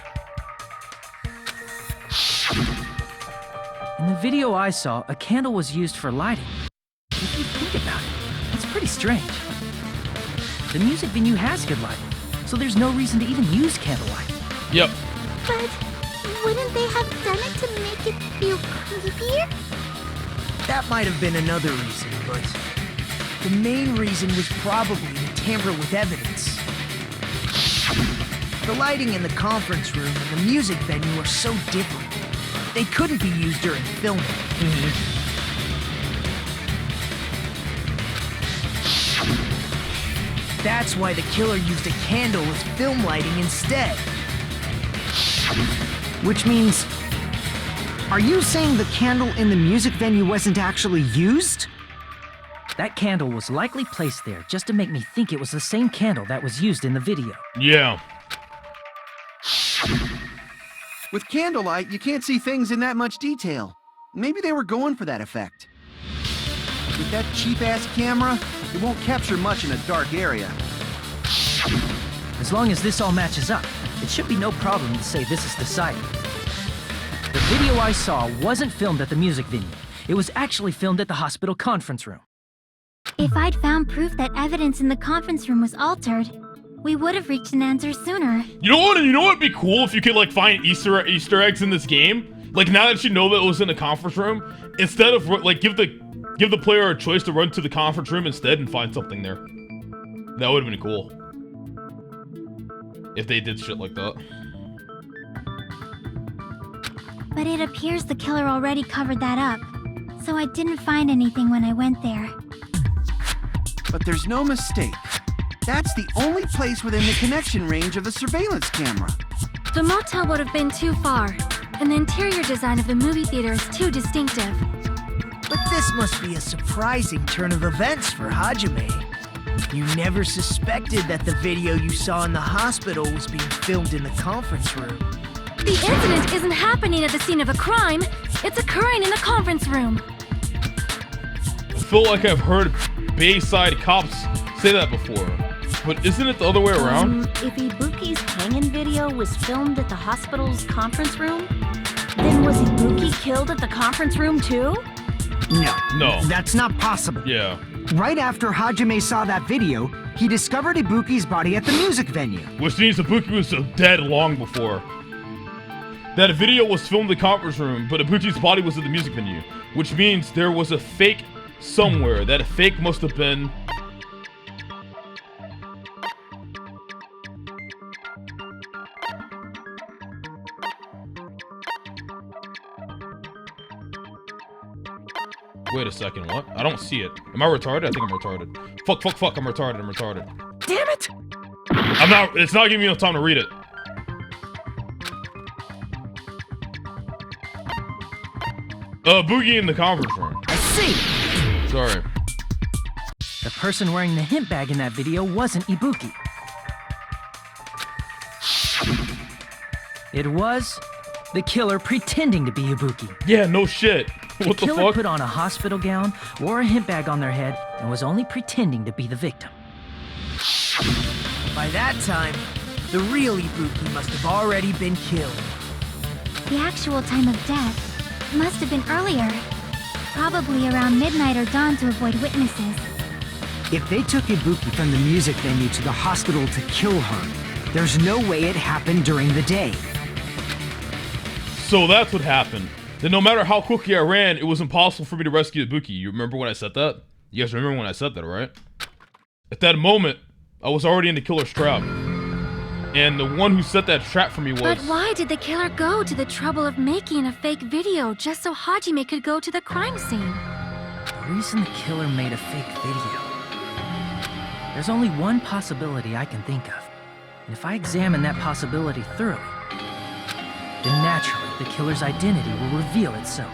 In the video I saw, a candle was used for lighting. If you think about it, that's pretty strange. The music venue has good lighting, so there's no reason to even use candlelight. Yep. But wouldn't they have done it to make it feel creepier? That might have been another reason, but the main reason was probably to tamper with evidence. The lighting in the conference room and the music venue are so different. They couldn't be used during filming. That's why the killer used a candle as film lighting instead. Which means... Are you saying the candle in the music venue wasn't actually used? That candle was likely placed there just to make me think it was the same candle that was used in the video. Yeah. With candlelight, you can't see things in that much detail. Maybe they were going for that effect. With that cheap-ass camera, it won't capture much in a dark area. As long as this all matches up, it should be no problem to say this is the site. The video I saw wasn't filmed at the music venue. It was actually filmed at the hospital conference room. If I'd found proof that evidence in the conference room was altered, we would have reached an answer sooner. You know what? You know what'd be cool if you could like find Easter eggs in this game. Like now that you know that it was in the conference room, instead of like give the player a choice to run to the conference room instead and find something there. That would have been cool if they did shit like that. But it appears the killer already covered that up, so I didn't find anything when I went there. But there's no mistake. That's the only place within the connection range of the surveillance camera. The motel would have been too far, and the interior design of the movie theater is too distinctive. But this must be a surprising turn of events for Hajime. You never suspected that the video you saw in the hospital was being filmed in the conference room. The incident isn't happening at the scene of a crime, it's occurring in the conference room. I feel like I've heard Bayside cops say that before. But isn't it the other way around? If Ibuki's hanging video was filmed at the hospital's conference room, then was Ibuki killed at the conference room too? No. That's not possible. Yeah. Right after Hajime saw that video, he discovered Ibuki's body at the music venue. Which means Ibuki was dead long before. That video was filmed in the conference room, but Ibuki's body was at the music venue. Which means there was a fake somewhere. That fake must have been... Wait a second, what? I don't see it. Am I retarded? I think I'm retarded. Fuck, I'm retarded. Damn it! It's not giving me enough time to read it. Boogie in the conference room. I see! Sorry. The person wearing the hint bag in that video wasn't Ibuki. It was the killer pretending to be Ibuki. Yeah, no shit. What the killer fuck? Put on a hospital gown, wore a hint bag on their head, and was only pretending to be the victim. By that time, the real Ibuki must have already been killed. The actual time of death must have been earlier. Probably around midnight or dawn to avoid witnesses. If they took Ibuki from the music venue to the hospital to kill her, there's no way it happened during the day. So that's what happened. Then no matter how quickly I ran, it was impossible for me to rescue Ibuki. You remember when I said that? You guys remember when I said that, right? At that moment, I was already in the killer's trap. And the one who set that trap for me was... But why did the killer go to the trouble of making a fake video just so Hajime could go to the crime scene? The reason the killer made a fake video... There's only one possibility I can think of. And if I examine that possibility thoroughly, then naturally the killer's identity will reveal itself.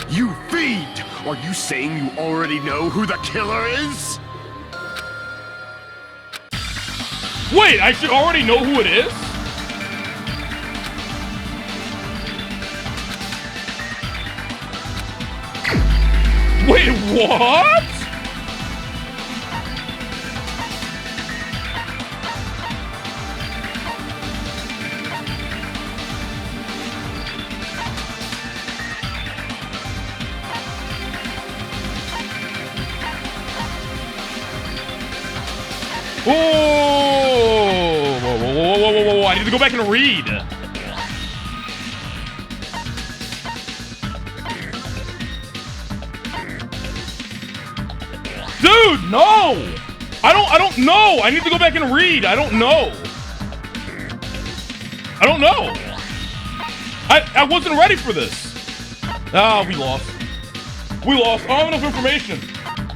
You fiend! Are you saying you already know who the killer is? Wait, I should already know who it is? Wait, what? Oh! Whoa, I need to go back and read. Dude, no! I don't know! I need to go back and read. I don't know. I don't know. I wasn't ready for this. Ah, we lost. We lost. I don't have enough information.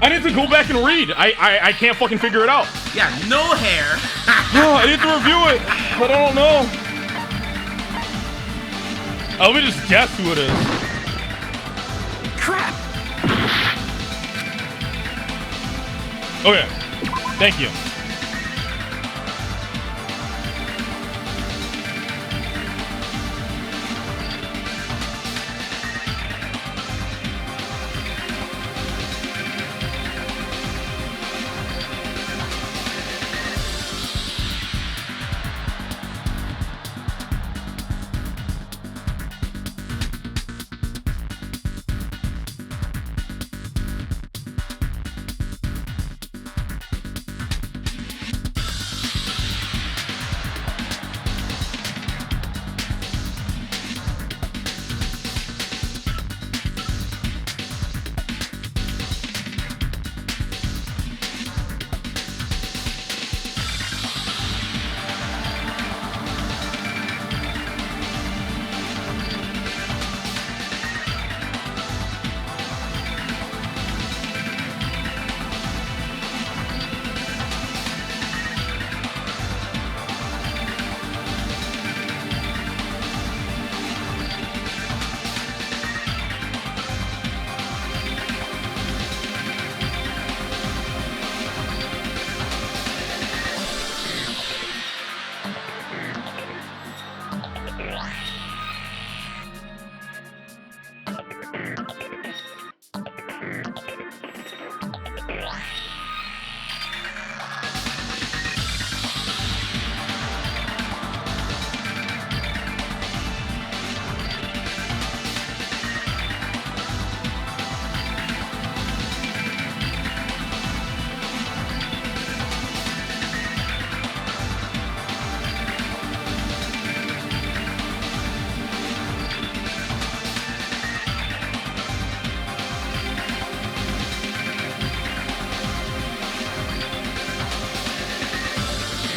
I need to go back and read. I can't fucking figure it out. Yeah, no hair. Oh, I need to review it, but I don't know. Let me just guess who it is. Crap! Okay, thank you.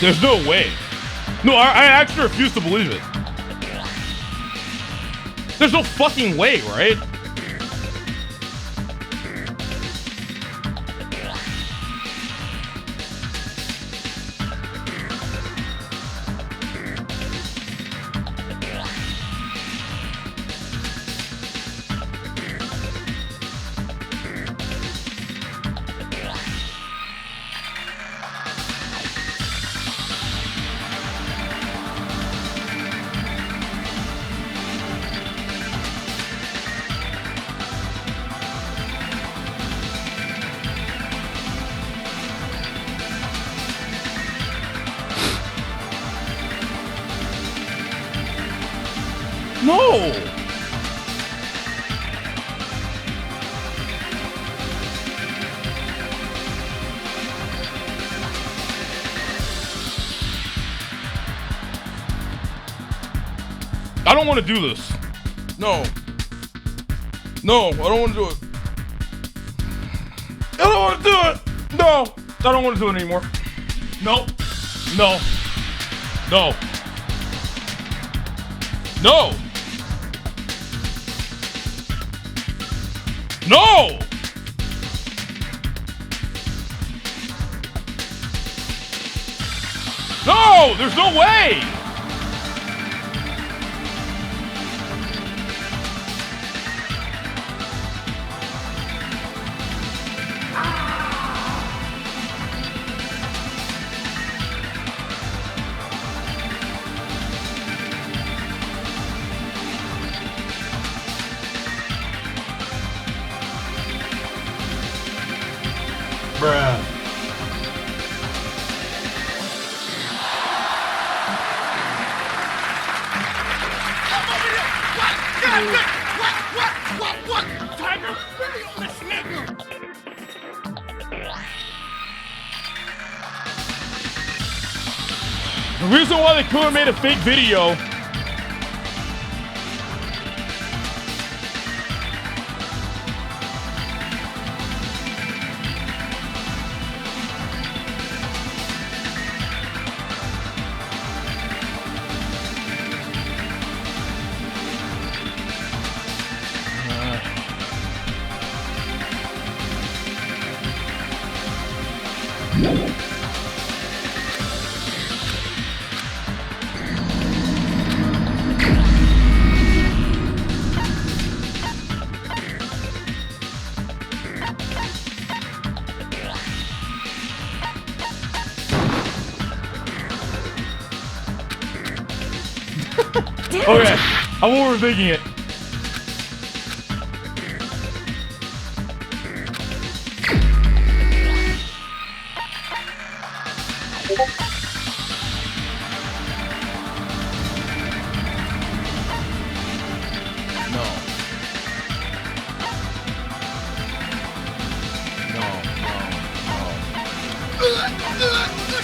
There's no way. No, I actually refuse to believe it. There's no fucking way, right? No! I don't want to do this. No. No, I don't want to do it. I don't want to do it. No, I don't want to do it anymore. No. No. No. No. No. No, there's no way. Bruh. What? Tiger, listen in. The reason why the killer made a fake video okay, I'm overthinking it.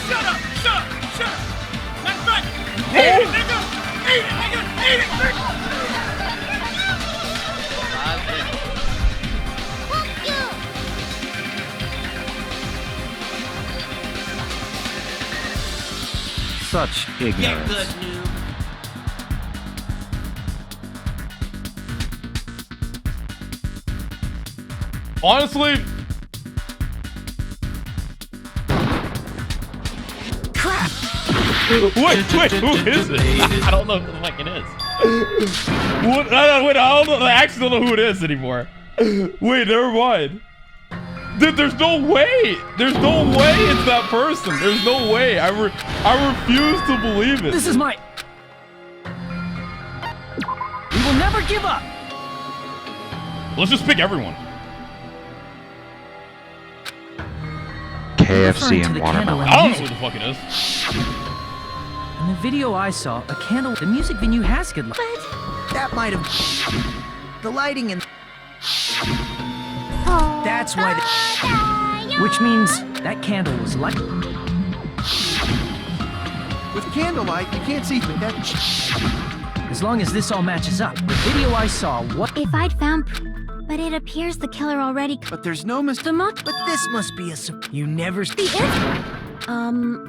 Shut up! Matter of fact, eat it, nigga! Eat it, nigga! Eat it, nigga! Such ignorance. Get good, noob. Honestly, Crap! wait, who is it? I don't know who the fuck it is. What? Wait, I don't know. I actually don't know who it is anymore. Wait, never mind. Dude, there's no way. There's no way it's that person. There's no way. I refuse to believe it. This is my... We will never give up. Let's just pick everyone. KFC and watermelon. I don't know who the fuck it is. In the video I saw, a candle... The music venue has good light. That might have... The lighting and... That's why the... Which means that candle was light. With candlelight, you can't see that... As long as this all matches up. The video I saw, what... If I'd found... But it appears the killer already... But there's no But this must be a... You never...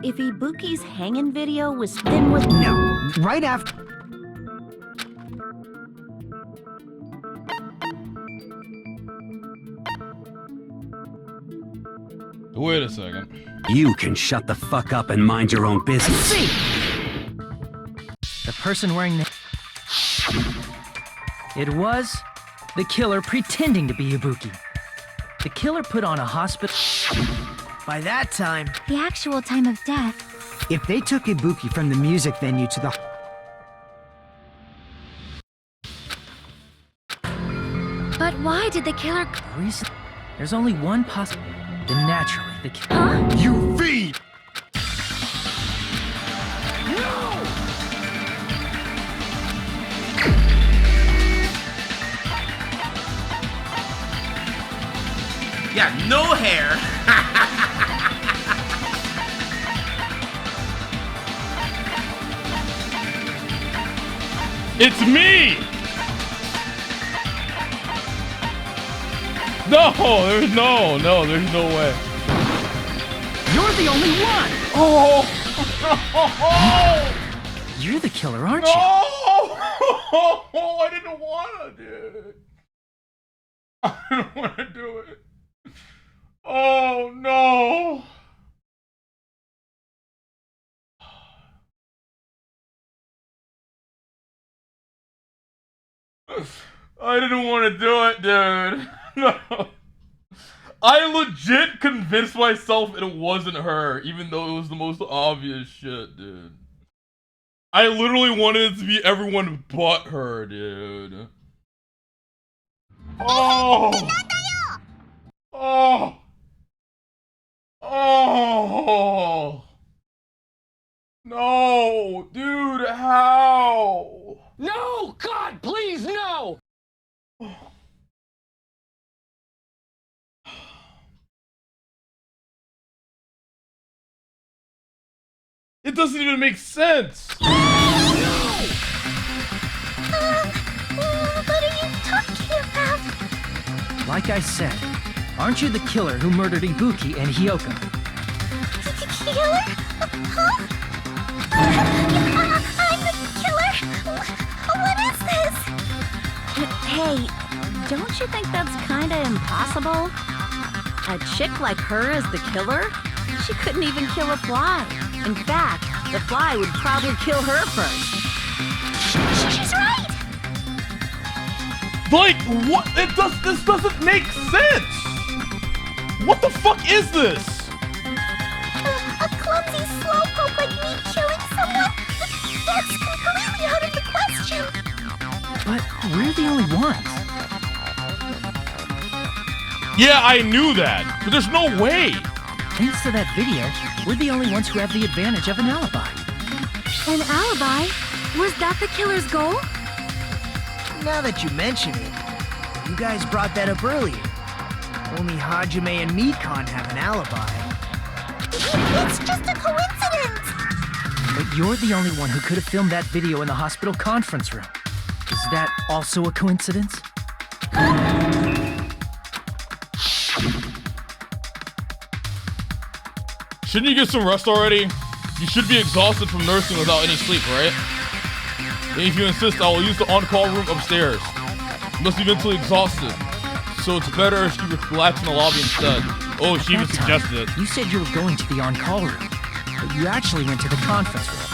If Ibuki's hanging video was... Then was... No, right after... Wait a second. You can shut the fuck up and mind your own business. See! The person wearing the... It was the killer pretending to be Ibuki. The killer put on a hospital... By that time... The actual time of death... If they took Ibuki from the music venue to the... But why did the killer... Reason... There's only one possible... Then naturally, the killer... Huh? You feed! Yeah, no hair. It's me! No, there's no way. You're the only one! Oh! You're the killer, aren't No! you? I didn't want to do it. I didn't want to do it. Oh, no. I didn't want to do it, dude. No. I legit convinced myself it wasn't her, even though it was the most obvious shit, dude. I literally wanted it to be everyone but her, dude. Oh! Oh! Oh! No! Dude, how? No! God, please, no! It doesn't even make sense! What are you talking about? Like I said, aren't you the killer who murdered Ibuki and Hyoko? Killer? Huh? I'm the killer? What is this? Hey, don't you think that's kinda impossible? A chick like her as the killer? She couldn't even kill a fly. In fact, the fly would probably kill her first. She's right! Like, what? This doesn't make sense! What the fuck is this? A clumsy slowpoke like me killing someone? That's completely out of the question! But we're the only ones. Yeah, I knew that, but there's no way! Thanks to that video, we're the only ones who have the advantage of an alibi. An alibi? Was that the killer's goal? Now that you mention it, you guys brought that up earlier. Only Hajime and Mikon have an alibi. It's just a coincidence! But you're the only one who could have filmed that video in the hospital conference room. Is that also a coincidence? Shouldn't you get some rest already? You should be exhausted from nursing without any sleep, right? And if you insist, I will use the on-call room upstairs. You must be mentally exhausted, so it's better if you relax in the lobby instead. Oh, she even suggested it. You said you were going to the on-call room, but you actually went to the conference room.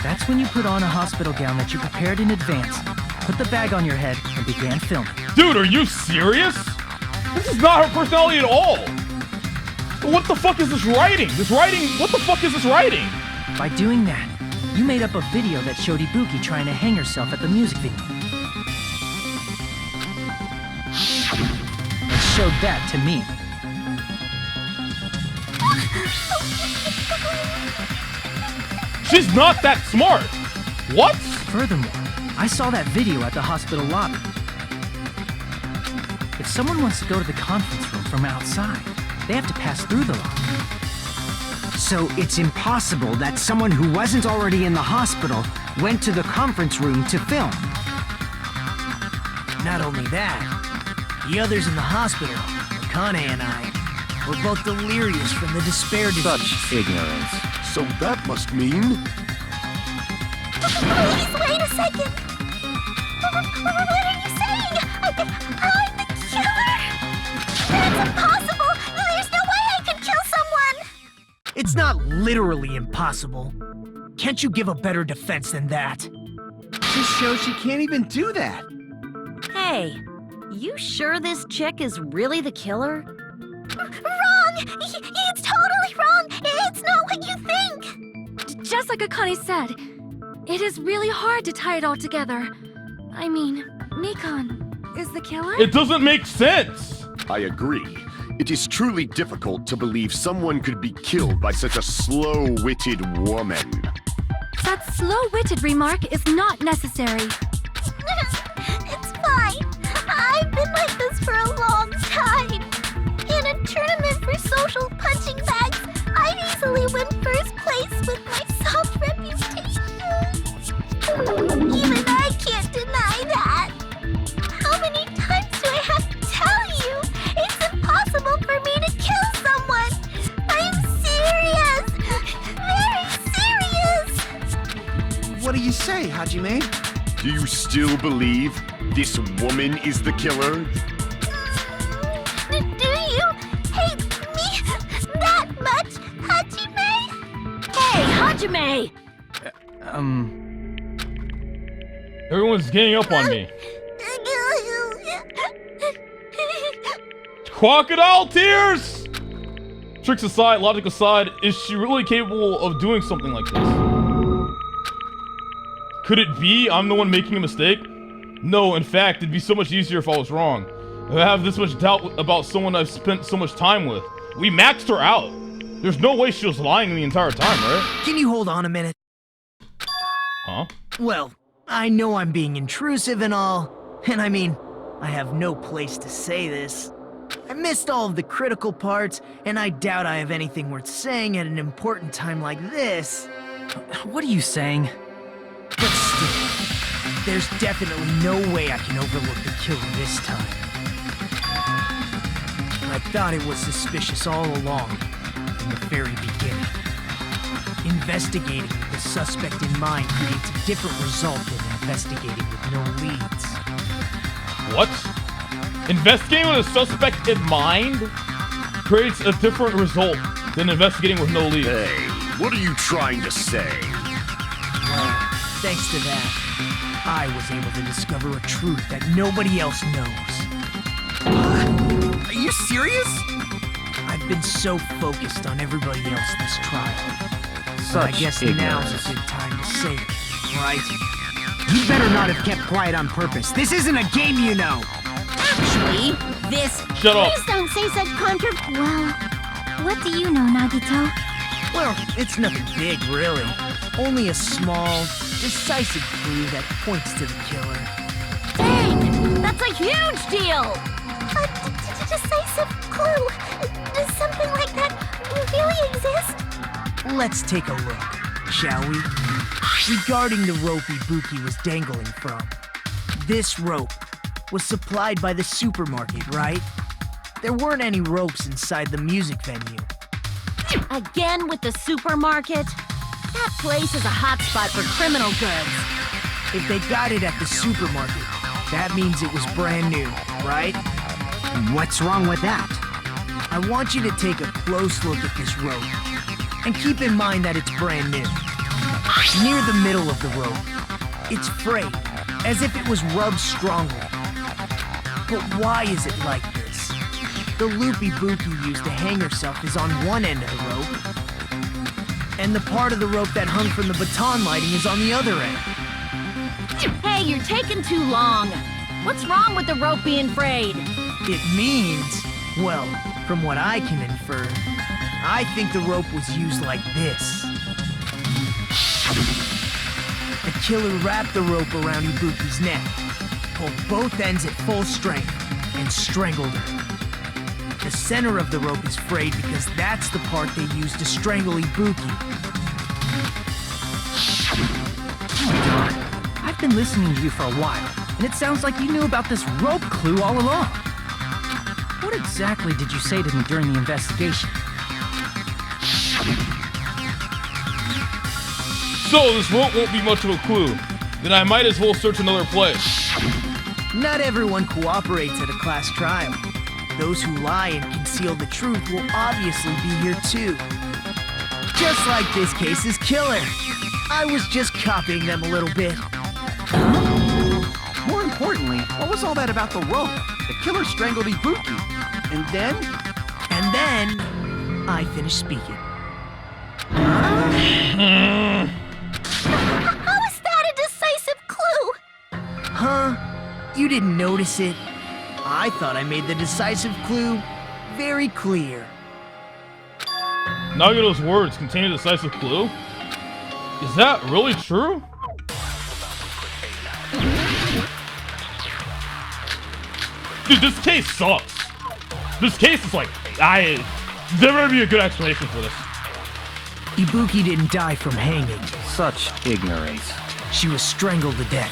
That's when you put on a hospital gown that you prepared in advance, put the bag on your head, and began filming. Dude, are you serious? This is not her personality at all. What the fuck is this writing? What the fuck is this writing? By doing that, you made up a video that showed Ibuki trying to hang herself at the music venue. And showed that to me. She's not that smart. What? Furthermore, I saw that video at the hospital lobby. If someone wants to go to the conference room from outside, they have to pass through the lobby. So it's impossible that someone who wasn't already in the hospital went to the conference room to film. Not only that, the others in the hospital, Akane and I, were both delirious from the despair disease. Such ignorance. So that must mean... Please, wait a second! What are you saying? I'm the killer? That's impossible! There's no way I could kill someone! It's not literally impossible. Can't you give a better defense than that? Just shows she can't even do that. Hey, you sure this chick is really the killer? Wrong! It's totally wrong! It's not what you think! Just like Akane said, it is really hard to tie it all together. I mean, Mikon is the killer? It doesn't make sense! I agree. It is truly difficult to believe someone could be killed by such a slow-witted woman. That slow-witted remark is not necessary. It's fine. I've been like barely win first place with my soft reputation. Even I can't deny that. How many times do I have to tell you? It's impossible for me to kill someone. I'm serious. Very serious. What do you say, Hajime? Do you still believe this woman is the killer? Do you hate me that much, Hajime? Hey, Hajime! Everyone's ganging up on me. Crocodile tears! Tricks aside, logic aside, is she really capable of doing something like this? Could it be I'm the one making a mistake? No, in fact, it'd be so much easier if I was wrong. If I have this much doubt about someone I've spent so much time with. We maxed her out. There's no way she was lying the entire time, right? Can you hold on a minute? Huh? Well, I know I'm being intrusive and all, and I mean, I have no place to say this. I missed all of the critical parts, and I doubt I have anything worth saying at an important time like this. What are you saying? But still, there's definitely no way I can overlook the killer this time. I thought it was suspicious all along, from the very beginning. Investigating with the suspect in mind creates a different result than investigating with no leads. What? Investigating with a suspect in mind creates a different result than investigating with no leads. Hey, what are you trying to say? Well, thanks to that, I was able to discover a truth that nobody else knows. Are you serious? I've been so focused on everybody else this trial. So I guess now's a good time to say it, right? You better not have kept quiet on purpose. This isn't a game, you know. Actually, this... Shut up. Please don't say such Well, what do you know, Nagito? Well, it's nothing big, really. Only a small, decisive clue that points to the killer. Dang! That's a huge deal! A decisive clue? Does something like that really exist? Let's take a look, shall we? Regarding the rope Ibuki was dangling from. This rope was supplied by the supermarket, right? There weren't any ropes inside the music venue. Again with the supermarket? That place is a hotspot for criminal goods. If they got it at the supermarket, that means it was brand new, right? What's wrong with that? I want you to take a close look at this rope. And keep in mind that it's brand new. Near the middle of the rope, it's frayed, as if it was rubbed strongly. But why is it like this? The loop Ibuki used to hang herself is on one end of the rope, and the part of the rope that hung from the baton lighting is on the other end. Hey, you're taking too long. What's wrong with the rope being frayed? It means, well, from what I can infer, I think the rope was used like this. The killer wrapped the rope around Ibuki's neck, pulled both ends at full strength, and strangled her. The center of the rope is frayed because that's the part they used to strangle Ibuki. Oh my god, I've been listening to you for a while, and it sounds like you knew about this rope clue all along. What exactly did you say to me during the investigation? So this rope won't be much of a clue. Then I might as well search another place. Not everyone cooperates at a class trial. Those who lie and conceal the truth will obviously be here too. Just like this case's killer. I was just copying them a little bit. More importantly, what was all that about the rope? The killer strangled Ibuki. And then? And then, I finished speaking. How is that a decisive clue? Huh? You didn't notice it? I thought I made the decisive clue very clear. Nagito's words contain a decisive clue? Is that really true? Dude, this case sucks. This case is like, there better be a good explanation for this. Ibuki didn't die from hanging. Such ignorance. She was strangled to death.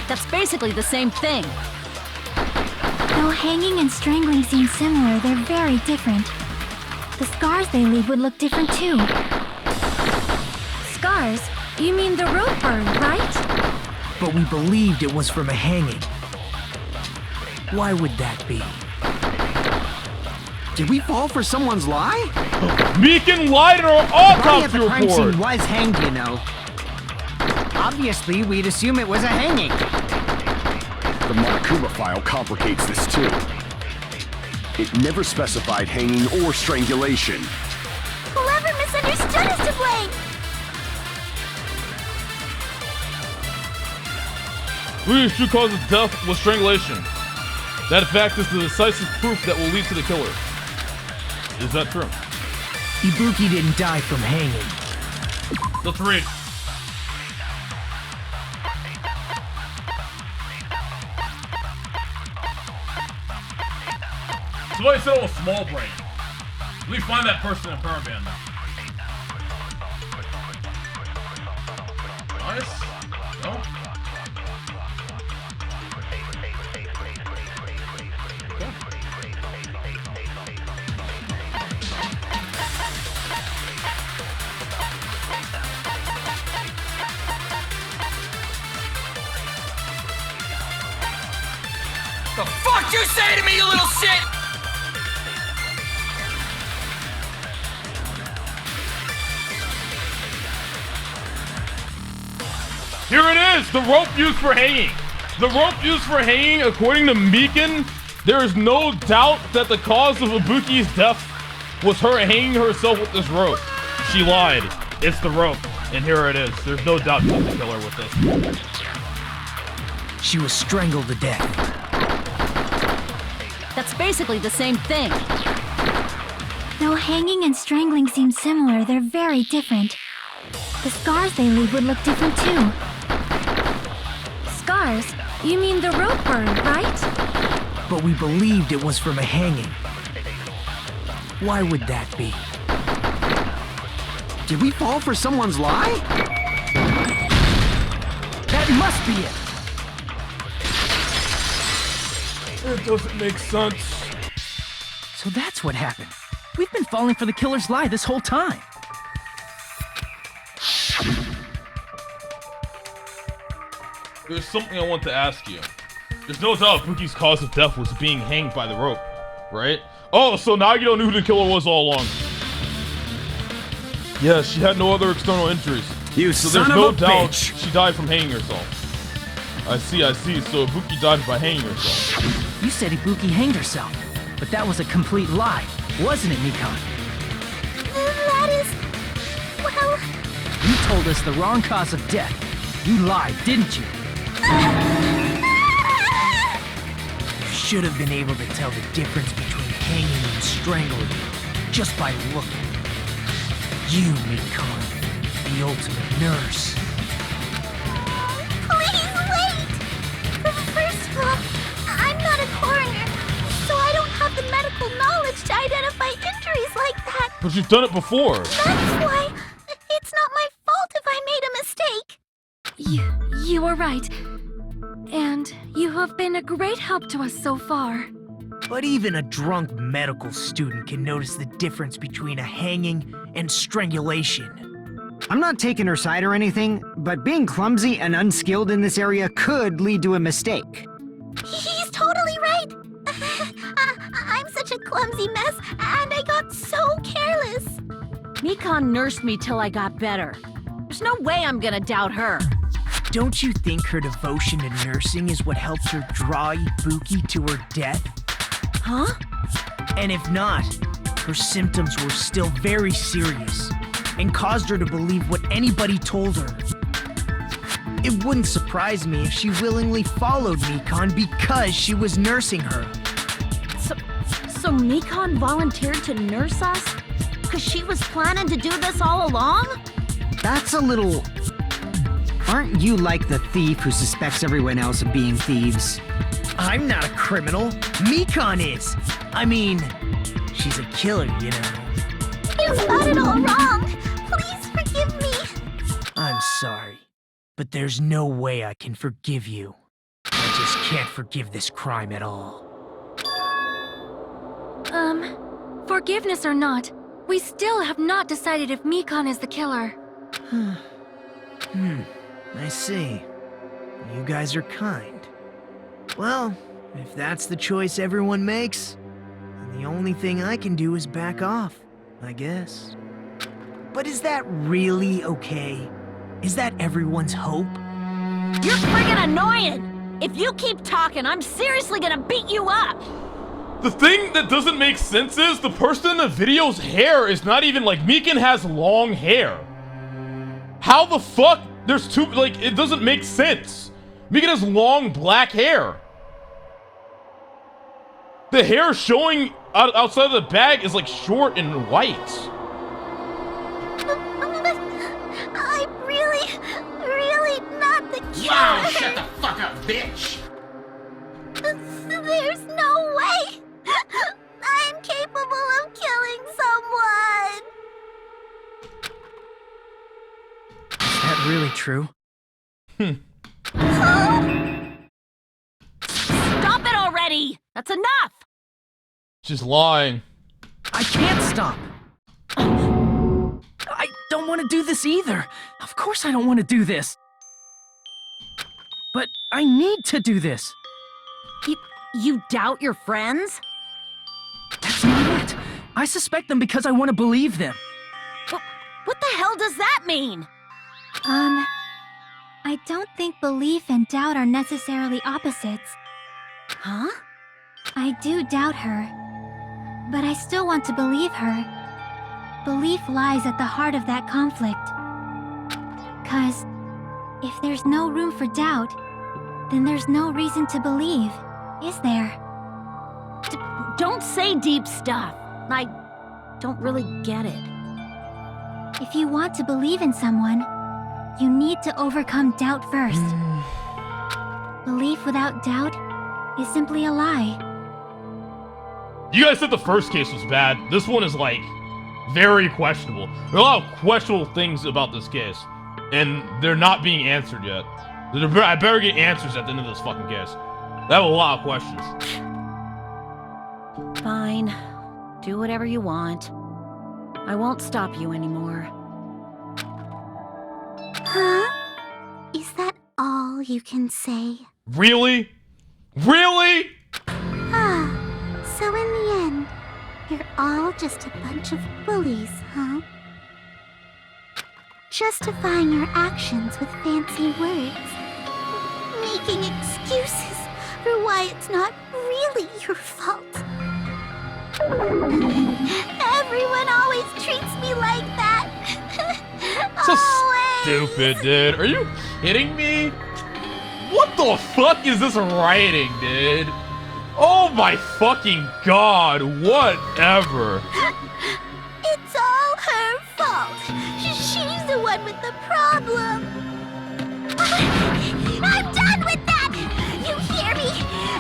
That's basically the same thing. Though hanging and strangling seem similar, they're very different. The scars they leave would look different too. Scars? You mean the rope burn, right? But we believed it was from a hanging. Why would that be? Did we fall for someone's lie? Meekin lied in our autopsy The crime report! scene was hanged, you know. Obviously, we'd assume it was a hanging. The Monokuma file complicates this too. It never specified hanging or strangulation. Whoever misunderstood is to blame! Buki's true cause of death was strangulation. That fact is the decisive proof that will lead to the killer. Is that true? Ibuki didn't die from hanging. Let's read. Somebody said it was small brain. We find that person in Paraband. Nice. No? The fuck you say to me, you little shit? Here it is, the rope used for hanging. The rope used for hanging, according to Meekin, there is no doubt that the cause of Ibuki's death was her hanging herself with this rope. She lied. It's the rope. And here it is. There's no doubt she's the killer with this. She was strangled to death. That's basically the same thing. Though hanging and strangling seem similar, they're very different. The scars they leave would look different too. Scars? You mean the rope burn, right? But we believed it was from a hanging. Why would that be? Did we fall for someone's lie? That must be it! It doesn't make sense. So that's what happened. We've been falling for the killer's lie this whole time. There's something I want to ask you. There's no doubt Buki's cause of death was being hanged by the rope, right? Oh, so now you don't know who the killer was all along. Yeah, she had no other external injuries. You so son there's of no a doubt bitch. she died from hanging herself. I see. So Ibuki died by hanging herself. You said Ibuki hanged herself, but that was a complete lie, wasn't it, Nikon? That is... well... You told us the wrong cause of death. You lied, didn't you? You should have been able to tell the difference between hanging and strangling just by looking. You, Mikon, the ultimate nurse. Please wait! First of all, I'm not a coroner, so I don't have the medical knowledge to identify injuries like that. But you've done it before. That's why it's not my fault if I made a mistake. You are right. And you have been a great help to us so far. But even a drunk medical student can notice the difference between a hanging and strangulation. I'm not taking her side or anything, but being clumsy and unskilled in this area could lead to a mistake. He's totally right. I'm such a clumsy mess, and I got so careless. Mikon nursed me till I got better. There's no way I'm gonna doubt her. Don't you think her devotion to nursing is what helped her draw Ibuki to her death? Huh? And if not, her symptoms were still very serious and caused her to believe what anybody told her. It wouldn't surprise me if she willingly followed Mikon because she was nursing her. So Mikon volunteered to nurse us? Because she was planning to do this all along? That's a little... Aren't you like the thief who suspects everyone else of being thieves? I'm not a criminal. Mikon is. I mean, she's a killer, you know. You've got it all wrong. Please forgive me. I'm sorry, but there's no way I can forgive you. I just can't forgive this crime at all. Forgiveness or not, we still have not decided if Mikon is the killer. I see. You guys are kind. Well, if that's the choice everyone makes, then the only thing I can do is back off, I guess. But is that really okay? Is that everyone's hope? You're friggin' annoying! If you keep talking, I'm seriously gonna beat you up! The thing that doesn't make sense is the person in the video's hair is not even like Mikon has long hair. How the fuck? There's two, like, it doesn't make sense. Mikon has long black hair. The hair showing outside of the bag is like short and white. I'm really not the killer. Wow, shut the fuck up, bitch! There's no way. I'm capable of killing someone. Is that really true? Stop it already! That's enough! She's lying. I can't stop! I don't want to do this either. Of course I don't want to do this. But I need to do this. You doubt your friends? That's not it. I suspect them because I want to believe them. What the hell does that mean? I don't think belief and doubt are necessarily opposites. Huh? I do doubt her, but I still want to believe her. Belief lies at the heart of that conflict. 'Cause if there's no room for doubt, then there's no reason to believe, is there? Don't say deep stuff. I don't really get it. If you want to believe in someone, you need to overcome doubt first. Belief without doubt is simply a lie. You guys said the first case was bad. This one is like very questionable. There are a lot of questionable things about this case, and they're not being answered yet. I better get answers at the end of this fucking case. I have a lot of questions. Fine. Do whatever you want. I won't stop you anymore. Huh? Is that all you can say? Really? Really? So in the end, you're all just a bunch of bullies, huh? Justifying your actions with fancy words. Making excuses for why it's not really your fault. Everyone always treats me like that. So stupid, dude. Are you kidding me? What the fuck is this writing, dude? Oh my fucking god, whatever. It's all her fault. She's the one with the problem. I'm done with that! You hear me?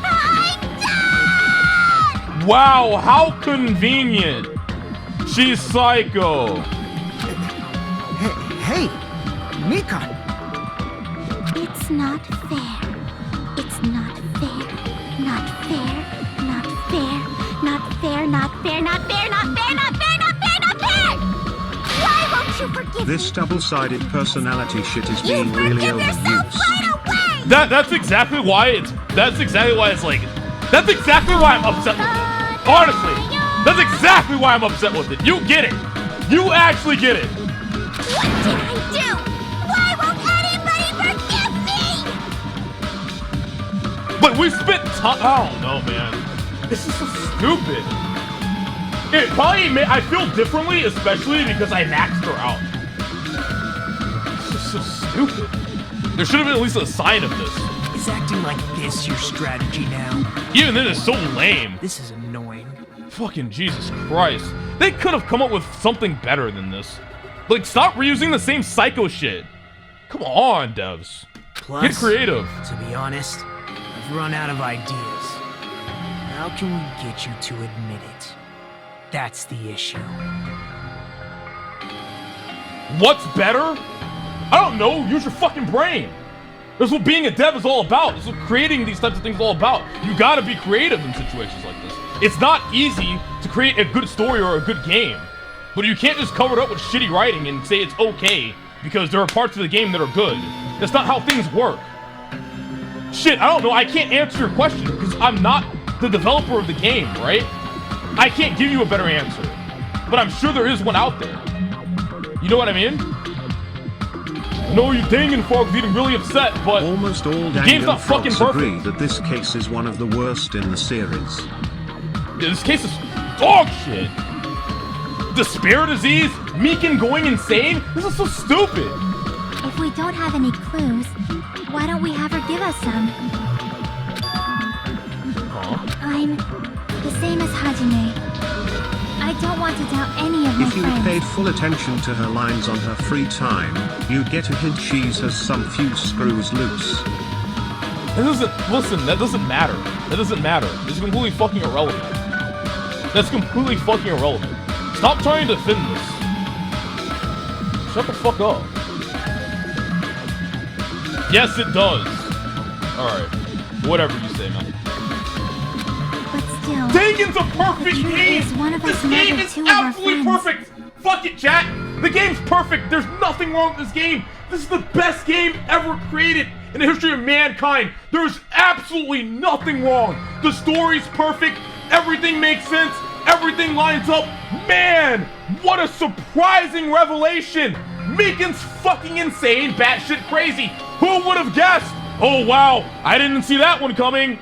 I'm done! Wow, how convenient. She's psycho. Hey, Mikon. It's not fair. It's not fair. Not fair. Not fair. Not fair. Not fair. Not fair. Not fair. Not fair. Not fair. Not fair. Why won't you forgive me? This double-sided personality shit is being really overused. Right away! That's exactly why it's like that's exactly why I'm upset with it. Honestly, that's exactly why I'm upset with it. You get it. You actually get it. What did I do? Why won't anybody forgive me? But we spent time. I don't know, man. This is so stupid. It probably I feel differently, especially because I maxed her out. This is so stupid. There should have been at least a sign of this. Is acting like this your strategy now? Even then, it's so lame. This is annoying. Fucking Jesus Christ. They could have come up with something better than this. Like, stop reusing the same psycho shit. Come on, devs. Plus, get creative. To be honest, I've run out of ideas. How can we get you to admit it? That's the issue. What's better? I don't know. Use your fucking brain. That's what being a dev is all about. That's what creating these types of things is all about. You gotta be creative in situations like this. It's not easy to create a good story or a good game. But you can't just cover it up with shitty writing and say it's okay because there are parts of the game that are good. That's not how things work. Shit, I don't know. I can't answer your question because I'm not the developer of the game, right? I can't give you a better answer. But I'm sure there is one out there. You know what I mean? I know you Danganronpa getting really upset, but almost all the game's not fucking perfect. agree that this case is one of the worst in the series. Yeah, this case is dog shit. Despair disease, Mikan going insane. This is so stupid. If we don't have any clues, why don't we have her give us some? I'm the same as Hajime. I don't want to doubt any of my If you friends. paid full attention to her lines on her free time, you'd get a hint she has some few screws loose. That doesn't matter. That doesn't matter. It's completely fucking irrelevant. That's completely fucking irrelevant. Stop trying to defend this. Shut the fuck up. Yes, it does. Alright. Whatever you say, man. But still, Dangan's a perfect game! This game is absolutely perfect! Fuck it, chat! The game's perfect! There's nothing wrong with this game! This is the best game ever created in the history of mankind! There's absolutely nothing wrong! The story's perfect, everything makes sense, everything lines up. Man! What a surprising revelation! Mikan's fucking insane, batshit crazy! Who would have guessed? Oh wow, I didn't see that one coming!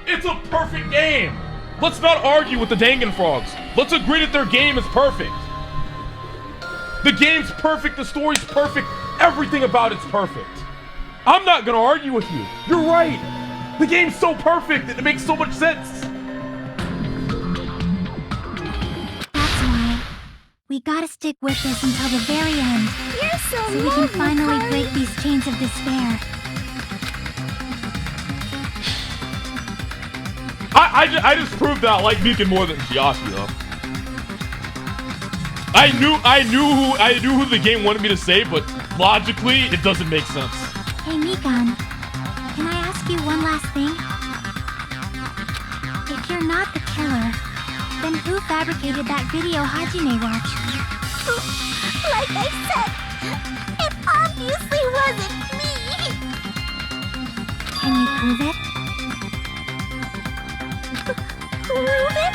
It's a perfect game! Let's not argue with the Danganronpas. Let's agree that their game is perfect. The game's perfect, the story's perfect, everything about it's perfect. I'm not gonna argue with you. You're right. The game's so perfect and it makes so much sense. That's why we gotta stick with this until the very end. You're so we can finally break these chains of despair. I just proved that I like Mikan more than Chiaki though. I knew who the game wanted me to say, but logically it doesn't make sense. Hey Mikan, can I ask you one last thing? If you're not the killer, then who fabricated that video Hajime watched? Like I said, it obviously wasn't me! Can you prove it? Prove it?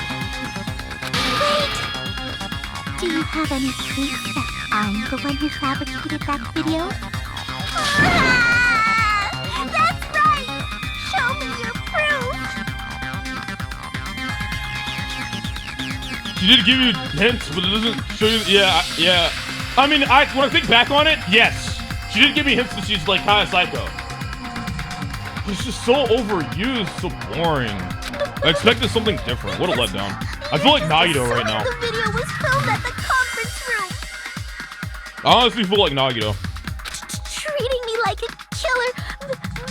Wait! Do you have any proof that I'm the one who fabricated that video? Ah! That's right! Show me your proof! She did give you hints, but it doesn't show you. Yeah. I mean, when I think back on it, yes, she did give me hints that she's like kind of psycho. But it's just so overused, so boring. I expected something different. What a letdown. I feel like Nagito right now. The video was filmed at the conference room. I honestly feel like Nagito. Treating me like a killer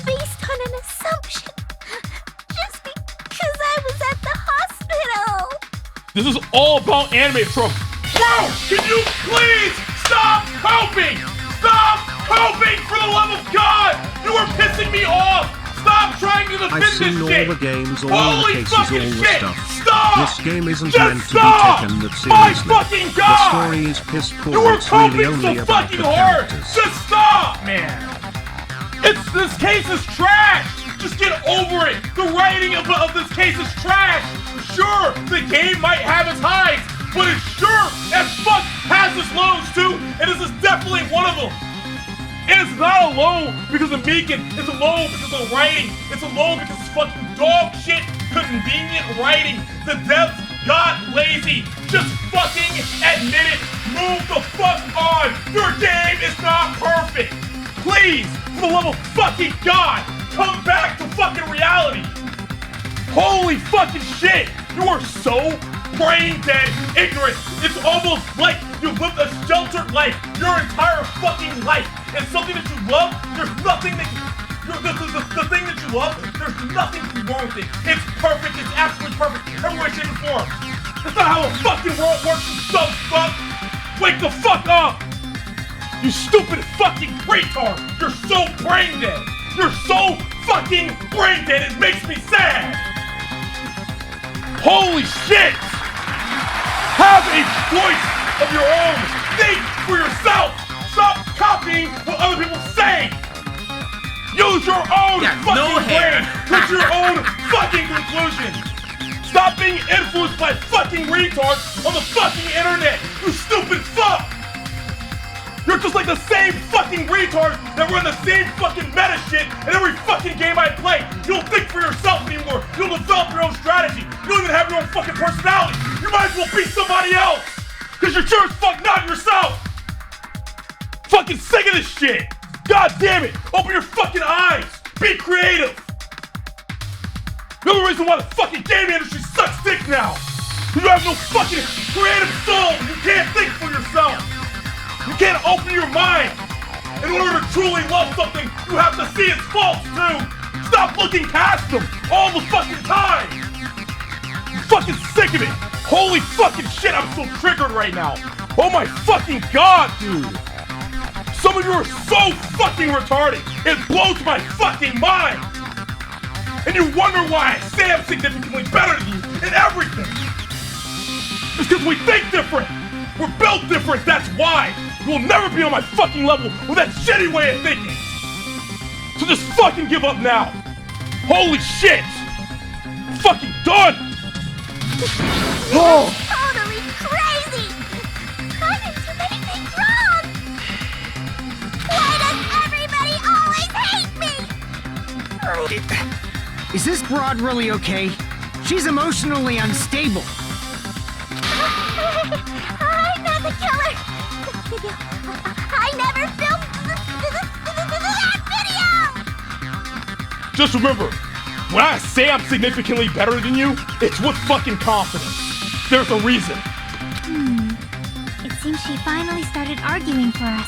based on an assumption. Just because I was at the hospital. This is all about anime tropes. Bro, can you please stop helping? Stop helping for the love of God! You are pissing me off! Stop trying to defend I've seen this all shit! the games, all Holy the cases, fucking all the shit! stuff. Stop! This game isn't Just meant to be stop! taken that seriously. My fucking God! The story is piss poor. You are It's really coping only so about fucking the hard! characters. Just stop, man! This case is trash! Just get over it! The writing of this case is trash! Sure, the game might have its highs, but it sure as fuck has its lows too, and this is definitely one of them! And it's not a low because of Mikan, it's a low because of writing, it's a low because it's fucking dog shit, convenient writing. The devs got lazy. Just fucking admit it. Move the fuck on. Your game is not perfect. Please, for the love of fucking God, come back to fucking reality. Holy fucking shit. You are so brain dead ignorant. It's almost like you've lived a sheltered life your entire fucking life. And something that you love, there's nothing that the thing that you love, there's nothing to be wrong with it. It's perfect, it's absolutely perfect. Every way, shape, and form. That's not how the fucking world works, you dumb fuck. Wake the fuck up. You stupid fucking retard! You're so brain dead! You're so fucking brain dead, it makes me sad! Holy shit! Have a voice of your own! Think for yourself! Stop copying what other people say! Use your own fucking brain! Reach your own fucking conclusions! Stop being influenced by fucking retards on the fucking internet! You stupid fuck! You're just like the same fucking retards that run the same fucking meta shit in every fucking game I play! You don't think for yourself anymore! You don't develop your own strategy! You don't even have your own fucking personality! You might as well be somebody else! Cause you're sure as fuck not yourself! Fucking sick of this shit! God damn it! Open your fucking eyes! Be creative! You're the reason why the fucking gaming industry sucks dick now! You have no fucking creative soul! You can't think for yourself! You can't open your mind! In order to truly love something, you have to see its faults too! Stop looking past them all the fucking time! I'm fucking sick of it! Holy fucking shit, I'm so triggered right now! Oh my fucking god, dude! Some of you are so fucking retarded! It blows my fucking mind! And you wonder why I say I'm significantly better than you in everything! It's because we think different! We're built different, that's why! You will never be on my fucking level with that shitty way of thinking! So just fucking give up now! Holy shit! I'm fucking done! Oh! Totally crazy! I did too many things wrong! Why does everybody always hate me? Is this broad really okay? She's emotionally unstable. I'm not the killer! I never filmed that video! Just remember, when I say I'm significantly better than you, it's with fucking confidence. There's a reason. It seems she finally started arguing for us.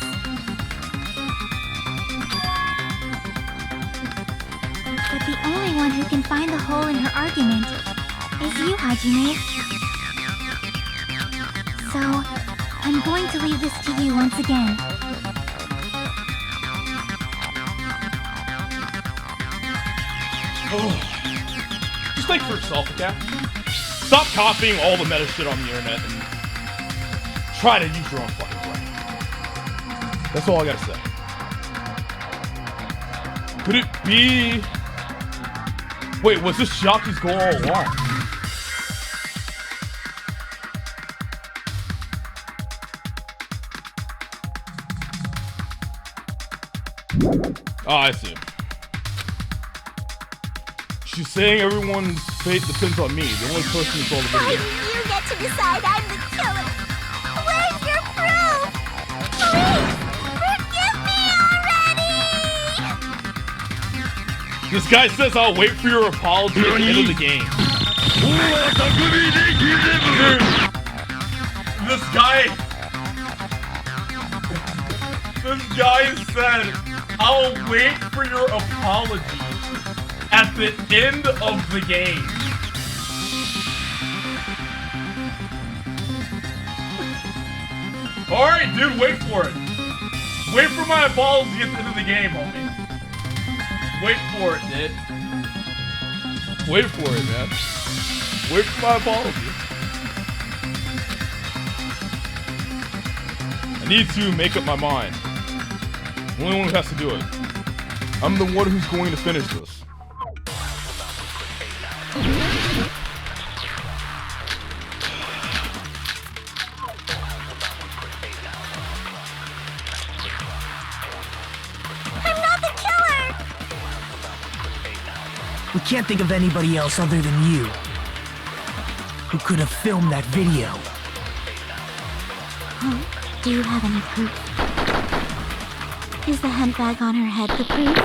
But the only one who can find the hole in her argument is you, Hajime. So, I'm going to leave this to you once again. Just think for yourself, okay? Stop copying all the meta shit on the internet and try to use your own fucking brain. That's all I gotta say. Could it be... Wait, was this Shaki's goal all along? Oh, I see. She's saying everyone's fate depends on me. The only person who saw the video. Why do you get to decide I'm the killer? Where's your proof? Please, forgive me already! This guy says I'll wait for your apology at the end of the game. Dude, this guy said, I'll wait for your apology at the end of the game. Alright, dude, wait for it. Wait for my apology at the end of the game, homie. Wait for it, dude. Wait for it, man. Wait for my apology. I need to make up my mind. The only one who has to do it. I'm the one who's going to finish this. We can't think of anybody else other than you who could have filmed that video. Do you have any proof? Is the handbag on her head the proof?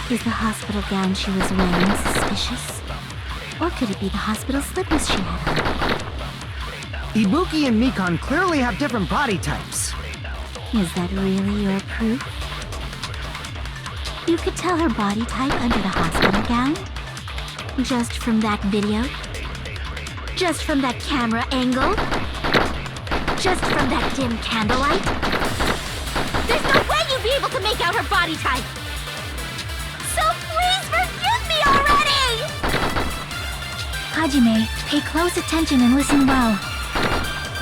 Is the hospital gown she was wearing suspicious? Or could it be the hospital slippers she had on? Ibuki and Mikan clearly have different body types. Is that really your proof? You could tell her body type under the hospital gown? Just from that video? Just from that camera angle? Just from that dim candlelight? you be able to make out her body type? So please forgive me already! Hajime, pay close attention and listen well.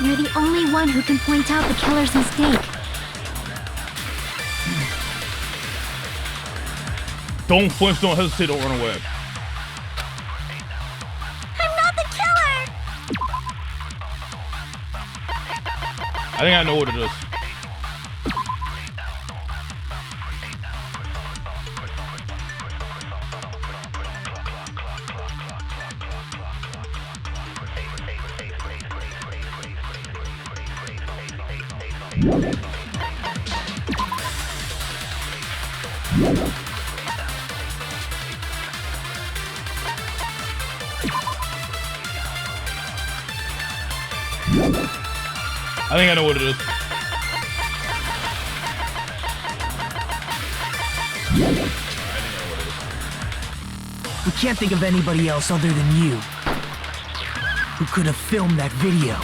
You're the only one who can point out the killer's mistake. Don't flinch, don't hesitate, don't run away. I'm not the killer! I think I know what it is. I think I know what it is. We can't think of anybody else other than you who could have filmed that video.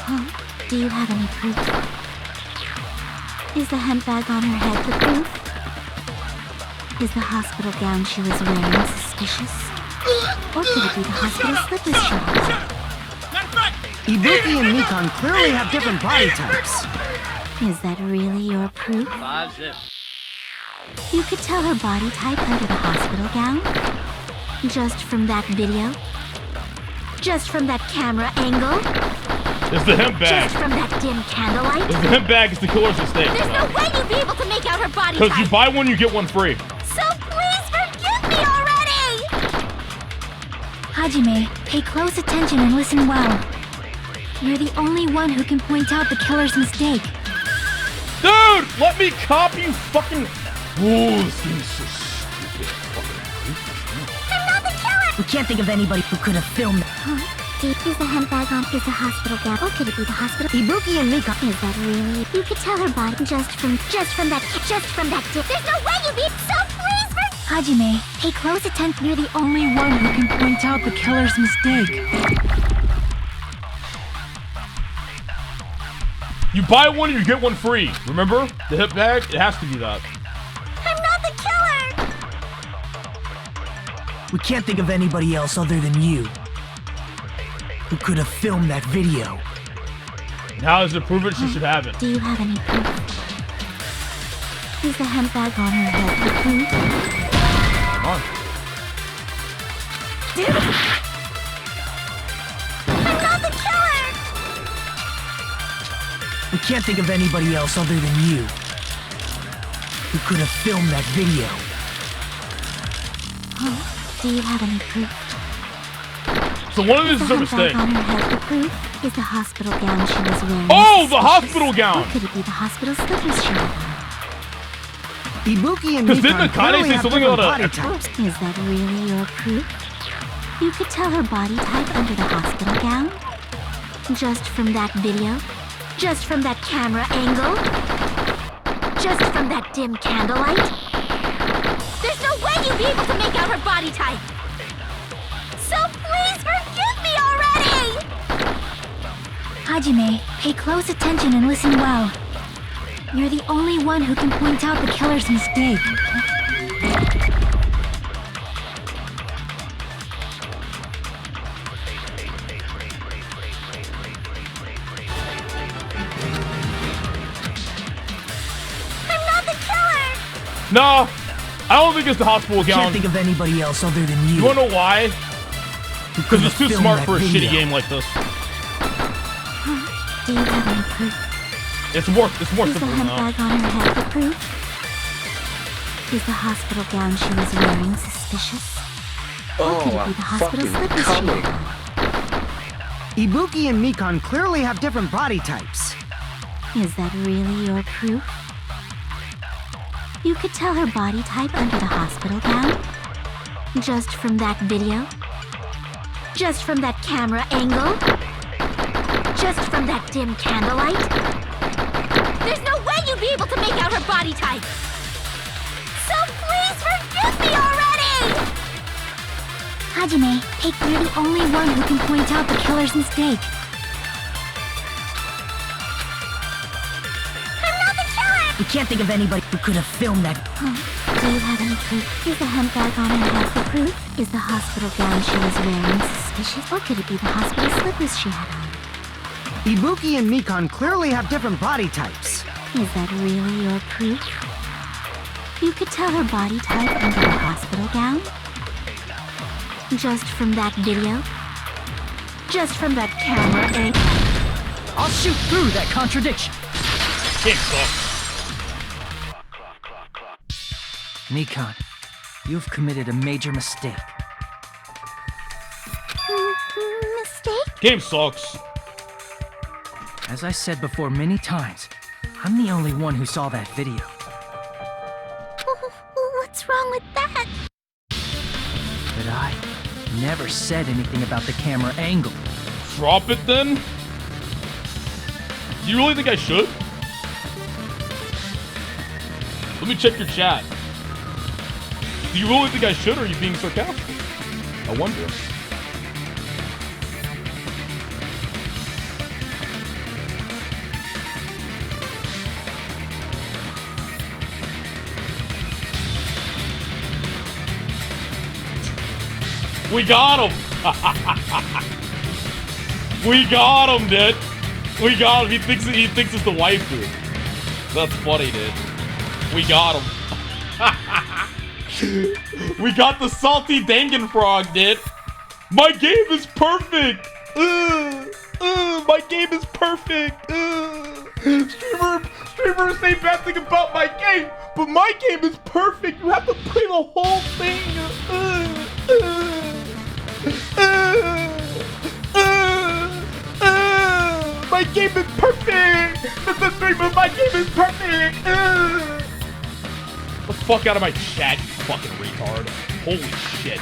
Huh? Do you have any proof? Is the hemp bag on her head the proof? Is the hospital gown she was wearing suspicious? Or could it be the hospital slippers she wore? Ibuki and Nikon clearly have different body types. Is that really your proof? You could tell her body type under the hospital gown? Just from that video? Just from that camera angle? It's the hemp bag. Just from that dim candlelight? It's the hemp bag, it's the killer's mistake. There's no way you'd be able to make out her body Because type! you buy one, you get one free. So please forgive me already! Hajime, pay close attention and listen well. You're the only one who can point out the killer's mistake. Dude, let me copy you fucking... Ooh, this game's so stupid. I'm not the killer! We can't think of anybody who could have filmed that. Huh? Is the hemp bag on? Is the hospital gown? Or could it be the hospital? Ibuki and Nikon. Is that really? You could tell her body just from that dip. There's no way you'd be so please for... Hajime, pay close attention. You're the only one who can point out the killer's mistake. You buy one, you get one free. Remember? The hip bag? It has to be that. I'm not the killer! We can't think of anybody else other than you who could have filmed that video. Now as to prove it, she should have it. Do you have any proof? Is the hemp bag on her head the proof? Come on. Damn it! I'm not the killer! We can't think of anybody else other than you who could have filmed that video. Huh? Do you have any proof? So one of these is a mistake. On her head, the proof is the hospital gown she was wearing. Oh, the hospital gown! Or could it be the hospital slippers she wore? Ibuki and Because Nikon didn't Akane clearly say have something different about body a... types. Is that really your proof? You could tell her body type under the hospital gown? Just from that video? Just from that camera angle? Just from that dim candlelight? There's no way you'd be able to make out her body type! So please forgive me already! Hajime, pay close attention and listen well. You're the only one who can point out the killer's mistake. No, I don't think it's the hospital gown. Can't think of anybody else other than you. You wanna know why? Because it's too smart for a shitty game like this. Do you have any proof? It's more Is the simple than hemp that. bag on her head the proof? Is the hospital gown she was wearing suspicious? Or could it be the hospital slippers she wore? Ibuki and Nikon clearly have different body types. Is that really your proof? You could tell her body type under the hospital gown? Just from that video? Just from that camera angle? Just from that dim candlelight? There's no way you'd be able to make out her body type! So please forgive me already! Hajime, you're the only one who can point out the killer's mistake. I'm not the killer! We can't think of anybody who could have filmed that. Do you have any proof? Is the hemp bag on her head the proof? Is the hospital gown she was wearing suspicious? Or could it be the hospital slippers she had on? Ibuki and Mikan clearly have different body types. Is that really your proof? You could tell her body type under the hospital gown? Just from that video? Just from that camera angle? I'll shoot through that contradiction. Mikan, you've committed a major mistake. Mistake? Game sucks. As I said before many times, I'm the only one who saw that video. What's wrong with that? But I never said anything about the camera angle. Drop it then? Do you really think I should? Let me check your chat. Do you really think I should, or are you being sarcastic? I wonder. We got him! We got him, dude! We got him. He thinks it's the waifu. That's funny, dude. We got him. We got the salty Danganronpa, dude. My game is perfect. My game is perfect. Streamers say bad thing about my game, but my game is perfect. You have to play the whole thing. My game is perfect! Mr. Streamer, my game is perfect! Get the fuck out of my chat, you fucking retard. Holy shit.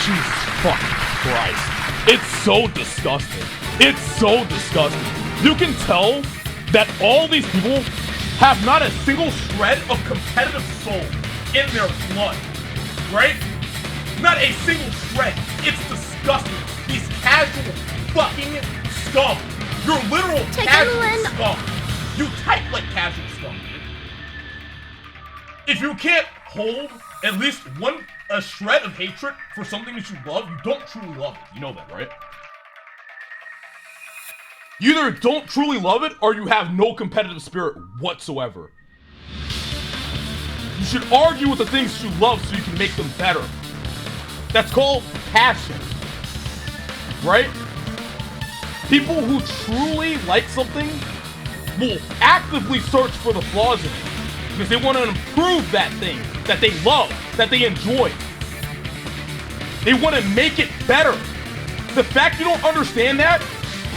Jesus fucking Christ. It's so disgusting. It's so disgusting. You can tell that all these people have not a single shred of competitive soul in their blood. Right? Not a single shred. It's disgusting. These casual fucking scum. You're literal casual scum. You type like casual scum. If you can't hold at least a shred of hatred for something that you love, you don't truly love it. You know that, right? You either don't truly love it or you have no competitive spirit whatsoever. You should argue with the things you love so you can make them better. That's called passion. Right? People who truly like something will actively search for the flaws in it because they want to improve that thing that they love, that they enjoy. They want to make it better. The fact you don't understand that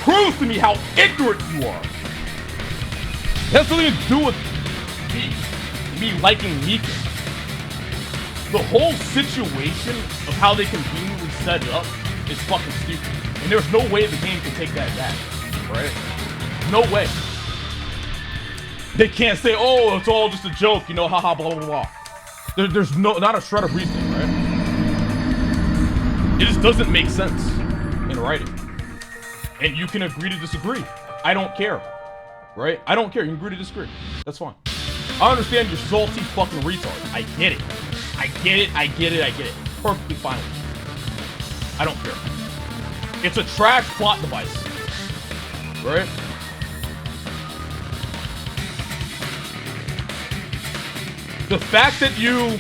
proves to me how ignorant you are. It has nothing to do with me liking Mikan. The whole situation of how they conveniently set it up is fucking stupid. And there's no way the game can take that back, right? No way. They can't say, oh, it's all just a joke, you know, haha, blah, blah, blah. There's not a shred of reasoning, right? It just doesn't make sense in writing. And you can agree to disagree. I don't care, right? I don't care. You can agree to disagree. That's fine. I understand you're salty fucking retard. I get it. I get it. I get it. I get it. Perfectly fine with me. I don't care. It's a trash plot device, right? The fact that you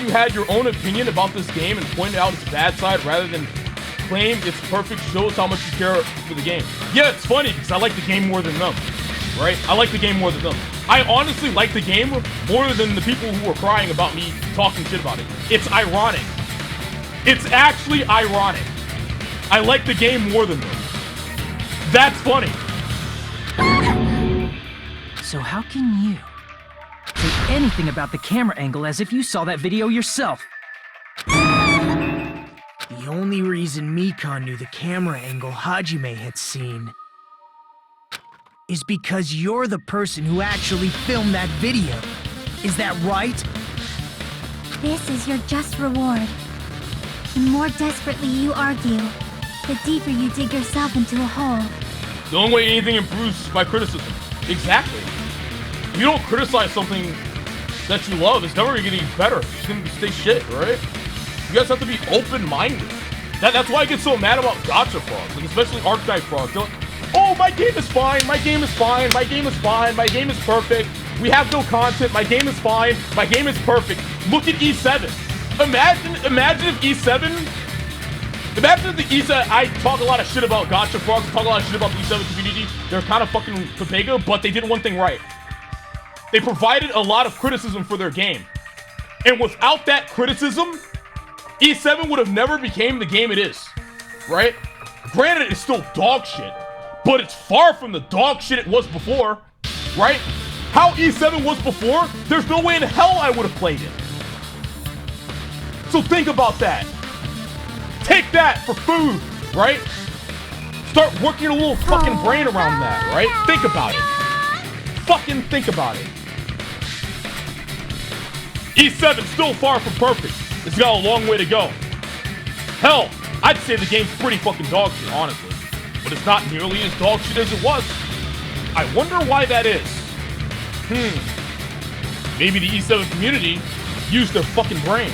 had your own opinion about this game and pointed out its bad side rather than claim it's perfect shows how much you care for the game. Yeah, it's funny because I like the game more than them, right? I like the game more than them. I honestly like the game more than the people who were crying about me talking shit about it. It's ironic. It's actually ironic. I like the game more than them. That's funny. So how can you say anything about the camera angle as if you saw that video yourself? The only reason Mikan knew the camera angle Hajime had seen is because you're the person who actually filmed that video. Is that right? This is your just reward. The more desperately you argue, the deeper you dig yourself into a hole. The only way anything improves is by criticism. Exactly. You don't criticize something that you love, it's never gonna get any better. It's gonna stay shit, right? You guys have to be open-minded. That's why I get so mad about gacha frogs, like especially archetype frogs. They're like, oh, my game is fine, my game is fine, my game is fine, my game is perfect. We have no content, my game is fine, my game is perfect. Look at E7. Imagine if E7, imagine if the E7, I talk a lot of shit about gacha frogs, talk a lot of shit about the E7 community. They're kind of fucking Papega, but they did one thing right. They provided a lot of criticism for their game. And without that criticism, E7 would have never became the game it is, right? Granted, it's still dog shit, but it's far from the dog shit it was before, right? How E7 was before, there's no way in hell I would have played it. So think about that. Take that for food, right? Start working a little fucking brain around that, right? Think about it. Fucking think about it. E7's still far from perfect. It's got a long way to go. Hell, I'd say the game's pretty fucking dog shit, honestly. But it's not nearly as dog shit as it was. I wonder why that is. Maybe the E7 community used their fucking brain.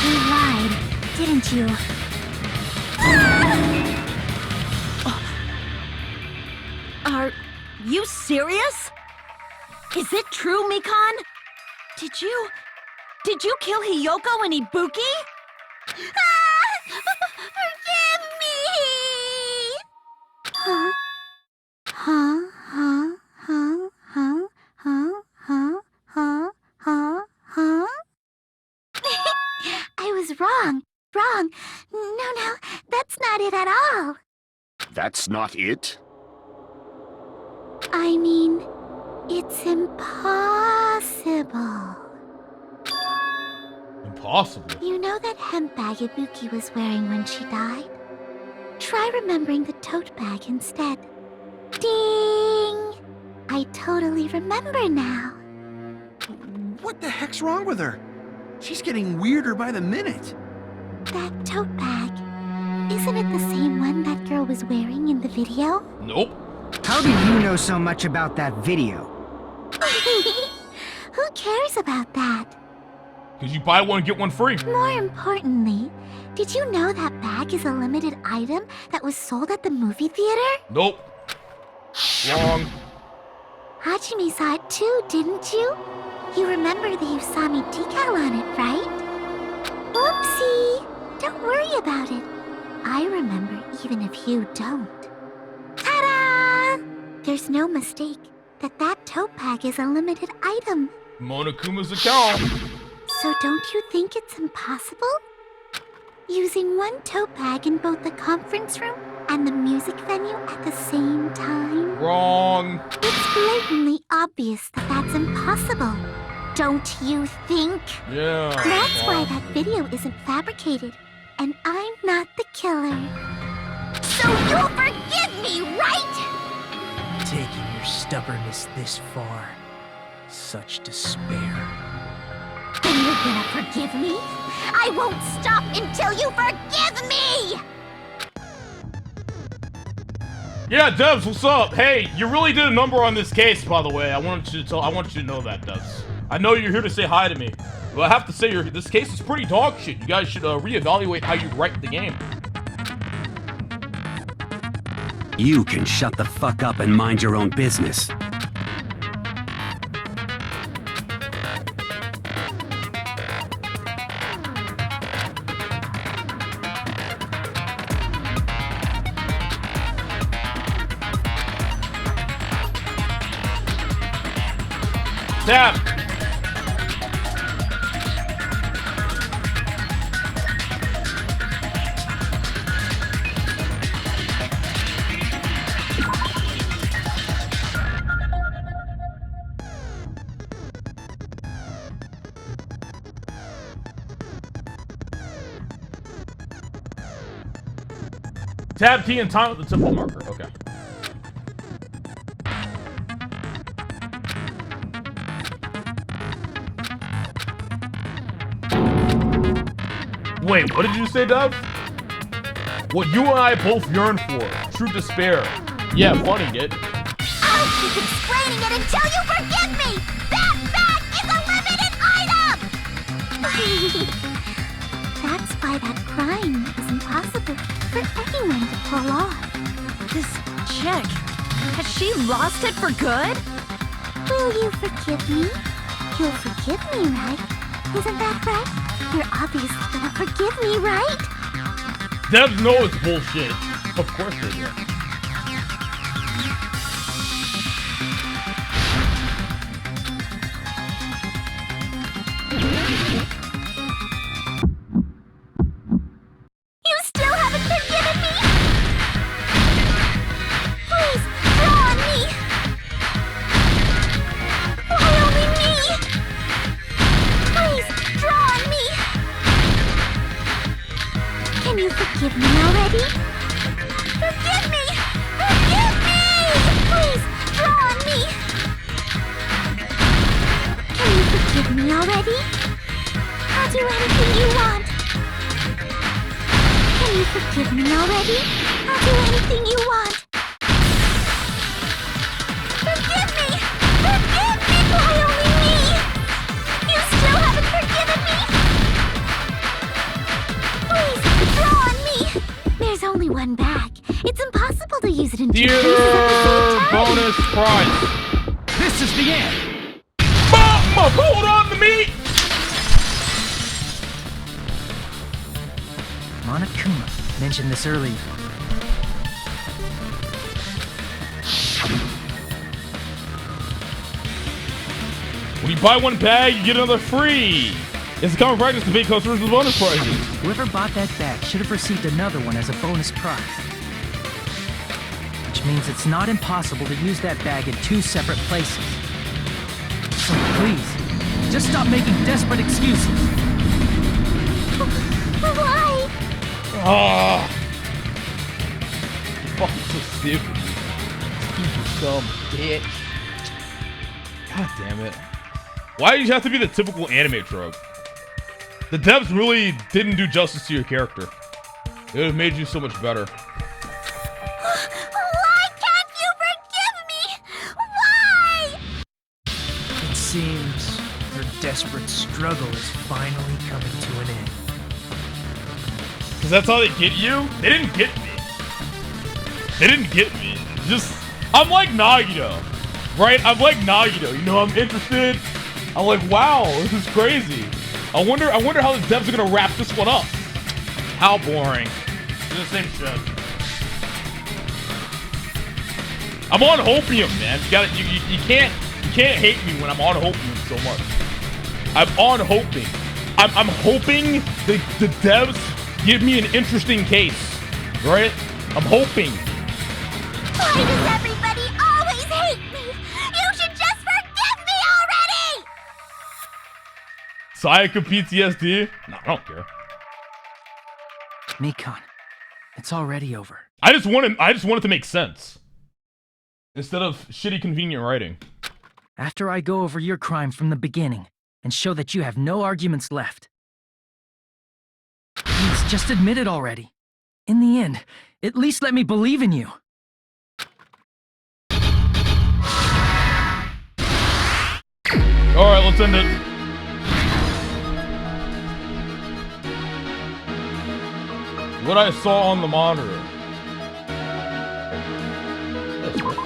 You lied, didn't you? Are you serious? Is it true, Mikan? Did you kill Hiyoko and Ibuki? Forgive me! Huh? I was wrong. No, that's not it at all. That's not it? I mean, it's impossible. Impossible? You know that hemp bag Ibuki was wearing when she died? Try remembering the tote bag instead. Ding! I totally remember now. What the heck's wrong with her? She's getting weirder by the minute. That tote bag, isn't it the same one that girl was wearing in the video? Nope. How do you know so much about that video? Who cares about that? Because you buy one, get one free. More importantly, did you know that bag is a limited item that was sold at the movie theater? Nope. Wrong. Hajime saw it too, didn't you? You remember the Usami decal on it, right? Oopsie! Don't worry about it. I remember even if you don't. Ta-da! There's no mistake that tote bag is a limited item. Monokuma's account. So don't you think it's impossible? Using one tote bag in both the conference room and the music venue at the same time? Wrong. It's blatantly obvious that that's impossible. Don't you think? Yeah. That's why that video isn't fabricated, and I'm not the killer. So you'll forgive me, right? Taking your stubbornness this far. Such despair. Then you're gonna forgive me? I won't stop until you forgive me! Yeah, Devs, what's up? Hey, you really did a number on this case, by the way. I want you to know that, Devs. I know you're here to say hi to me. But I have to say, this case is pretty dog shit. You guys should reevaluate how you write the game. You can shut the fuck up and mind your own business. Tab. Tab key and time with the temple marker. Okay. Wait, what did you say, Dove? What you and I both yearn for. True despair. Yeah, funny, kid. I'll keep explaining it until you forgive me! That bag is a limited item! That's why that crime is impossible for anyone to pull off. This chick, has she lost it for good? Will you forgive me? You'll forgive me, right? Isn't that right? You're obviously gonna forgive me, right? Devs know it's bullshit. Of course they do. You still haven't forgiven me? Please, draw on me! Why only me? Please, draw on me! Can you forgive me already? Forgive me! Forgive me! Please, draw on me! Can you forgive me already? I'll do anything you want. Can you forgive me already? I'll do anything you want. Forgive me! Forgive me! Why only me? You still haven't forgiven me? Please, draw on me! There's only one bag. It's impossible to use it in two places at the same time. Bonus prize. This is the end. Mama, hold on to me! Monokuma mentioned this earlier. When you buy one bag, you get another free. It's a common practice to pay customers with bonus prizes. Whoever bought that bag should have received another one as a bonus prize. Which means it's not impossible to use that bag in two separate places. So please, just stop making desperate excuses. Why? Ah. Fucking so stupid. You dumb bitch. God damn it. Why do you have to be the typical anime trope? The devs really didn't do justice to your character. It would have made you so much better. Why can't you forgive me? Why? It seems her desperate struggle is finally coming to an end. Because that's how they get you? They didn't get me. They didn't get me. Just, I'm like Nagito, right? I'm like Nagito. You know, I'm interested. I'm like, wow, this is crazy. I wonder how the devs are gonna wrap this one up. How boring. It's the same shit. I'm on hopium, man. You can't hate me when I'm on hopium so much. I'm on hoping. I'm hoping the devs give me an interesting case, right? I'm hoping. Why does everybody always hate me? You should just forgive me already! Sayaka PTSD? No, I don't care. Mikon, it's already over. I just want it to make sense. Instead of shitty convenient writing. After I go over your crime from the beginning and show that you have no arguments left. Please, just admit it already. In the end, at least let me believe in you. Alright, let's end it. What I saw on the monitor. This, right?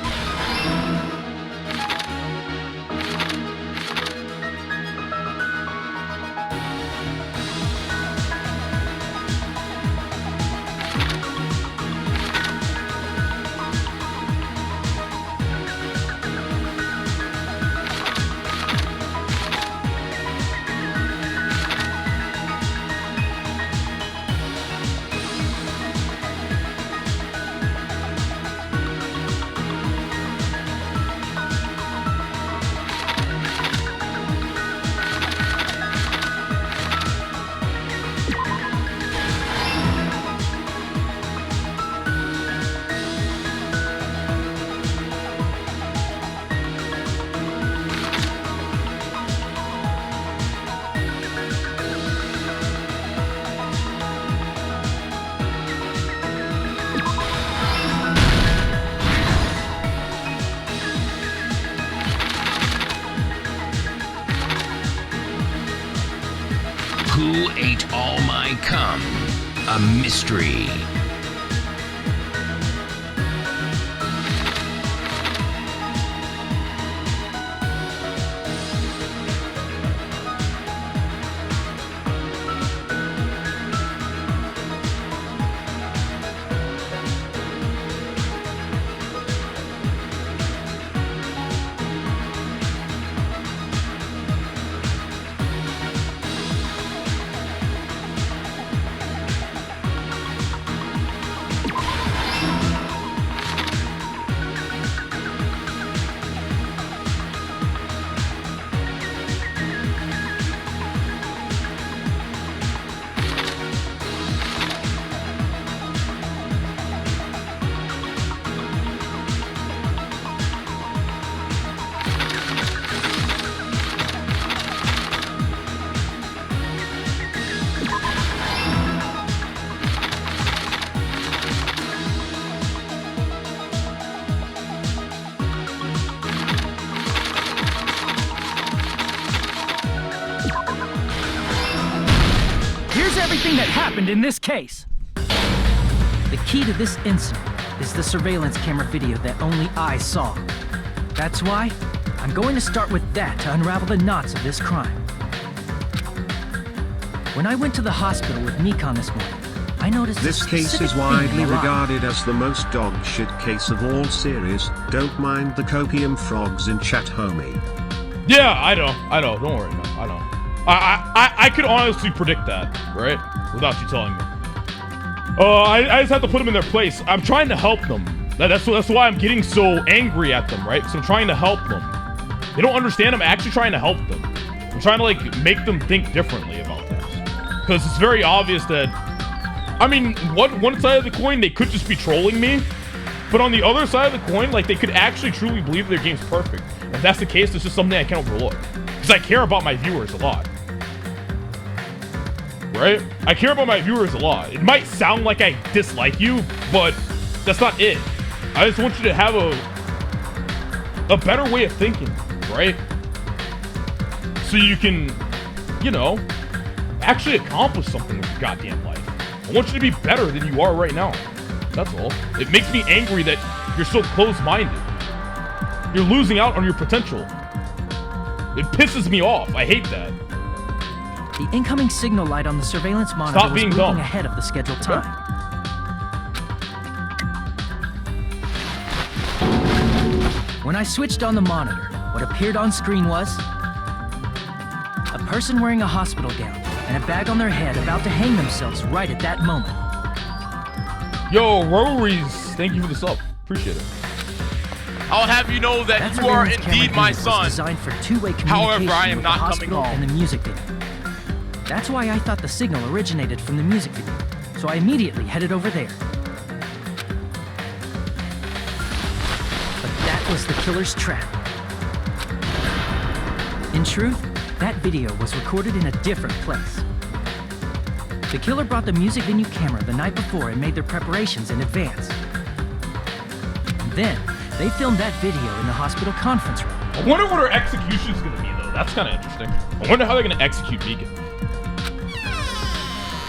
Who ate all my cum? A mystery. Everything that happened in this case. The key to this incident is the surveillance camera video that only I saw. That's why I'm going to start with that to unravel the knots of this crime. When I went to the hospital with Nikon this morning, I noticed this case is widely regarded as the most dogshit case of all series. Don't mind the copium frogs in chat, homie. Yeah, I know. Don't worry, man. I know. I could honestly predict that, right? Without you telling me. I just have to put them in their place. I'm trying to help them. That's why I'm getting so angry at them, right? Because I'm trying to help them. They don't understand. I'm actually trying to help them. I'm trying to, like, make them think differently about this. Because it's very obvious that... I mean, one side of the coin, they could just be trolling me. But on the other side of the coin, like, they could actually truly believe their game's perfect. If that's the case, it's just something I can't overlook. Because I care about my viewers a lot. Right? I care about my viewers a lot. It might sound like I dislike you, but that's not it. I just want you to have a better way of thinking, right? So you can, you know, actually accomplish something with your goddamn life. I want you to be better than you are right now. That's all. It makes me angry that you're so close-minded. You're losing out on your potential. It pisses me off. I hate that. The incoming signal light on the surveillance monitor was moving ahead of the scheduled time. When I switched on the monitor, what appeared on screen was a person wearing a hospital gown and a bag on their head about to hang themselves right at that moment. Yo, Rories, thank you for the sub. Appreciate it. I'll have you know that you are indeed my son. Designed for two-way communication. However, I am not coming home. And the music video. That's why I thought the signal originated from the music video, so I immediately headed over there. But that was the killer's trap. In truth, that video was recorded in a different place. The killer brought the music venue camera the night before and made their preparations in advance. And then, they filmed that video in the hospital conference room. I wonder what her execution's gonna be, though. That's kind of interesting. I wonder how they're gonna execute Megan.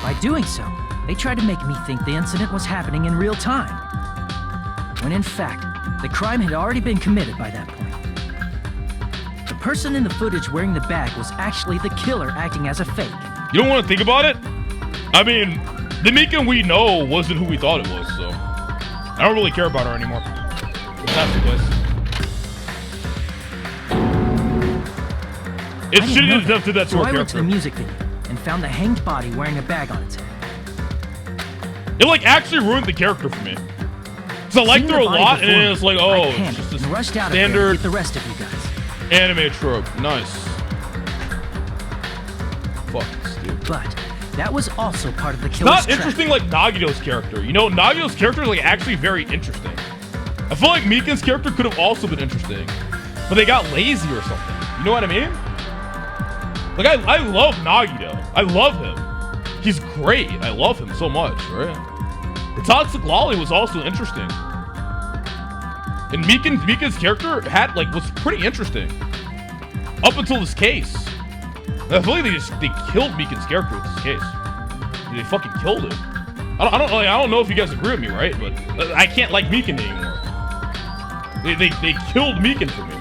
By doing so, they tried to make me think the incident was happening in real time. When in fact, the crime had already been committed by that point. The person in the footage wearing the bag was actually the killer acting as a fake. You don't want to think about it? I mean, the Megan we know wasn't who we thought it was, so... I don't really care about her anymore. That's the place. It's shitty enough to that so to her I went to character. the music video and found the hanged body wearing a bag on its head. It, like, actually ruined the character for me. Because I liked her a lot, and then it's like, oh, it's just a rushed out standard with the rest of you guys. Anime trope. Nice. Fuck this dude. But that was also part of the It's killer's not trap. interesting like Nagito's character. You know, Nagito's character is, like, actually very interesting. I feel like Mikan's character could have also been interesting. But they got lazy or something. You know what I mean? Like, I love Nagito. I love him. He's great. I love him so much, right? The Toxic Lolly was also interesting. And Mikan's character was pretty interesting. Up until this case. I feel like they killed Meekin's character with this case. They fucking killed him. I don't know if you guys agree with me, right? But I can't like Meekin anymore. They killed Meekin for me.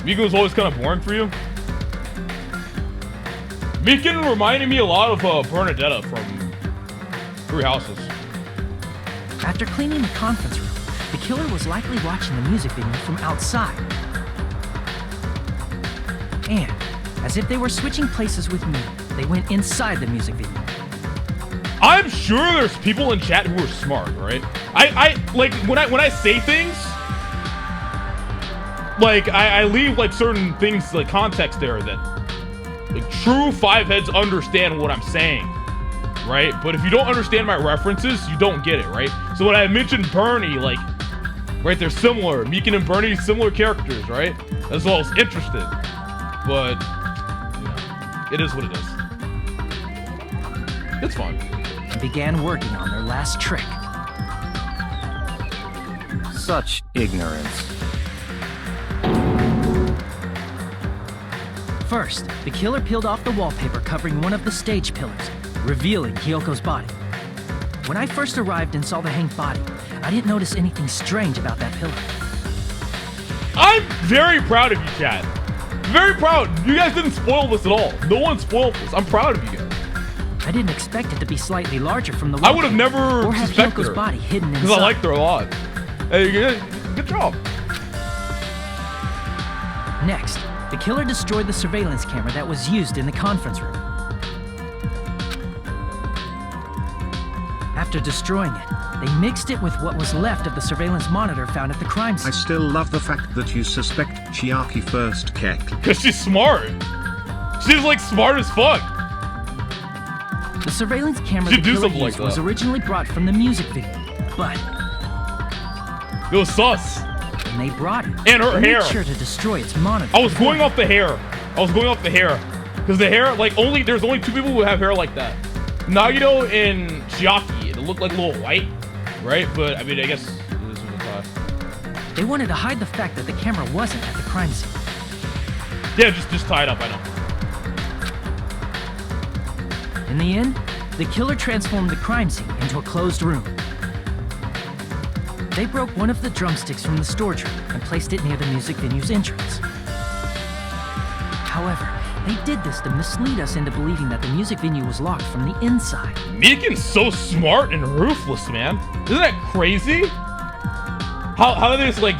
Meekin was always kind of boring for you. Meekin reminded me a lot of Bernadetta from Three Houses. After cleaning the conference room, the killer was likely watching the music video from outside. And, as if they were switching places with me, they went inside the music video. I'm sure there's people in chat who are smart, right? I like when I say things, like I leave like certain things like context there that like true five heads understand what I'm saying, right? But if you don't understand my references, you don't get it, right? So when I mentioned Bernie, like, right, they're similar. Meekin and Bernie, similar characters, right? That's why I was interested. But you know, it is what it is. It's fun. And began working on their last trick. Such ignorance. First, the killer peeled off the wallpaper covering one of the stage pillars, revealing Hyoko's body. When I first arrived and saw the hanged body, I didn't notice anything strange about that pillar. I'm very proud of you, chat. Very proud. You guys didn't spoil this at all. No one spoiled this. I'm proud of you guys. I didn't expect it to be slightly larger from the I would have never or have suspected Hyoko's her. body hidden inside. Because I liked her a lot. Hey, good job. Next, the killer destroyed the surveillance camera that was used in the conference room. After destroying it, they mixed it with what was left of the surveillance monitor found at the crime scene. I still love the fact that you suspect Chiaki first, Kek. Because she's smart. She's like smart as fuck. The surveillance camera She'd the do killer something like used was that. originally brought from the music video, but it was sus. When they brought it, And her they hair. made sure to destroy its monitor. I was going off the hair. Because the hair, like, there's only two people who have hair like that. Nagito and Chiaki. It looked like a little white, right? But, I mean, I guess this was a tie. They wanted to hide the fact that the camera wasn't at the crime scene. Yeah, just tie it up, I know. In the end, the killer transformed the crime scene into a closed room. They broke one of the drumsticks from the storage room and placed it near the music venue's entrance. However, they did this to mislead us into believing that the music venue was locked from the inside. Meekin's so smart and ruthless, man. Isn't that crazy? How there's like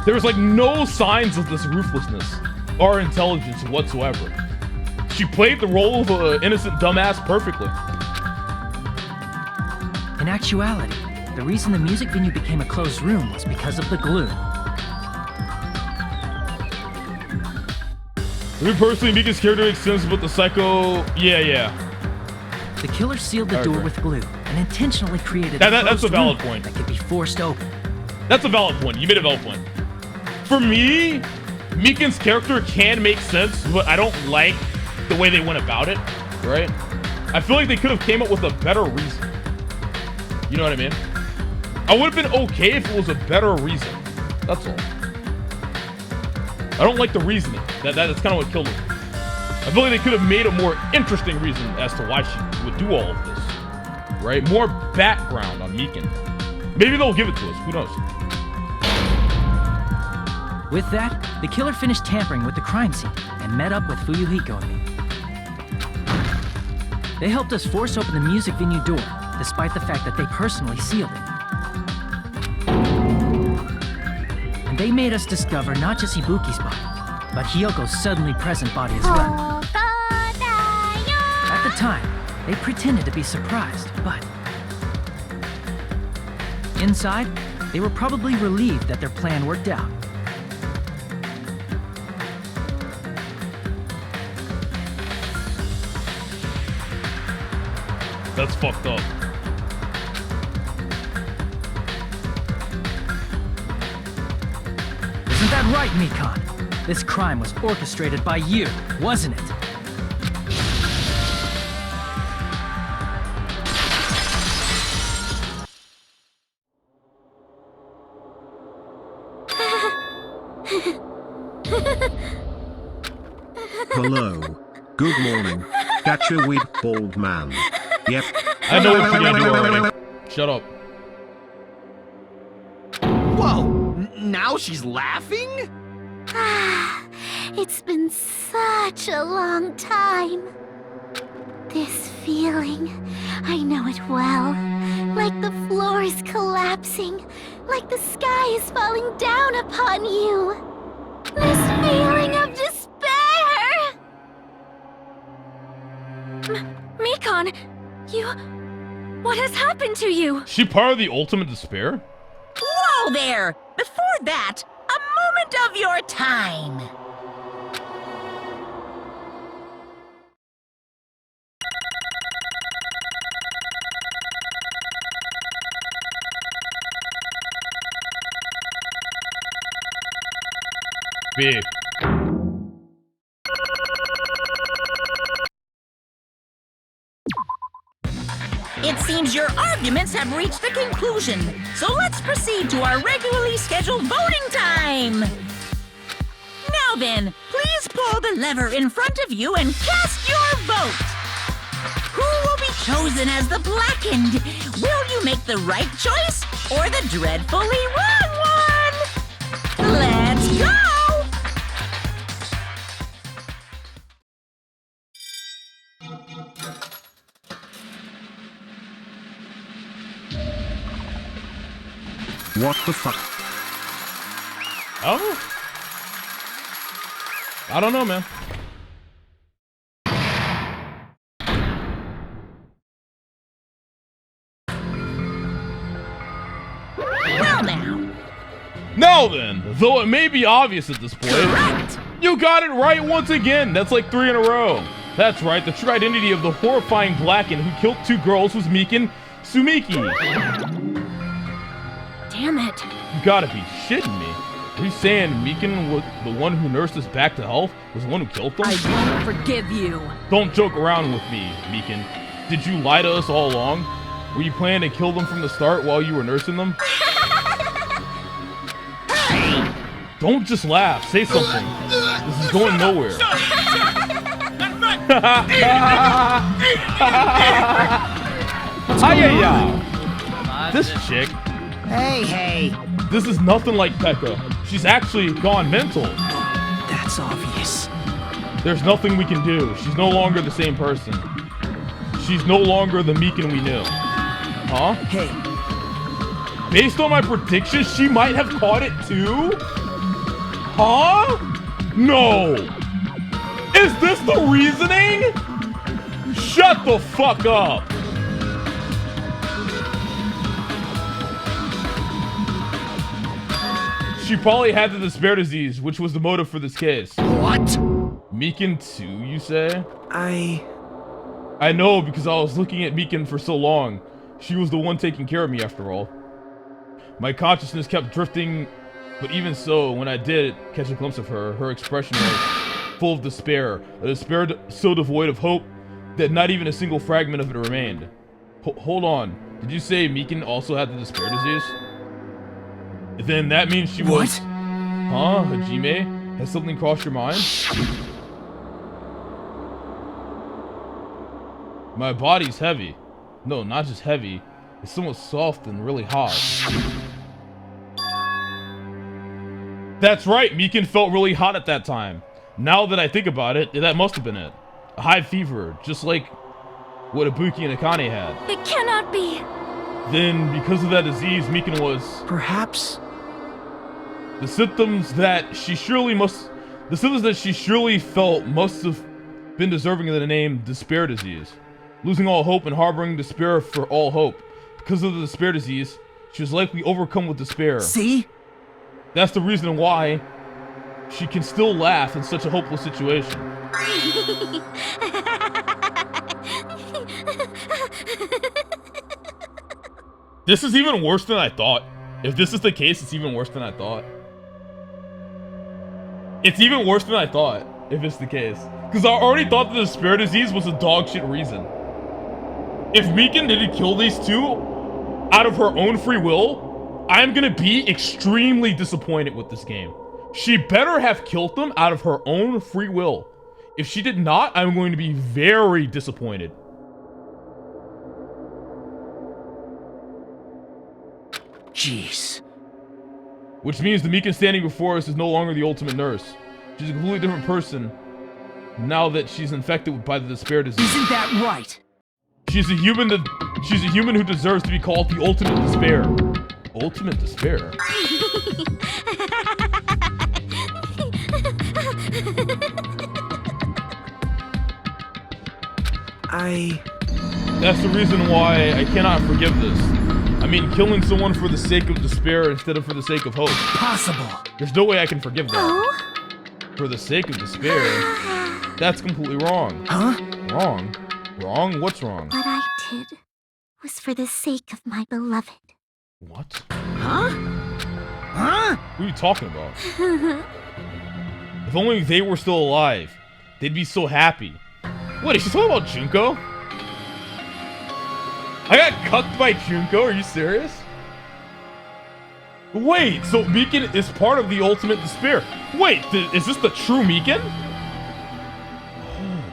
there's like no signs of this ruthlessness or intelligence whatsoever. She played the role of an innocent dumbass perfectly. In actuality, the reason the music venue became a closed room was because of the glue. Me personally, Meekin's character extends with the psycho. Yeah. The killer sealed the door with glue and intentionally created That's a valid room point. that could be forced open. That's a valid point. You made a valid point. For me, Meekin's character can make sense, but I don't like the way they went about it, right? I feel like they could have came up with a better reason. You know what I mean? I would have been okay if it was a better reason. That's all. I don't like the reasoning. That's kind of what killed her. I feel like they could have made a more interesting reason as to why she would do all of this, right? More background on Meekin. Maybe they'll give it to us. Who knows? With that, the killer finished tampering with the crime scene and met up with Fuyuhiko and me. They helped us force open the music venue door, despite the fact that they personally sealed it. And they made us discover not just Ibuki's body, but Hyoko's suddenly present body as well. At the time, they pretended to be surprised, but inside, they were probably relieved that their plan worked out. That's fucked up. Isn't that right, Mikon? This crime was orchestrated by you, wasn't it? Hello. Good morning. That's your weeb bald man. Yep. I know what you're gonna do already. Shut up. Whoa! Now she's laughing? It's been such a long time. This feeling, I know it well. Like the floor is collapsing, like the sky is falling down upon you. This feeling of despair! Mikon, you... What has happened to you? She part of the ultimate despair? Whoa there! Before that, a moment of your time. B. It seems your arguments have reached a conclusion, so let's proceed to our regularly scheduled voting time! Now then, please pull the lever in front of you and cast your vote! Who will be chosen as the blackened? Will you make the right choice or the dreadfully wrong one? Let's go! What the fuck? Oh? I don't know, man. Well now. Now then, though it may be obvious at this point, Correct. You got it right once again. That's like 3 in a row. That's right, the true identity of the horrifying Blacken who killed 2 girls was Mikan Sumiki. Damn it. You gotta be shitting me. Are you saying Mikan was the one who nursed us back to health? Was the one who killed them? I won't forgive you. Don't joke around with me, Mikan. Did you lie to us all along? Were you planning to kill them from the start while you were nursing them? Hey! Don't just laugh. Say something. This is going nowhere. Hiya! This chick. Hey. This is nothing like Pekka. She's actually gone mental. That's obvious. There's nothing we can do. She's no longer the same person. She's no longer the Mikan we knew. Huh? Hey. Based on my predictions, she might have caught it too? Huh? No. Is this the reasoning? Shut the fuck up. She probably had the despair disease, which was the motive for this case. What? Mikan too, you say? I know, because I was looking at Mikan for so long. She was the one taking care of me after all. My consciousness kept drifting, but even so, when I did catch a glimpse of her, her expression was full of despair. A despair so devoid of hope that not even a single fragment of it remained. Hold on. Did you say Mikan also had the despair disease? Then that means she was... Huh? Hajime? Has something crossed your mind? My body's heavy. No, not just heavy. It's somewhat soft and really hot. That's right, Mikan felt really hot at that time. Now that I think about it, that must have been it. A high fever, just like what Ibuki and Akane had. It cannot be. Then, because of that disease, Mikan was... Perhaps... The symptoms that she surely felt must have been deserving of the name despair disease. Losing all hope and harboring despair for all hope. Because of the despair disease, she was likely overcome with despair. See? That's the reason why she can still laugh in such a hopeless situation. This is even worse than I thought. If this is the case, it's even worse than I thought. It's even worse than I thought, if it's the case. Because I already thought the despair disease was a dog shit reason. If Mikan didn't kill these two out of her own free will, I'm gonna be extremely disappointed with this game. She better have killed them out of her own free will. If she did not, I'm going to be very disappointed. Jeez. Which means the Mikan standing before us is no longer the ultimate nurse. She's a completely different person now that she's infected by the despair disease. Isn't that right? She's a human who deserves to be called the ultimate despair. Ultimate despair? That's the reason why I cannot forgive this. I mean, killing someone for the sake of despair instead of for the sake of hope. Possible. There's no way I can forgive that. For the sake of despair? That's completely wrong. Huh? Wrong? Wrong? What's wrong? What I did was for the sake of my beloved. What? Huh? Huh? What are you talking about? If only they were still alive, they'd be so happy. What, is she talking about Junko? I got cucked by Junko, are you serious? Wait, so Mikan is part of the ultimate despair. Wait, is this the true Mikan? Oh,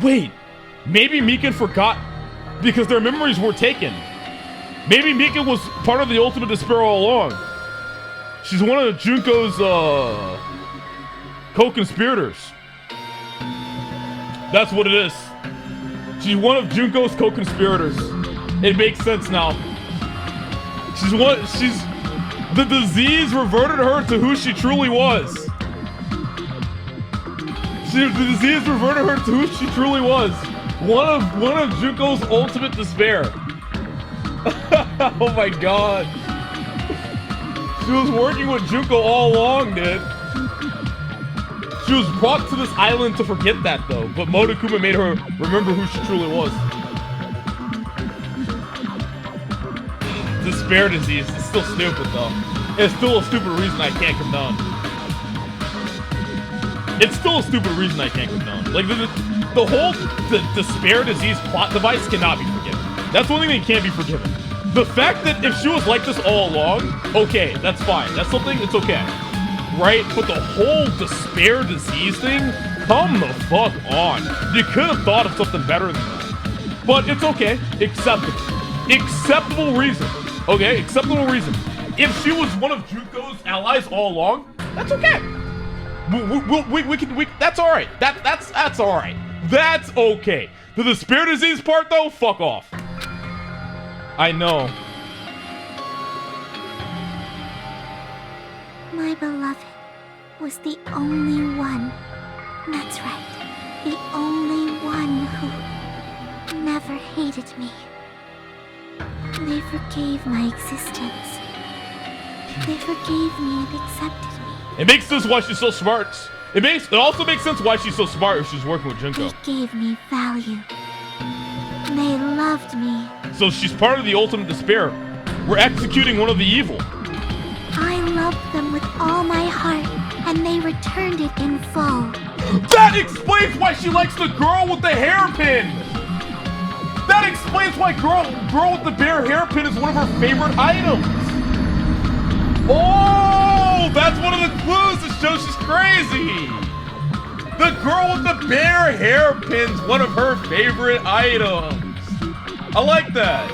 wait, maybe Mikan forgot because their memories were taken. Maybe Mikan was part of the ultimate despair all along. She's one of Junko's co-conspirators. That's what it is. She's one of Junko's co-conspirators. It makes sense now. The disease reverted her to who she truly was. The disease reverted her to who she truly was. One of Junko's ultimate despair. Oh my god. She was working with Junko all along, dude. She was brought to this island to forget that, though. But Monokuma made her remember who she truly was. Despair disease. It's still stupid, though. It's still a stupid reason I can't condone. It's still a stupid reason I can't condone. Like, the whole despair disease plot device cannot be forgiven. That's one thing that can't be forgiven. The fact that if she was like this all along, okay, that's fine. That's something, it's okay. Right? But the whole despair disease thing, come the fuck on. You could have thought of something better than that. But it's okay. Acceptable. Acceptable reason. Okay? Acceptable reason. If she was one of Junko's allies all along, that's okay. We can, that's alright. That's alright. That's okay. The despair disease part, though, fuck off. I know. My beloved was the only one. That's right. The only one who never hated me. They forgave my existence. They forgave me and accepted me. It makes sense why she's so smart. It also makes sense why she's so smart if she's working with Junko. They gave me value. They loved me. So she's part of the ultimate despair. We're executing one of the evil. I loved them with all my heart, and they returned it in full. That explains why she likes the girl with the hairpin! That explains why girl with the bear hairpin is one of her favorite items! Oh! That's one of the clues that shows she's crazy! The girl with the bear hairpin's one of her favorite items! I like that.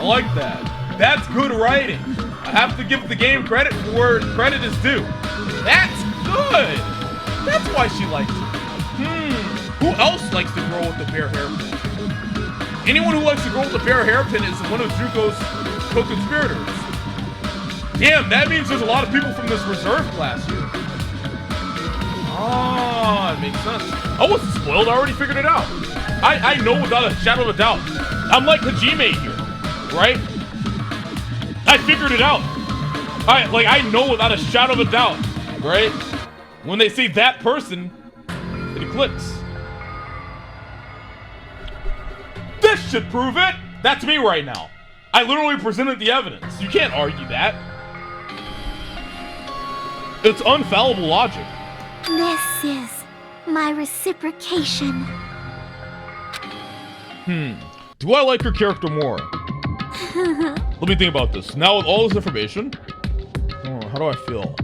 I like that. That's good writing. I have to give the game credit for where credit is due. That's good. That's why she likes it. Who else likes the girl with the bear hairpin? Anyone who likes the girl with the bear hairpin is one of Junko's co-conspirators. Damn, that means there's a lot of people from this reserve class here. Ah, it makes sense. I wasn't spoiled. I already figured it out. I know without a shadow of a doubt. I'm like Hajime here, right? I figured it out. I know without a shadow of a doubt, right? When they say that person, it clicks. This should prove it. That's me right now. I literally presented the evidence. You can't argue that. It's unfallible logic. This is my reciprocation. Do I like her character more? Let me think about this. Now with all this information, how do I feel?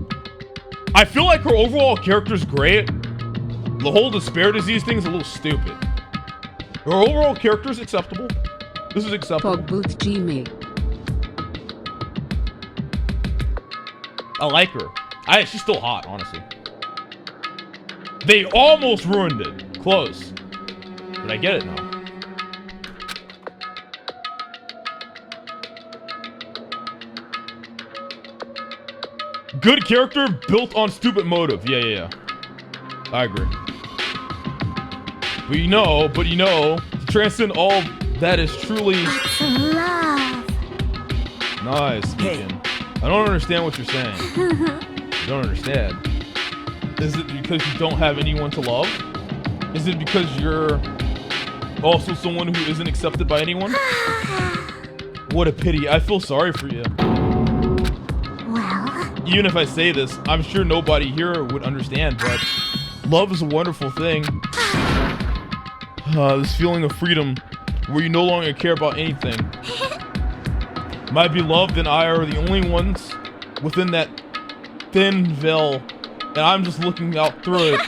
I feel like her overall character's great. The whole despair disease thing is a little stupid. Her overall character's acceptable. This is acceptable. I like her. She's still hot, honestly. They almost ruined it. Close. But I get it now. Good character built on stupid motive. Yeah. I agree. But you know, to transcend all that is truly... It's love. Nice, Beacon. I don't understand what you're saying. I don't understand. Is it because you don't have anyone to love? Is it because you're also someone who isn't accepted by anyone? What a pity. I feel sorry for you. Well... Even if I say this, I'm sure nobody here would understand, but love is a wonderful thing. This feeling of freedom where you no longer care about anything. My beloved and I are the only ones within that thin veil, and I'm just looking out through it.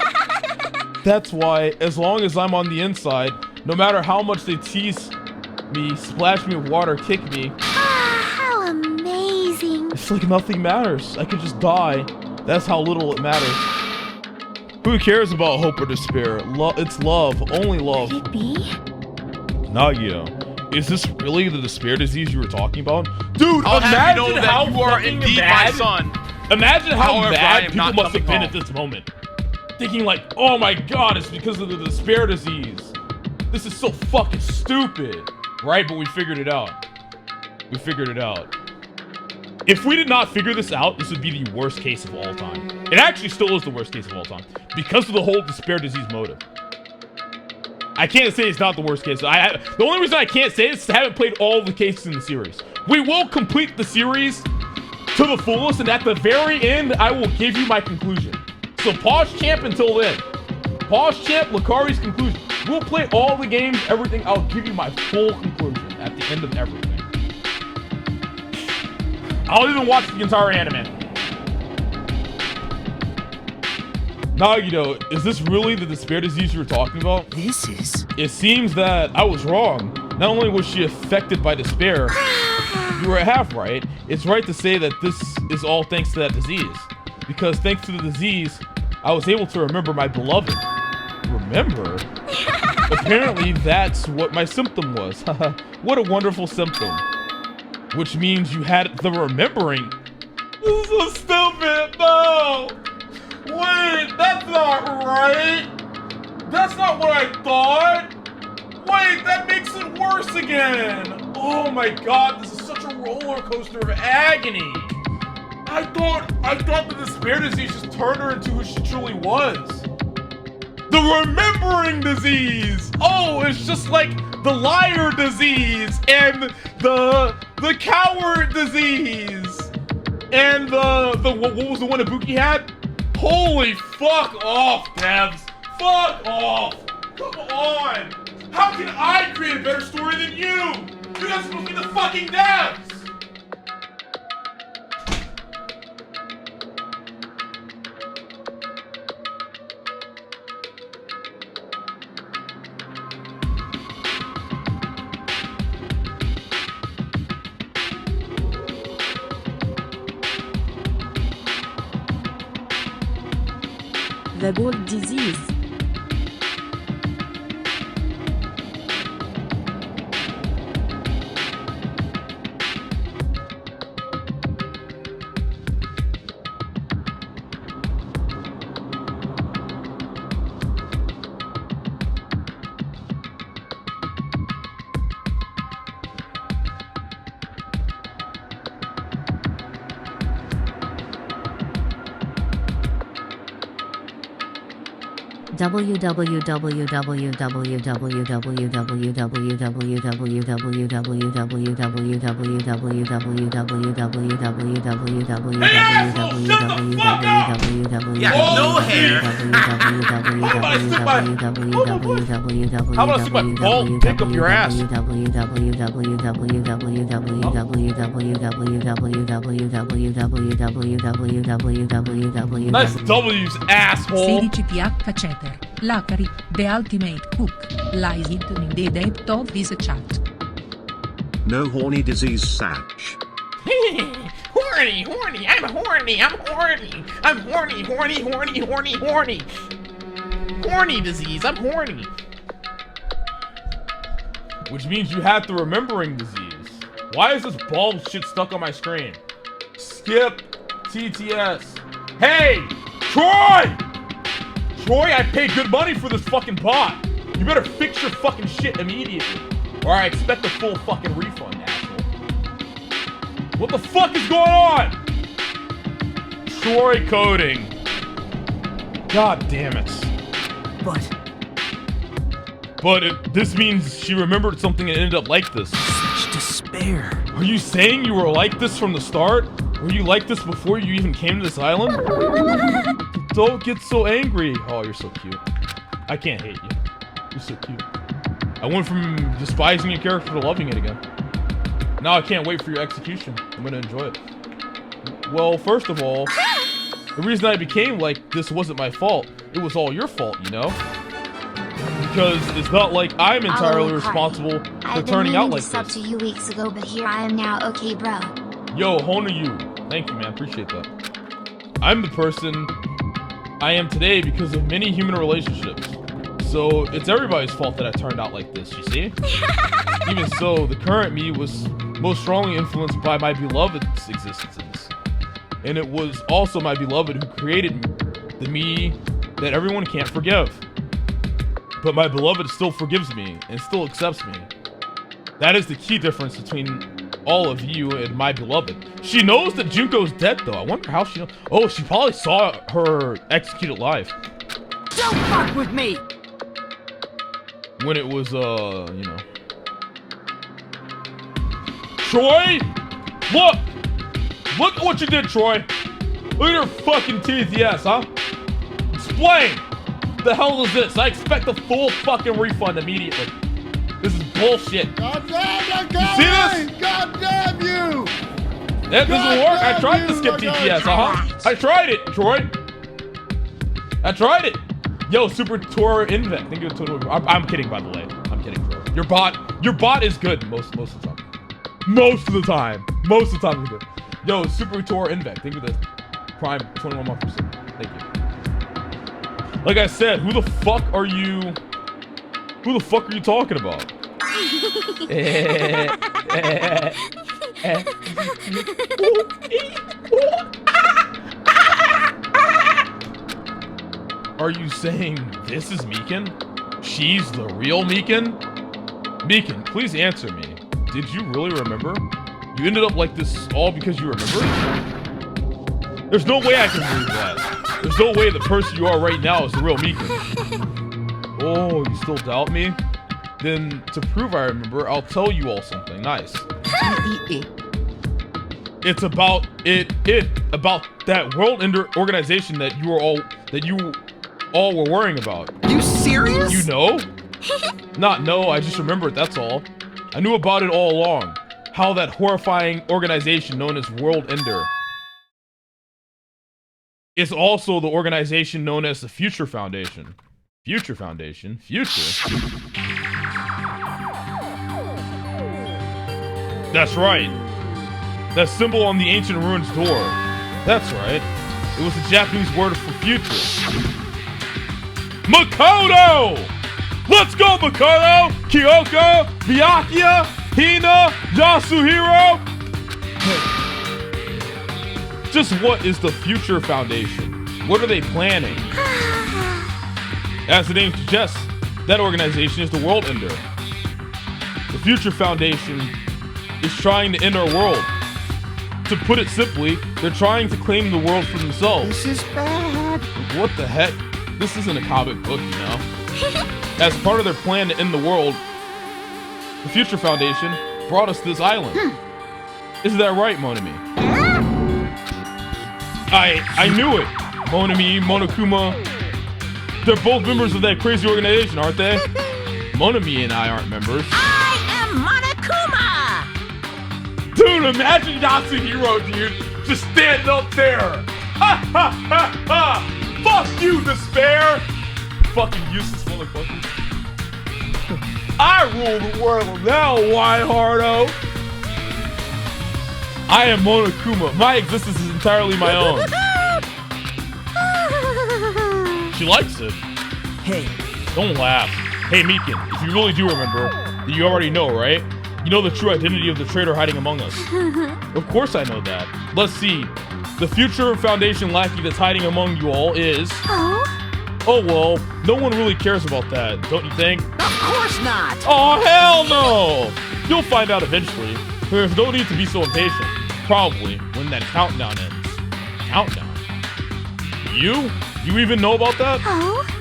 That's why, as long as I'm on the inside, no matter how much they tease me, splash me with water, kick me, how amazing. It's like nothing matters. I could just die. That's how little it matters. Who cares about hope or despair? It's love, only love. Could it be? Nagito, is this really the despair disease you were talking about? Dude, I'll have you know imagine that how you are fucking indeed mad, my son. Imagine how However, I mad am people not must have been coming at this moment. Thinking like, oh my god, it's because of the despair disease. This is so fucking stupid. Right, but we figured it out. We figured it out. If we did not figure this out, this would be the worst case of all time. It actually still is the worst case of all time. Because of the whole despair disease motive. I can't say it's not the worst case. The only reason I can't say it is I haven't played all the cases in the series. We will complete the series to the fullest, and at the very end, I will give you my conclusion. So pause champ until then. Pause champ, Lacari's conclusion. We'll play all the games, everything. I'll give you my full conclusion at the end of everything. I'll even watch the entire anime. Nagito, is this really the despair disease you were talking about? This is... It seems that I was wrong. Not only was she affected by despair, you were half right. It's right to say that this is all thanks to that disease. Because thanks to the disease, I was able to remember my beloved. Remember? Apparently, that's what my symptom was. What a wonderful symptom. Which means you had the remembering. This is so stupid. No! Wait, that's not right. That's not what I thought. Wait, that makes it worse again. Oh my god, this is such a roller coaster of agony. I thought the despair disease just turned her into who she truly was. The remembering disease. Oh, it's just like the liar disease and the coward disease and the what was the one that Buki had? Holy fuck off, devs. Fuck off. Come on. How can I create a better story than you? You guys are supposed to be the fucking devs. The gold disease. Yeah, no hair. How about I stick my ball and pick up your ass? Nice W's, asshole. 16th Chatter. Lacari, the ultimate cook, lies hidden in the depth of this chat. No horny disease, Satch. Horny, I'm horny. I'm horny. Horny disease, I'm horny. Which means you have the remembering disease. Why is this bald shit stuck on my screen? Skip TTS. Hey, Troy! Troy, I paid good money for this fucking bot. You better fix your fucking shit immediately, or I expect a full fucking refund, asshole. What the fuck is going on? Troy coding. God damn it. But this means she remembered something and ended up like this. Such despair. Are you saying you were like this from the start? Were you like this before you even came to this island? Don't get so angry. Oh, you're so cute. I can't hate you. You're so cute. I went from despising your character to loving it again. Now I can't wait for your execution. I'm gonna enjoy it. Well, first of all, the reason I became like this wasn't my fault. It was all your fault, you know? Because it's not like I'm entirely responsible for turning out like this. I've been meaning to sub to you weeks ago, but here I am now. Okay, bro. Yo, Hona you. Thank you, man. Appreciate that. I'm the person I am today because of many human relationships. So it's everybody's fault that I turned out like this, you see? Even so, the current me was most strongly influenced by my beloved's existence. And it was also my beloved who created the me that everyone can't forgive. But my beloved still forgives me and still accepts me. That is the key difference between all of you and my beloved. She knows that Junko's dead though. I wonder how she knows. Oh, she probably saw her executed live. Don't fuck with me! When it was, you know. Troy! Look! Look at what you did, Troy! Look at your fucking TTS, huh? Explain! What the hell is this? I expect a full fucking refund immediately. This is bullshit. God damn, you see this? God damn you! That doesn't work. I tried to skip TTS, I tried it, Troy. I tried it. Yo, Super Tour Invec. Think of it. I'm kidding, by the way. I'm kidding, Troy. Your bot is good most of the time. Most of the time it's good. Yo, Super Tour Invec. Think of this. Prime 21%. Thank you. Like I said, who the fuck are you? Who the fuck are you talking about? Are you saying this is Meekin? She's the real Meekin? Meekin, please answer me. Did you really remember? You ended up like this all because you remember? There's no way I can believe that. There's no way the person you are right now is the real Meekin. Oh, you still doubt me? Then, to prove I remember, I'll tell you all something nice. It's about about that world organization that you all were worrying about. You serious? You know? Not know, I just remember it, that's all. I knew about it all along. How that horrifying organization known as World Ender is also the organization known as the Future Foundation. Future Foundation? Future? That's right. That symbol on the ancient ruins door. That's right. It was the Japanese word for future. Makoto! Let's go, Makoto! Kyoko! Byakuya! Hina! Yasuhiro! Just what is the Future Foundation? What are they planning? As the name suggests, that organization is the World Ender. The Future Foundation is trying to end our world. To put it simply, they're trying to claim the world for themselves. This is bad. What the heck? This isn't a comic book, you know? As part of their plan to end the world, the Future Foundation brought us to this island. Isn't that right, Monami? I knew it! Monami, Monokuma. They're both members of that crazy organization, aren't they? Monami and I aren't members. I am Monokuma! Dude, imagine Yasuhiro, dude, just standing up there. Ha ha ha ha! Fuck you, Despair! Fucking useless motherfucker. I rule the world now, Waihardo! I am Monokuma. My existence is entirely my own. She likes it. Hey. Don't laugh. Hey, Mikan, if you really do remember, you already know, right? You know the true identity of the traitor hiding among us. Of course I know that. Let's see. The Future Foundation lackey that's hiding among you all is... Oh, well, no one really cares about that, don't you think? Of course not! Oh, hell no! You'll find out eventually. There's no need to be so impatient. Probably when that countdown ends. Countdown? You? You even know about that?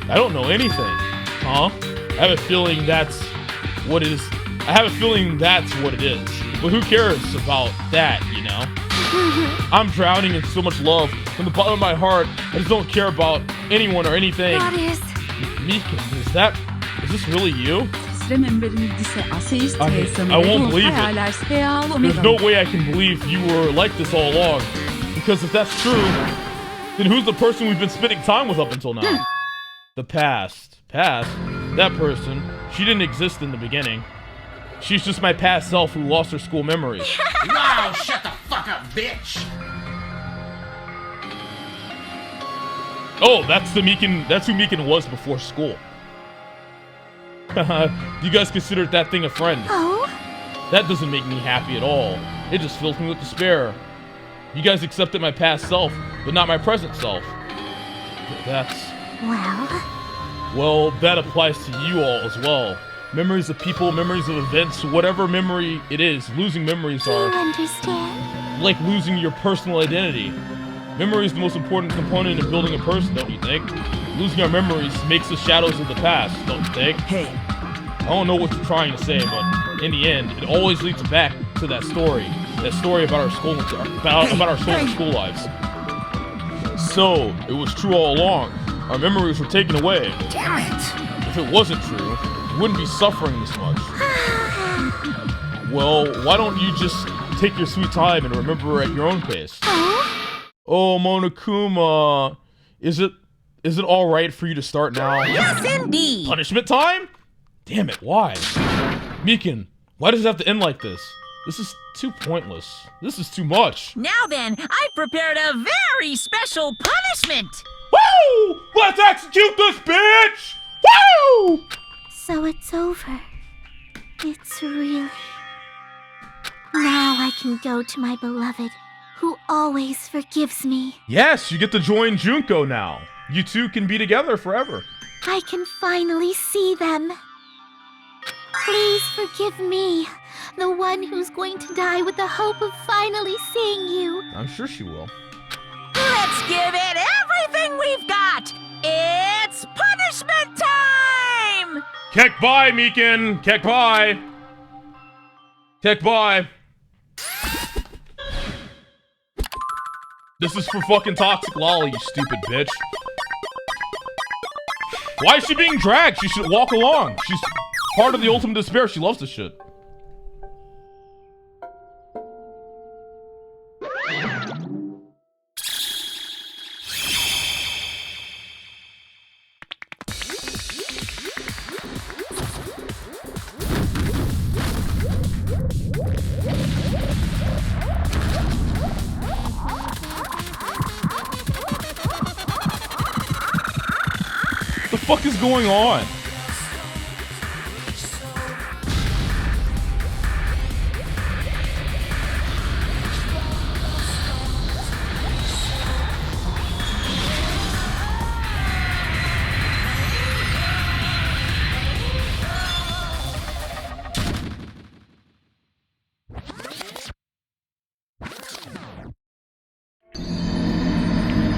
I don't know anything. Huh? I have a feeling that's what it is. I have a feeling that's what it is. But who cares about that, you know? I'm drowning in so much love. From the bottom of my heart, I just don't care about anyone or anything. Mikan, is this really you? I won't believe it. There's no way I can believe you were like this all along. Because if that's true, then who's the person we've been spending time with up until now? The past. Past? That person. She didn't exist in the beginning. She's just my past self who lost her school memories. Wow, shut the fuck up, bitch! Oh, that's who Mikan was before school. You guys considered that thing a friend. That doesn't make me happy at all. It just fills me with despair. You guys accepted my past self, but not my present self. That's... Well, that applies to you all as well. Memories of people, memories of events, whatever memory it is, losing memories are... Do you understand? Like losing your personal identity. Memory is the most important component in building a person, don't you think? Losing our memories makes us shadows of the past, don't you think? Hey. I don't know what you're trying to say, but in the end, it always leads back to that story. That story about our school, about our school lives. So, it was true all along. Our memories were taken away. Damn it! If it wasn't true, we wouldn't be suffering this much. Well, why don't you just take your sweet time and remember at your own pace? Oh, Monokuma, is it all right for you to start now? Yes, indeed. Punishment time? Damn it, why? Mikan, why does it have to end like this? This is too pointless. This is too much. Now then, I prepared a very special punishment. Woo! Let's execute this bitch! Woo! So it's over. It's really... Now I can go to my beloved, who always forgives me. Yes, you get to join Junko now. You two can be together forever. I can finally see them. Please forgive me, the one who's going to die with the hope of finally seeing you. I'm sure she will. Let's give it everything we've got. It's punishment time! Kek bye, Mikan. Kek bye. Kek bye. This is for fucking Toxic Lolly, you stupid bitch. Why is she being dragged? She should walk along. She's part of the Ultimate Despair. She loves this shit. What the fuck is going on?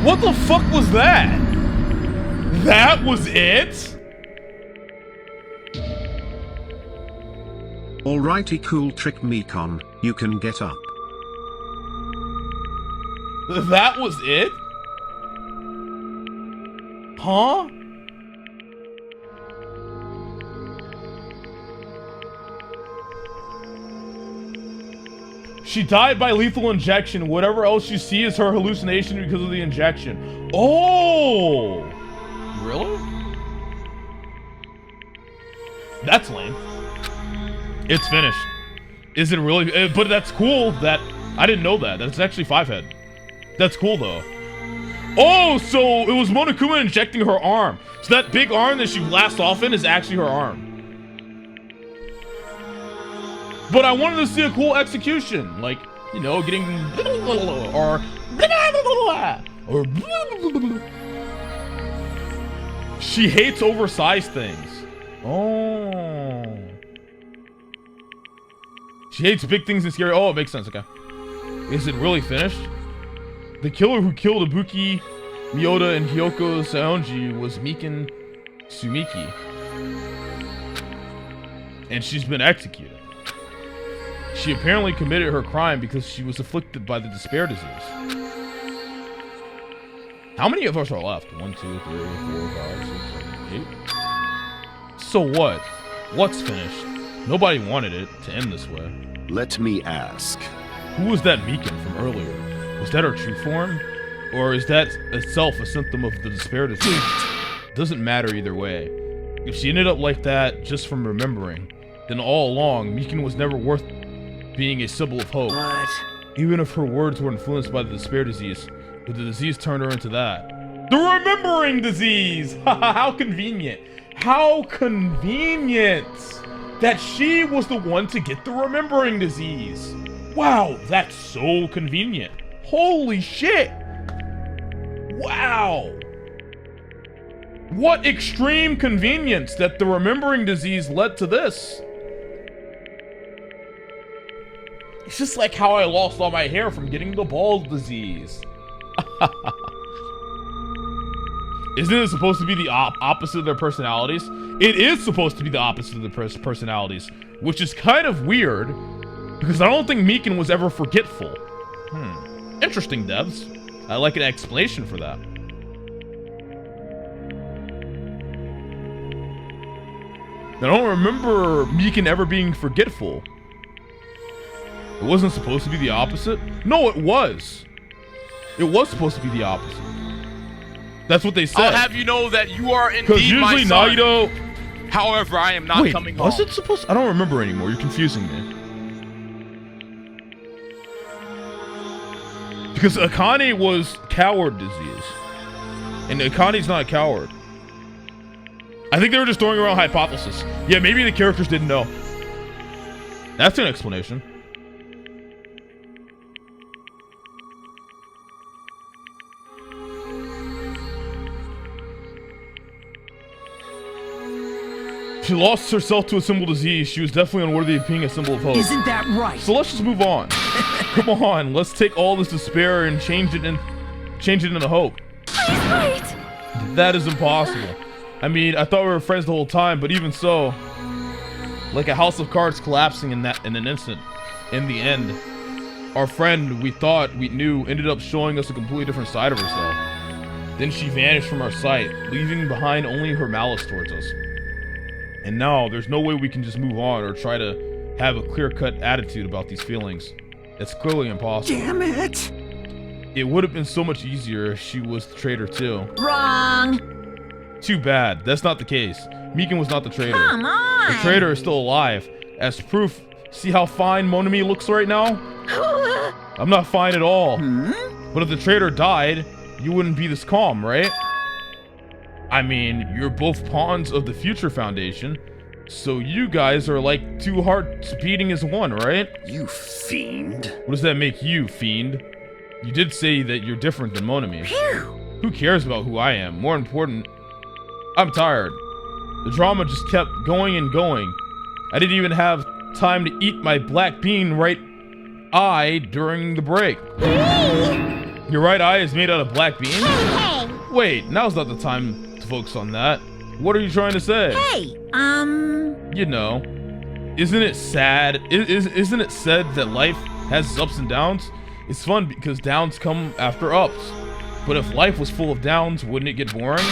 What the fuck was that? That was it? Alrighty, cool trick, Mikon. You can get up. That was it? Huh? She died by lethal injection. Whatever else you see is her hallucination because of the injection. Oh! Really? That's lame. It's finished. Is it really? But that's cool that... I didn't know that. That's actually 5-head. That's cool, though. Oh, so it was Monokuma injecting her arm. So that big arm that she blasts off in is actually her arm. But I wanted to see a cool execution. Like, you know, getting... Or... She hates oversized things. Oh. She hates big things and scary. Oh, it makes sense. Okay. Is it really finished? The killer who killed Ibuki, Miyota, and Hyoko Saonji was Mikan Sumiki. And she's been executed. She apparently committed her crime because she was afflicted by the despair disease. How many of us are left? 1, 2, 3, 4, 5, 6, 7, 8. So what? What's finished? Nobody wanted it to end this way. Let me ask. Who was that Mikan from earlier? Was that her true form? Or is that itself a symptom of the despair disease? Doesn't matter either way. If she ended up like that just from remembering, then all along, Mikan was never worth being a symbol of hope. What? Even if her words were influenced by the despair disease, but the disease turned her into that. The remembering disease! How convenient. How convenient that she was the one to get the remembering disease. Wow, that's so convenient. Holy shit. Wow. What extreme convenience that the remembering disease led to this. It's just like how I lost all my hair from getting the bald disease. Isn't it supposed to be the opposite of their personalities? It is supposed to be the opposite of the personalities, which is kind of weird, because I don't think Mikan was ever forgetful. Interesting, devs. I like an explanation for that. I don't remember Mikan ever being forgetful. It wasn't supposed to be the opposite? No, it was. It was supposed to be the opposite. That's what they said. I'll have you know that you are indeed Because usually my son. Naito... However, I am not Wait, coming was home. it supposed to... I don't remember anymore. You're confusing me. Because Akane was coward disease. And Akane's not a coward. I think they were just throwing around hypothesis. Yeah, maybe the characters didn't know. That's an explanation. She lost herself to a symbol disease. She was definitely unworthy of being a symbol of hope. Isn't that right? So let's just move on. Come on, let's take all this despair and change it into hope. Please wait. That is impossible. I mean, I thought we were friends the whole time, but even so, like a house of cards collapsing in an instant. In the end, our friend we thought we knew ended up showing us a completely different side of herself. Then she vanished from our sight, leaving behind only her malice towards us. And now, there's no way we can just move on or try to have a clear-cut attitude about these feelings. It's clearly impossible. Damn it! It would have been so much easier if she was the traitor too. Wrong. Too bad. That's not the case. Mikan was not the traitor. Come on. The traitor is still alive. As proof, see how fine Monami looks right now? I'm not fine at all. But if the traitor died, you wouldn't be this calm, right? I mean, you're both pawns of the Future Foundation, so you guys are like two hearts beating as one, right? You fiend. What does that make you, fiend? You did say that you're different than Monami. Who cares about who I am? More important, I'm tired. The drama just kept going and going. I didn't even have time to eat my black bean right eye during the break. Your right eye is made out of black beans? Hey! Wait, now's not the time to focus on that. What are you trying to say? Hey, You know, isn't it sad? Isn't it said that life has its ups and downs? It's fun because downs come after ups. But if life was full of downs, wouldn't it get boring?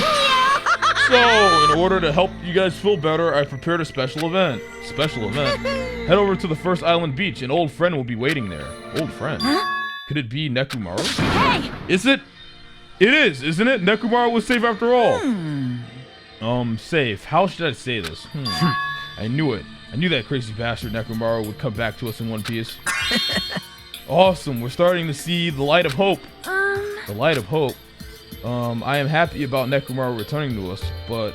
So, in order to help you guys feel better, I prepared a special event. Head over to the first island beach. An old friend will be waiting there. Old friend? Huh? Could it be Nekumaru? Hey! Is it? It is, isn't it? Nekumaru was safe after all. Safe. How should I say this? I knew it. I knew that crazy bastard Nekumaru would come back to us in one piece. Awesome. We're starting to see the light of hope. The light of hope. I am happy about Nekumaru returning to us, but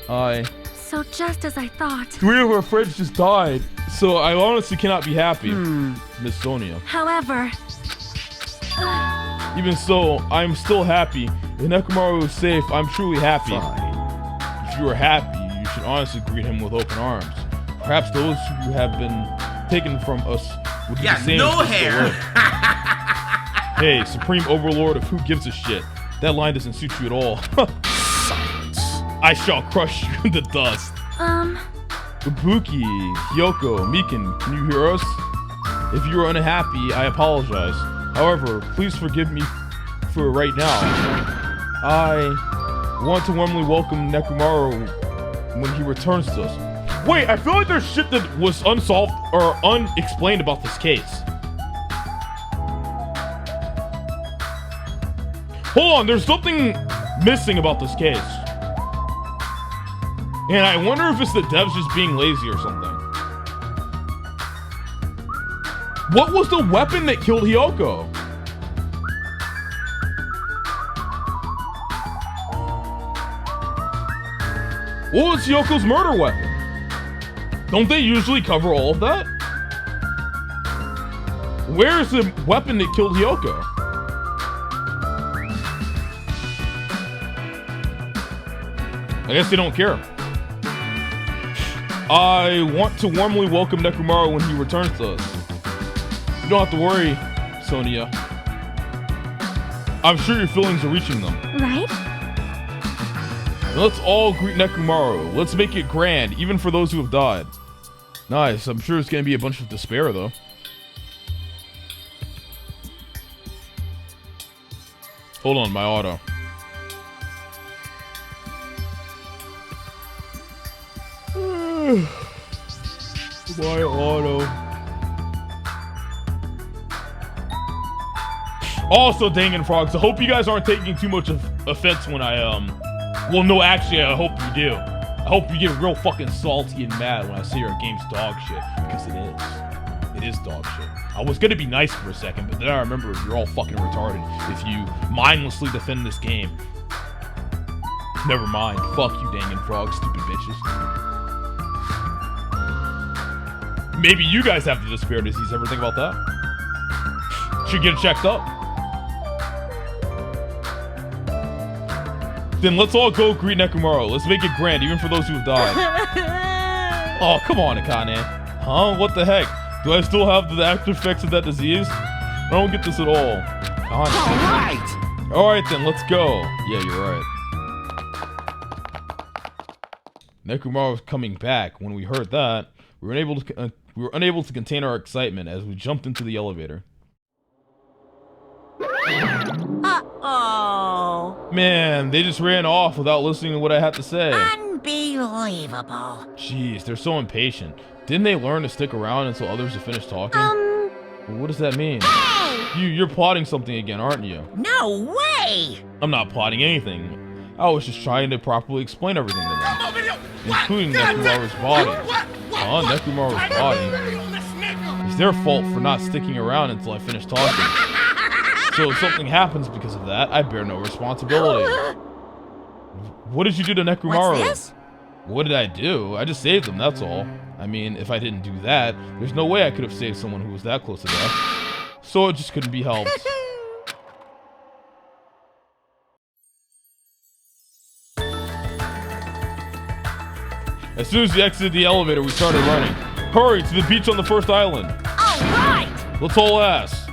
I... So just as I thought. 3 of our friends just died, so I honestly cannot be happy. Miss Sonia. However... Even so, I'm still happy. If Nekumaru is safe, I'm truly happy. If you are happy, you should honestly greet him with open arms. Perhaps those who have been taken from us would do the same. No hair. Hey, Supreme Overlord of who gives a shit. That line doesn't suit you at all. Silence. I shall crush you to dust. Ibuki, Hyoko, Mikan, can you hear us? If you are unhappy, I apologize. However, please forgive me for right now. I want to warmly welcome Nekumaru when he returns to us. Wait, I feel like there's shit that was unsolved or unexplained about this case. Hold on, there's something missing about this case. And I wonder if it's the devs just being lazy or something. What was the weapon that killed Hyoko? What was Hyoko's murder weapon? Don't they usually cover all of that? Where is the weapon that killed Hyoko? I guess they don't care. I want to warmly welcome Nekumaru when he returns to us. You don't have to worry, Sonia. I'm sure your feelings are reaching them. Right? Let's all greet Nekumaru. Let's make it grand, even for those who have died. Nice. I'm sure it's going to be a bunch of despair, though. Hold on, my auto. My auto. Also, Danganronpa, I hope you guys aren't taking too much offense when I, well, no, actually, I hope you do. I hope you get real fucking salty and mad when I say your game's dog shit, because it is. It is dog shit. I was gonna be nice for a second, but then I remember you're all fucking retarded if you mindlessly defend this game. Never mind. Fuck you, Danganronpa, stupid bitches. Maybe you guys have the despair disease. Ever think about that? Should get it checked up. Then let's all go greet Nekumaru. Let's make it grand, even for those who have died. Oh, come on, Akane. Huh? What the heck? Do I still have the after effects of that disease? I don't get this at all. Alright! Alright then, let's go. Yeah, you're right. Nekumaru's coming back. When we heard that, we were unable to contain our excitement as we jumped into the elevator. Uh-oh. Man, they just ran off without listening to what I had to say. Unbelievable. Jeez, they're so impatient. Didn't they learn to stick around until others have finished talking? What does that mean? Hey! You're plotting something again, aren't you? No way! I'm not plotting anything. I was just trying to properly explain everything to them. Including Nekumaru's body. Nekumaru's body. It's their fault for not sticking around until I finish talking. So if something happens because of that, I bear no responsibility. What did you do to Nekumaru? What's this? What did I do? I just saved them, that's all. I mean, if I didn't do that, there's no way I could have saved someone who was that close to death. So it just couldn't be helped. As soon as we exited the elevator, we started running. Hurry, to the beach on the first island. All right! Let's all ask.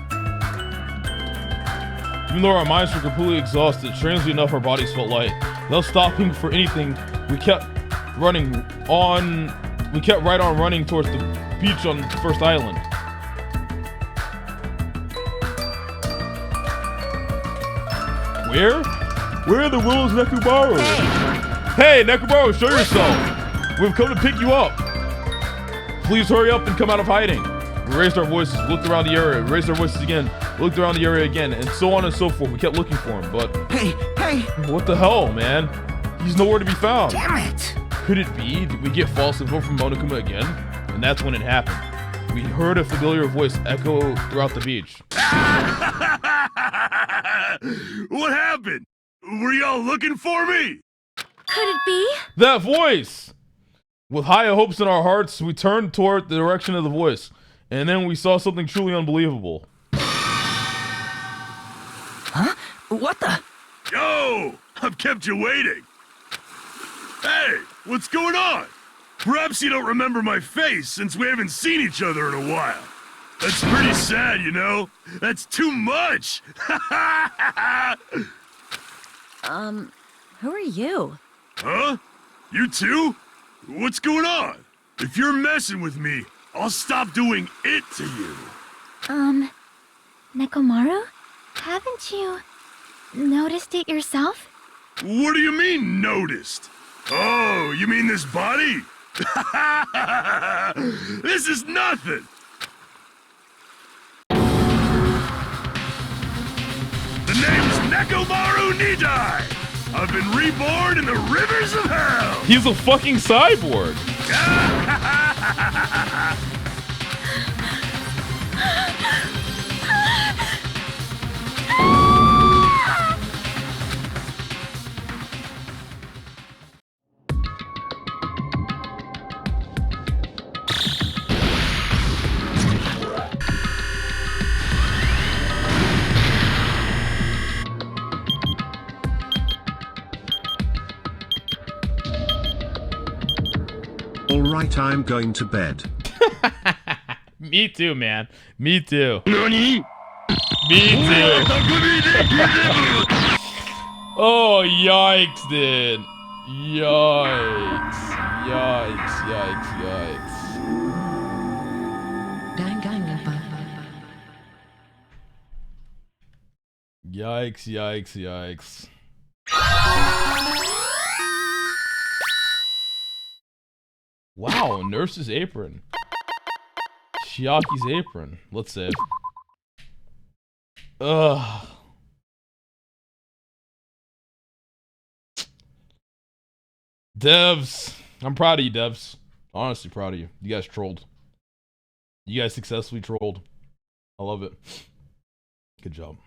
Even though our minds were completely exhausted, strangely enough, our bodies felt light. Without stopping for anything, we kept running on. We kept right on running towards the beach on the first island. Where? Where are the Willows Nekomaru? Hey, Nekomaru, show yourself! We've come to pick you up. Please hurry up and come out of hiding. We raised our voices, looked around the area, raised our voices again, looked around the area again, and so on and so forth. We kept looking for him, but... Hey! What the hell, man? He's nowhere to be found. Damn it! Could it be? Did we get false info from Monokuma again? And that's when it happened. We heard a familiar voice echo throughout the beach. What happened? Were y'all looking for me? Could it be? That voice! With high hopes in our hearts, we turned toward the direction of the voice. And then we saw something truly unbelievable. Huh? What the? Yo! I've kept you waiting. Hey, what's going on? Perhaps you don't remember my face since we haven't seen each other in a while. That's pretty sad, you know? That's too much! Who are you? Huh? You too? What's going on? If you're messing with me, I'll stop doing it to you. Nekomaru? Haven't you noticed it yourself? What do you mean, noticed? Oh, you mean this body? This is nothing! The name's Nekomaru Nidai! I've been reborn in the rivers of hell! He's a fucking cyborg! Alright, I'm going to bed. Me too, man. Me too. NANI? Me too. Oh, yikes, dude. Yikes. Yikes, yikes, yikes. Yikes, yikes, yikes. Wow, nurse's apron. Shiaki's apron. Let's save. Ugh. Devs. I'm proud of you, devs. Honestly proud of you. You guys trolled. You guys successfully trolled. I love it. Good job.